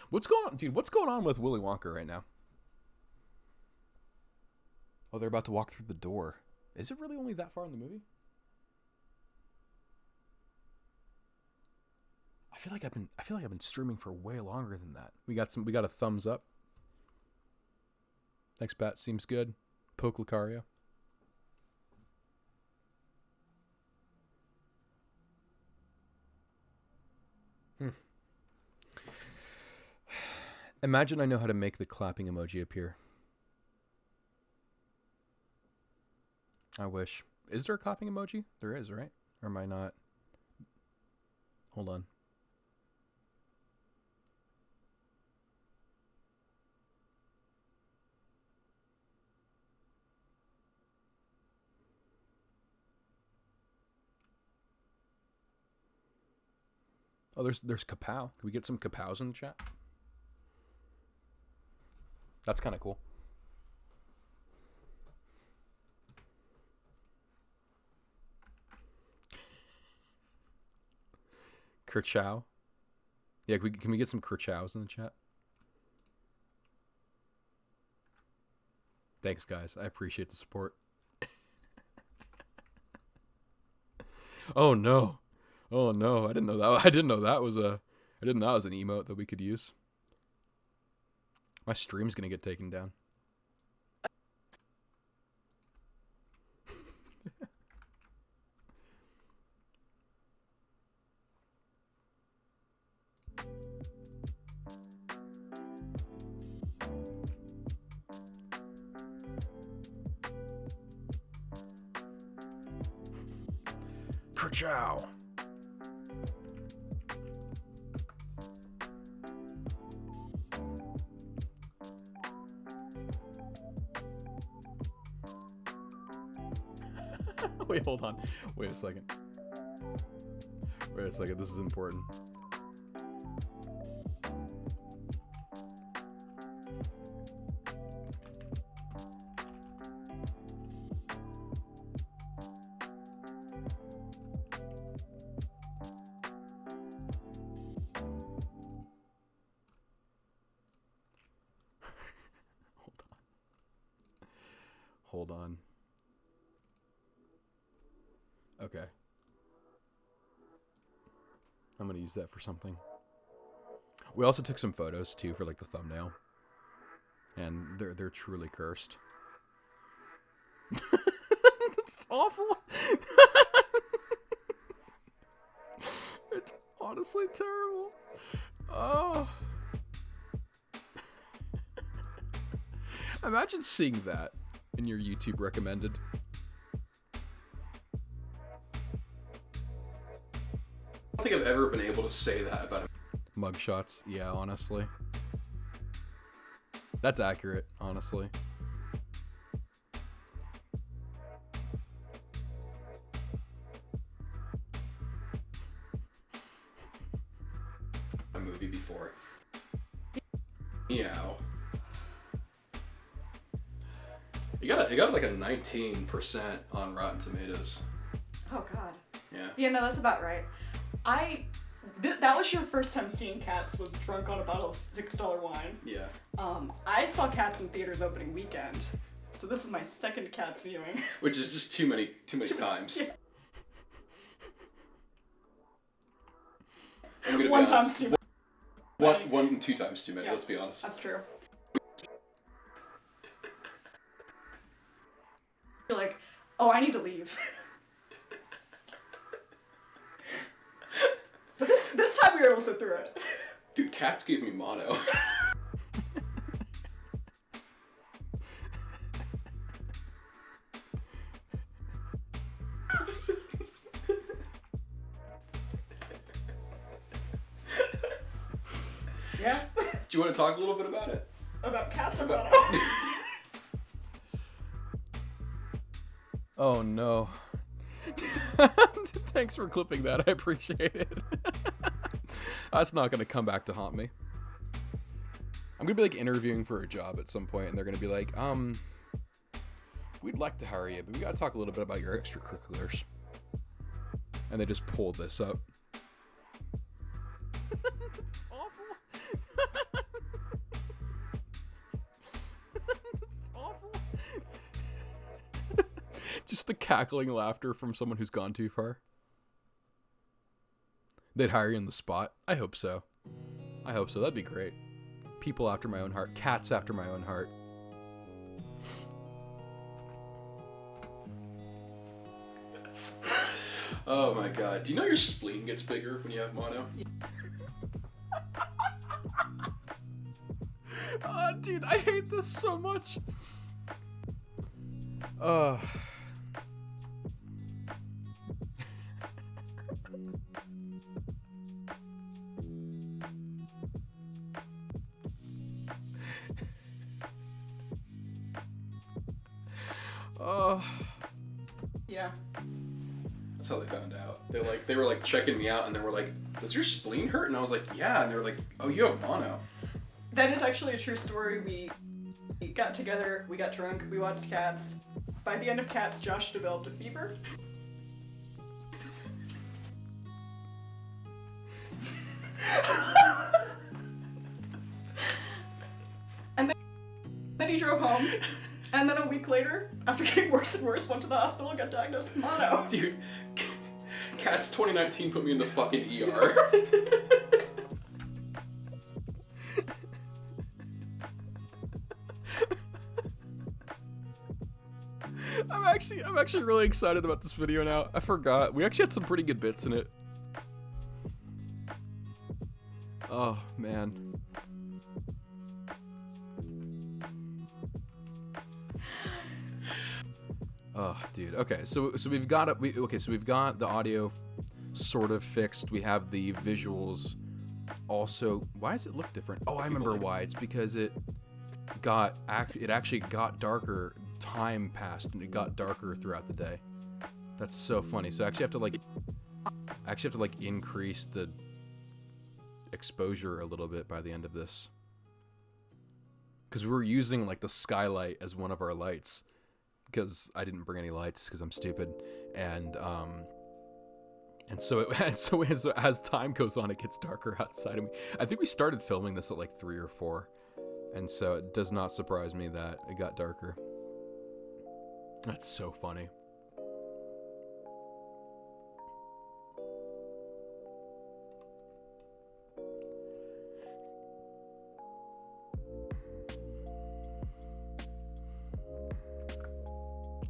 What's going on, dude? What's going on with Willy Wonka right now? Oh, they're about to walk through the door. Is it really only that far in the movie? I feel like I've been streaming for way longer than that. We got a thumbs up. Thanks, Pat. Seems good. Poke Lucario. Imagine I know how to make the clapping emoji appear. I wish. Is there a clapping emoji? There is, right? Or am I not? Hold on. Oh, there's kapow. Can we get some kapows in the chat? That's kind of cool. Kerchow. Yeah, can we get some Kerchows in the chat? Thanks, guys. I appreciate the support. Oh no. Oh no. I didn't know that. I didn't know that was an emote that we could use. My stream's gonna get taken down. Kerchow. Wait, hold on. Wait a second. Wait a second. This is important. Hold on. Okay. I'm gonna use that for something. We also took some photos too for like the thumbnail. And they're truly cursed. That's awful. It's honestly terrible. Oh. Imagine seeing that in your YouTube recommended. I don't think I've ever been able to say that about him. Mugshots, yeah, honestly. That's accurate, honestly. A movie before. Meow. It got like a 19% on Rotten Tomatoes. Oh God. Yeah. Yeah, no, that's about right. That was your first time seeing Cats, was drunk on a bottle of $6 wine. Yeah. I saw Cats in theaters opening weekend, so this is my second Cats viewing. Which is just too many times. Yeah. I'm gonna be One honest. time's too many. One and two times too many, Yeah, let's be honest. That's true. You're like, oh, I need to leave. But this time we were able to sit through it. Dude, Cats gave me mono. Yeah. Do you want to talk a little bit about it? About Cats or About- mono? Oh no. Thanks for clipping that. I appreciate it. That's not going to come back to haunt me. I'm going to be like interviewing for a job at some point and they're going to be like, we'd like to hire you, but we got to talk a little bit about your extracurriculars. And they just pulled this up. Awful. Awful. Just the cackling laughter from someone who's gone too far. They'd hire you in the spot. I hope so. I hope so. That'd be great. People after my own heart. Cats after my own heart. Oh my god. Do you know your spleen gets bigger when you have mono? Oh, dude, I hate this so much. Yeah. That's how they found out. They were like checking me out and they were like, does your spleen hurt? And I was like, yeah. And they were like, oh, you have mono. That is actually a true story. We got together, we got drunk, we watched Cats. By the end of Cats, Josh developed a fever. he drove home. And then a week later, after getting worse and worse, went to the hospital and got diagnosed with mono. Dude, Cats 2019 put me in the fucking ER. I'm actually really excited about this video now. I forgot. We actually had some pretty good bits in it. Oh, man. Oh, dude. Okay, so we've got it. So we've got the audio sort of fixed. We have the visuals also. Why does it look different? Oh, I remember why. It's because it actually got darker. Time passed and it got darker throughout the day. That's so funny. So I actually have to like increase the exposure a little bit by the end of this, because we were using like the skylight as one of our lights, because I didn't bring any lights because I'm stupid, and so as time goes on, it gets darker outside. And I think we started filming this at like 3 or 4, and so it does not surprise me that it got darker. That's so funny.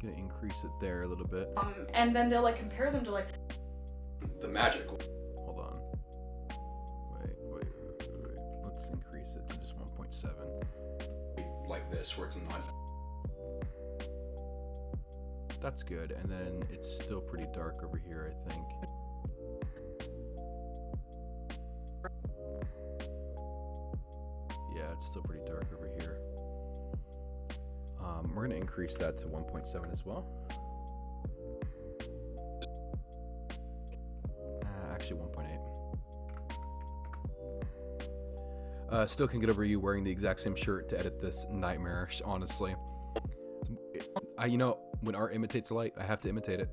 Gonna increase it there a little bit. And then they'll like compare them to like The magic. Hold on. Wait. Let's increase it to just 1.7. Like this, where it's not. That's good, and then it's still pretty dark over here, I think. Yeah, it's still pretty dark over here. We're gonna increase that to 1.7 as well. Actually 1.8. Still can get over you wearing the exact same shirt to edit this nightmare, honestly. You know, when art imitates light, I have to imitate it.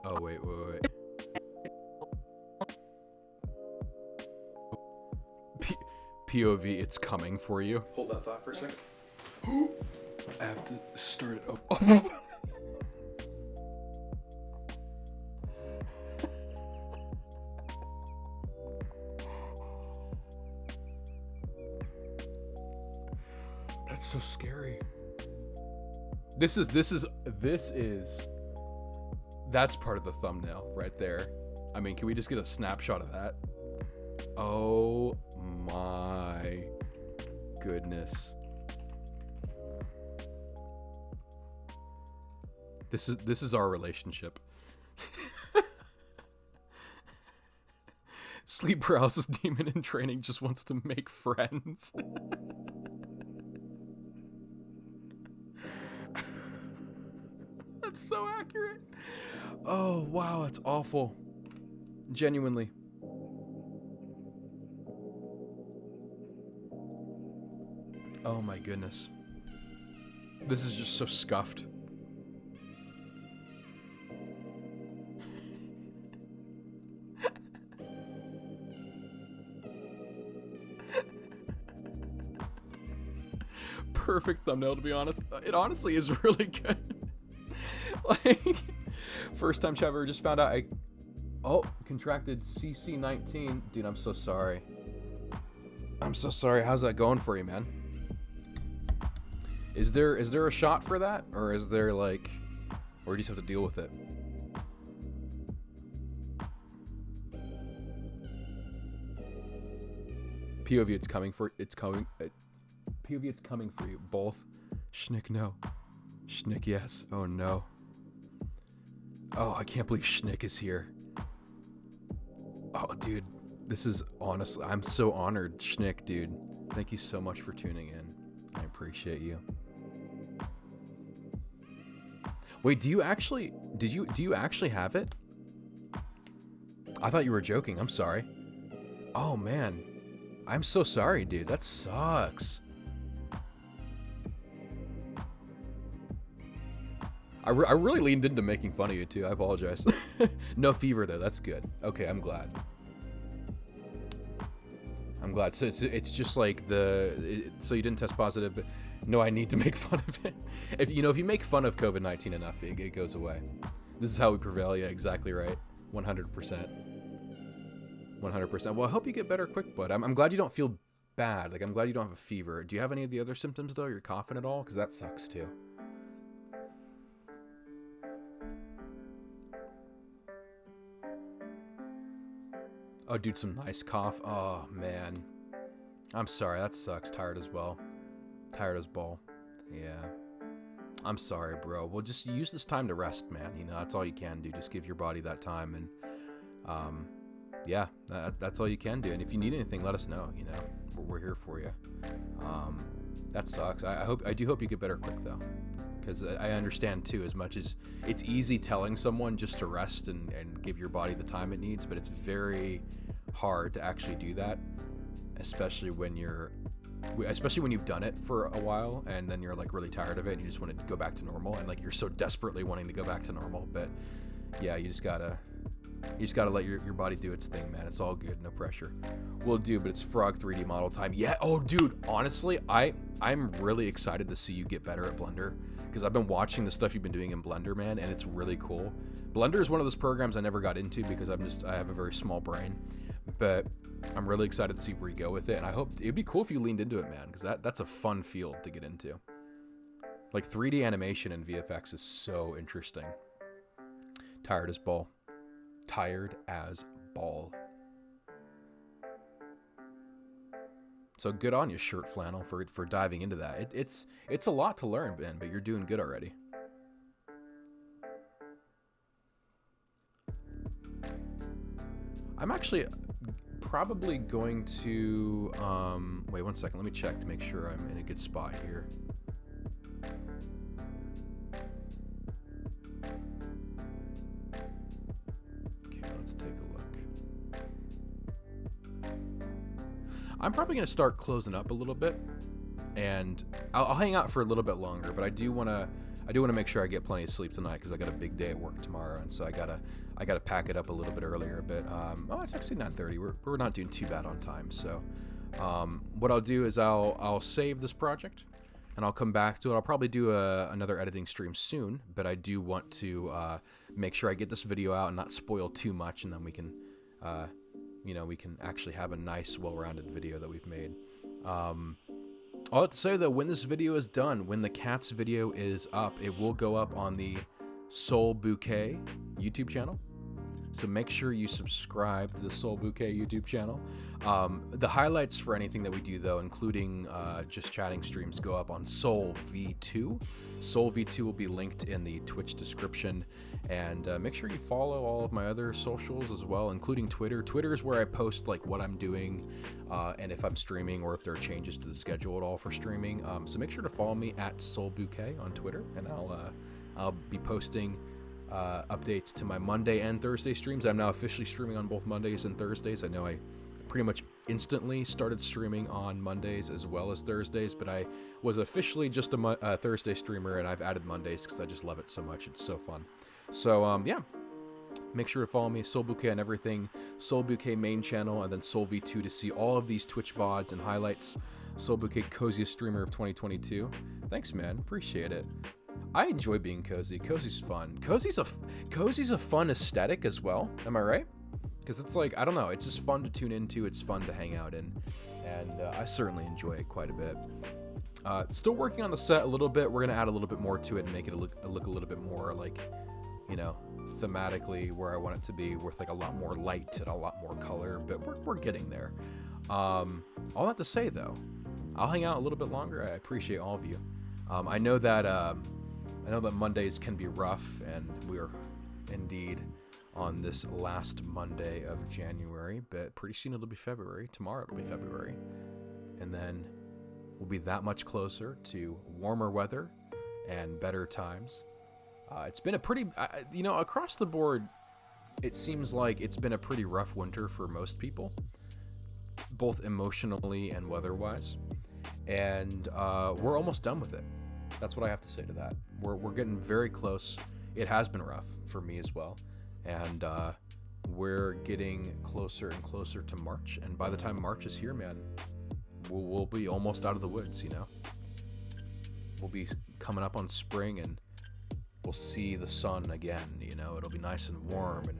Oh, wait. POV, it's coming for you. Hold that thought for a second. I have to start it up. That's so scary. That's part of the thumbnail right there. I mean, can we just get a snapshot of that? Oh my goodness. This is our relationship. Sleep paralysis demon in training just wants to make friends. That's so accurate. Oh, wow, that's awful. Genuinely. Oh my goodness. This is just so scuffed. Perfect thumbnail, to be honest. It honestly is really good. Like, first time Trevor just found out contracted CC19. Dude, I'm so sorry. I'm so sorry. How's that going for you, man? Is there a shot for that? Or is there like, or do you just have to deal with it? POV, it's coming for you. Both. Schnick, no. Schnick, yes. Oh, no. Oh, I can't believe Schnick is here. Oh, dude. This is honestly, I'm so honored, Schnick, dude. Thank you so much for tuning in. I appreciate you. Wait, do you actually have it? I thought you were joking. I'm sorry. Oh, man. I'm so sorry, dude. That sucks. I really leaned into making fun of you too. I apologize. No fever though. That's good. Okay, I'm glad. I'm glad. So it's just like so you didn't test positive, but no, I need to make fun of it. If you make fun of COVID-19 enough, it goes away. This is how we prevail. Yeah, exactly right. 100%. 100%. Well, I hope you get better quick, bud. I'm glad you don't feel bad. Like, I'm glad you don't have a fever. Do you have any of the other symptoms though? You're coughing at all? Because that sucks too. Oh, dude, some nice cough. Oh, man. I'm sorry. That sucks. Tired as well. Tired as ball. Yeah. I'm sorry, bro. Well, just use this time to rest, man. That's all you can do. Just give your body that time. And, yeah, that's all you can do. And if you need anything, let us know. We're here for you. That sucks. I do hope you get better quick, though. Because I understand, too, as much as it's easy telling someone just to rest and give your body the time it needs, but it's very hard to actually do that, especially when you've done it for a while and then you're like really tired of it and you just want to go back to normal and like you're so desperately wanting to go back to normal. But yeah, you just gotta let your body do its thing, man. It's all good, no pressure. Will do, but it's Frog 3D model time. Yeah. Oh, dude, honestly, I'm really excited to see you get better at Blender, because I've been watching the stuff you've been doing in Blender, man, and it's really cool. Blender is one of those programs I never got into because I have a very small brain, but I'm really excited to see where you go with it, and I hope it'd be cool if you leaned into it, man, because that's a fun field to get into. Like 3D animation and VFX is so interesting. Tired as ball. Tired as ball. So good on you, Shirt Flannel, for diving into that. It's a lot to learn, Ben, but you're doing good already. I'm actually probably going to wait 1 second. Let me check to make sure I'm in a good spot here. Okay, let's take a look. I'm probably going to start closing up a little bit, and I'll hang out for a little bit longer, but I do want to make sure I get plenty of sleep tonight, because I got a big day at work tomorrow, and so I gotta pack it up a little bit earlier. But it's actually 9:30. We're not doing too bad on time. So what I'll do is I'll save this project, and I'll come back to it. I'll probably do another editing stream soon, but I do want to make sure I get this video out and not spoil too much, and then we can we can actually have a nice, well-rounded video that we've made. I'll have to say, though, when this video is done, when the cats video is up, it will go up on the Soul Bouquet YouTube channel. So make sure you subscribe to the Soul Bouquet YouTube channel. The highlights for anything that we do, though, including just chatting streams, go up on Soul V2. Soul V2 will be linked in the Twitch description. And make sure you follow all of my other socials as well, including Twitter. Twitter is where I post like what I'm doing and if I'm streaming or if there are changes to the schedule at all for streaming. So make sure to follow me at Soul Bouquet on Twitter, and I'll be posting updates to my Monday and Thursday streams. I'm now officially streaming on both Mondays and Thursdays. I know I pretty much instantly started streaming on Mondays as well as Thursdays, but I was officially just a Thursday streamer, and I've added Mondays because I just love it so much. It's so fun. So yeah, make sure to follow me, Soul Bouquet, on everything. Soul Bouquet main channel, and then Soul V2 to see all of these Twitch VODs and highlights. Soul Bouquet, coziest streamer of 2022. Thanks, man. Appreciate it. I enjoy being cozy. Cozy's fun. Cozy's a fun aesthetic as well. Am I right? Because it's like, I don't know, it's just fun to tune into. It's fun to hang out in, and I certainly enjoy it quite a bit. Still working on the set a little bit. We're gonna add a little bit more to it and make it look a little bit more like, thematically where I want it to be, with like a lot more light and a lot more color. But we're getting there. All that to say, though, I'll hang out a little bit longer. I appreciate all of you. I know that Mondays can be rough, and we're indeed on this last Monday of January, but pretty soon it'll be February. Tomorrow it'll be February, and then we'll be that much closer to warmer weather and better times. It's been a pretty, across the board, it seems like it's been a pretty rough winter for most people, both emotionally and weather-wise, and we're almost done with it. That's what I have to say to that. We're getting very close. It has been rough for me as well, and we're getting closer and closer to March. And by the time March is here, man, we'll be almost out of the woods. You know, we'll be coming up on spring, and we'll see the sun again. You know, it'll be nice and warm, and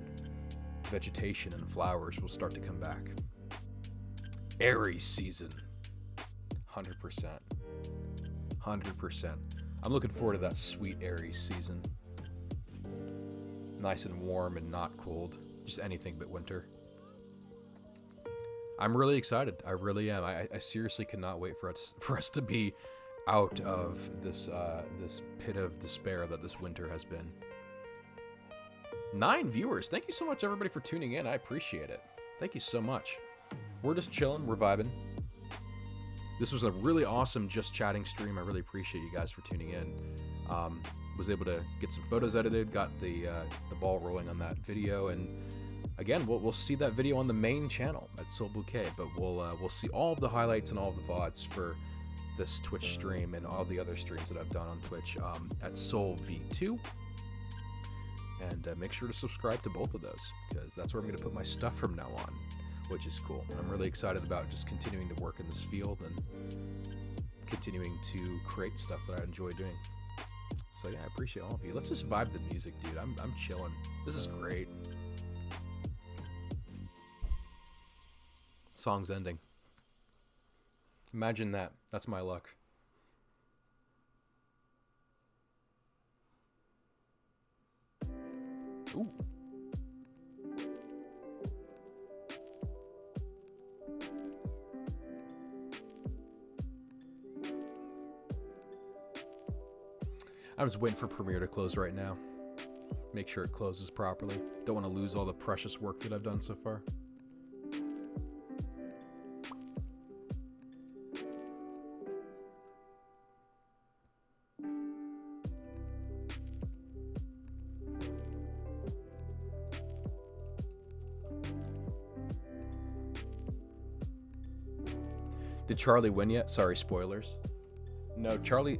vegetation and flowers will start to come back. Aries season, 100%. 100%. I'm looking forward to that sweet Aries season. Nice and warm and not cold. Just anything but winter. I'm really excited. I really am. I seriously cannot wait for us to be out of this pit of despair that this winter has been. 9 viewers. Thank you so much, everybody, for tuning in. I appreciate it. Thank you so much. We're just chilling. We're vibing. This was a really awesome just chatting stream. I really appreciate you guys for tuning in. Was able to get some photos edited, got the ball rolling on that video, and again, we'll see that video on the main channel at Soul Bouquet. But we'll see all of the highlights and all of the VODs for this Twitch stream and all the other streams that I've done on Twitch at Soul V2. And make sure to subscribe to both of those, because that's where I'm going to put my stuff from now on, which is cool. And I'm really excited about just continuing to work in this field and continuing to create stuff that I enjoy doing. So yeah, I appreciate all of you. Let's just vibe the music, dude. I'm chilling. This is great. Song's ending. Imagine that. That's my luck. Ooh. I'm just waiting for Premiere to close right now. Make sure it closes properly. Don't want to lose all the precious work that I've done so far. Did Charlie win yet? Sorry, spoilers. No, Charlie...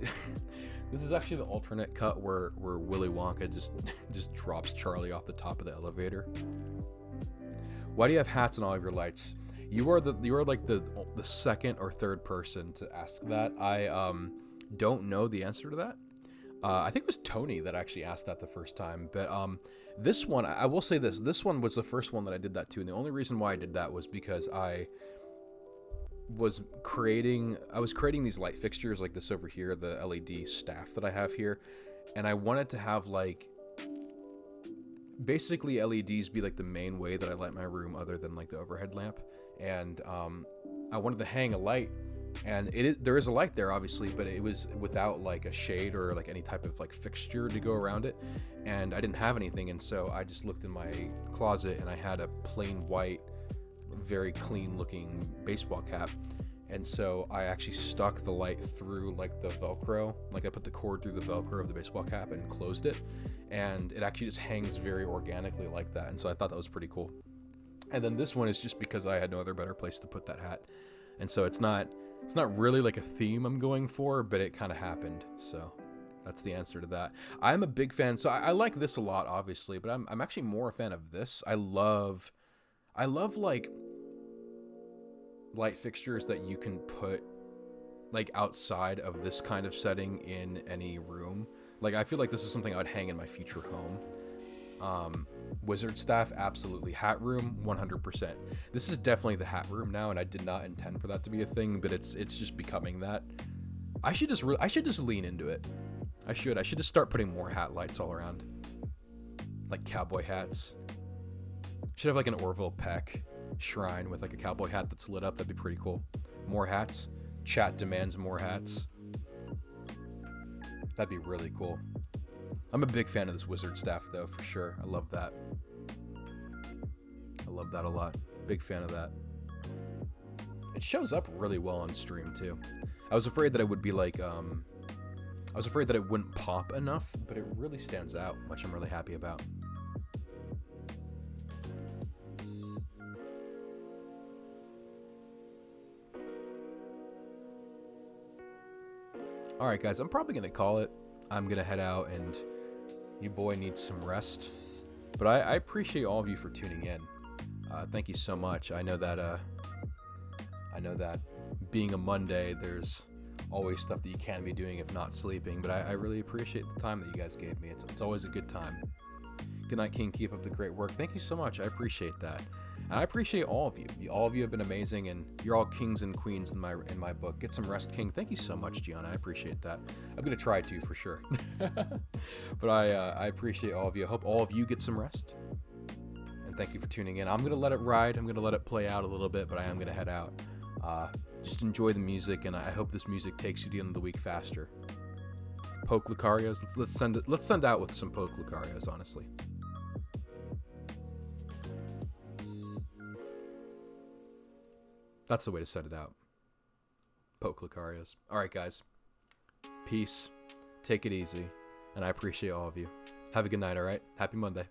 This is actually the alternate cut where Willy Wonka just drops Charlie off the top of the elevator. Why do you have hats on all of your lights? You are like the second or third person to ask that. I don't know the answer to that. I think it was Tony that actually asked that the first time. But this one, I will say this one was the first one that I did that to, and the only reason why I did that was because I was creating these light fixtures like this over here, the LED staff that I have here, and I wanted to have like basically LEDs be like the main way that I light my room other than like the overhead lamp. And I wanted to hang a light, and there is a light there obviously, but it was without like a shade or like any type of like fixture to go around it, and I didn't have anything. And so I just looked in my closet and I had a plain white, very clean looking baseball cap, and so I actually stuck the light through like the Velcro, like I put the cord through the Velcro of the baseball cap and closed it, and it actually just hangs very organically like that. And so I thought that was pretty cool. And then this one is just because I had no other better place to put that hat, and so it's not really like a theme I'm going for, but it kind of happened. So that's the answer to that. I'm a big fan. So I like this a lot, obviously, but I'm actually more a fan of this. I love like light fixtures that you can put like outside of this kind of setting in any room. Like I feel like this is something I would hang in my future home. Wizard staff, absolutely. Hat room, 100%. This is definitely the hat room now, and I did not intend for that to be a thing, but it's just becoming that. I should just lean into it. I should just start putting more hat lights all around, like cowboy hats. Should have like an Orville Peck shrine with like a cowboy hat that's lit up. That'd be pretty cool. More hats. Chat demands more hats. That'd be really cool. I'm a big fan of this wizard staff though, for sure. I love that. I love that a lot. Big fan of that. It shows up really well on stream too. I was afraid that it would be like, I was afraid that it wouldn't pop enough, but it really stands out, which I'm really happy about. All right, guys, I'm probably going to call it. I'm going to head out, and you boy needs some rest. But I appreciate all of you for tuning in. Thank you so much. I know that being a Monday, there's always stuff that you can be doing if not sleeping, but I really appreciate the time that you guys gave me. It's always a good time. Good night, King. Keep up the great work. Thank you so much. I appreciate that. And I appreciate all of you. All of you have been amazing, and you're all kings and queens in my book. Get some rest, King. Thank you so much, Gianna. I appreciate that. I'm going to try to, for sure. But I appreciate all of you. I hope all of you get some rest. And thank you for tuning in. I'm going to let it ride. I'm going to let it play out a little bit, but I am going to head out. Just enjoy the music, and I hope this music takes you to the end of the week faster. Poke Lucarios. Let's send out with some Poke Lucarios, honestly. That's the way to set it out. Poke Lucarios. All right, guys. Peace. Take it easy. And I appreciate all of you. Have a good night, all right? Happy Monday.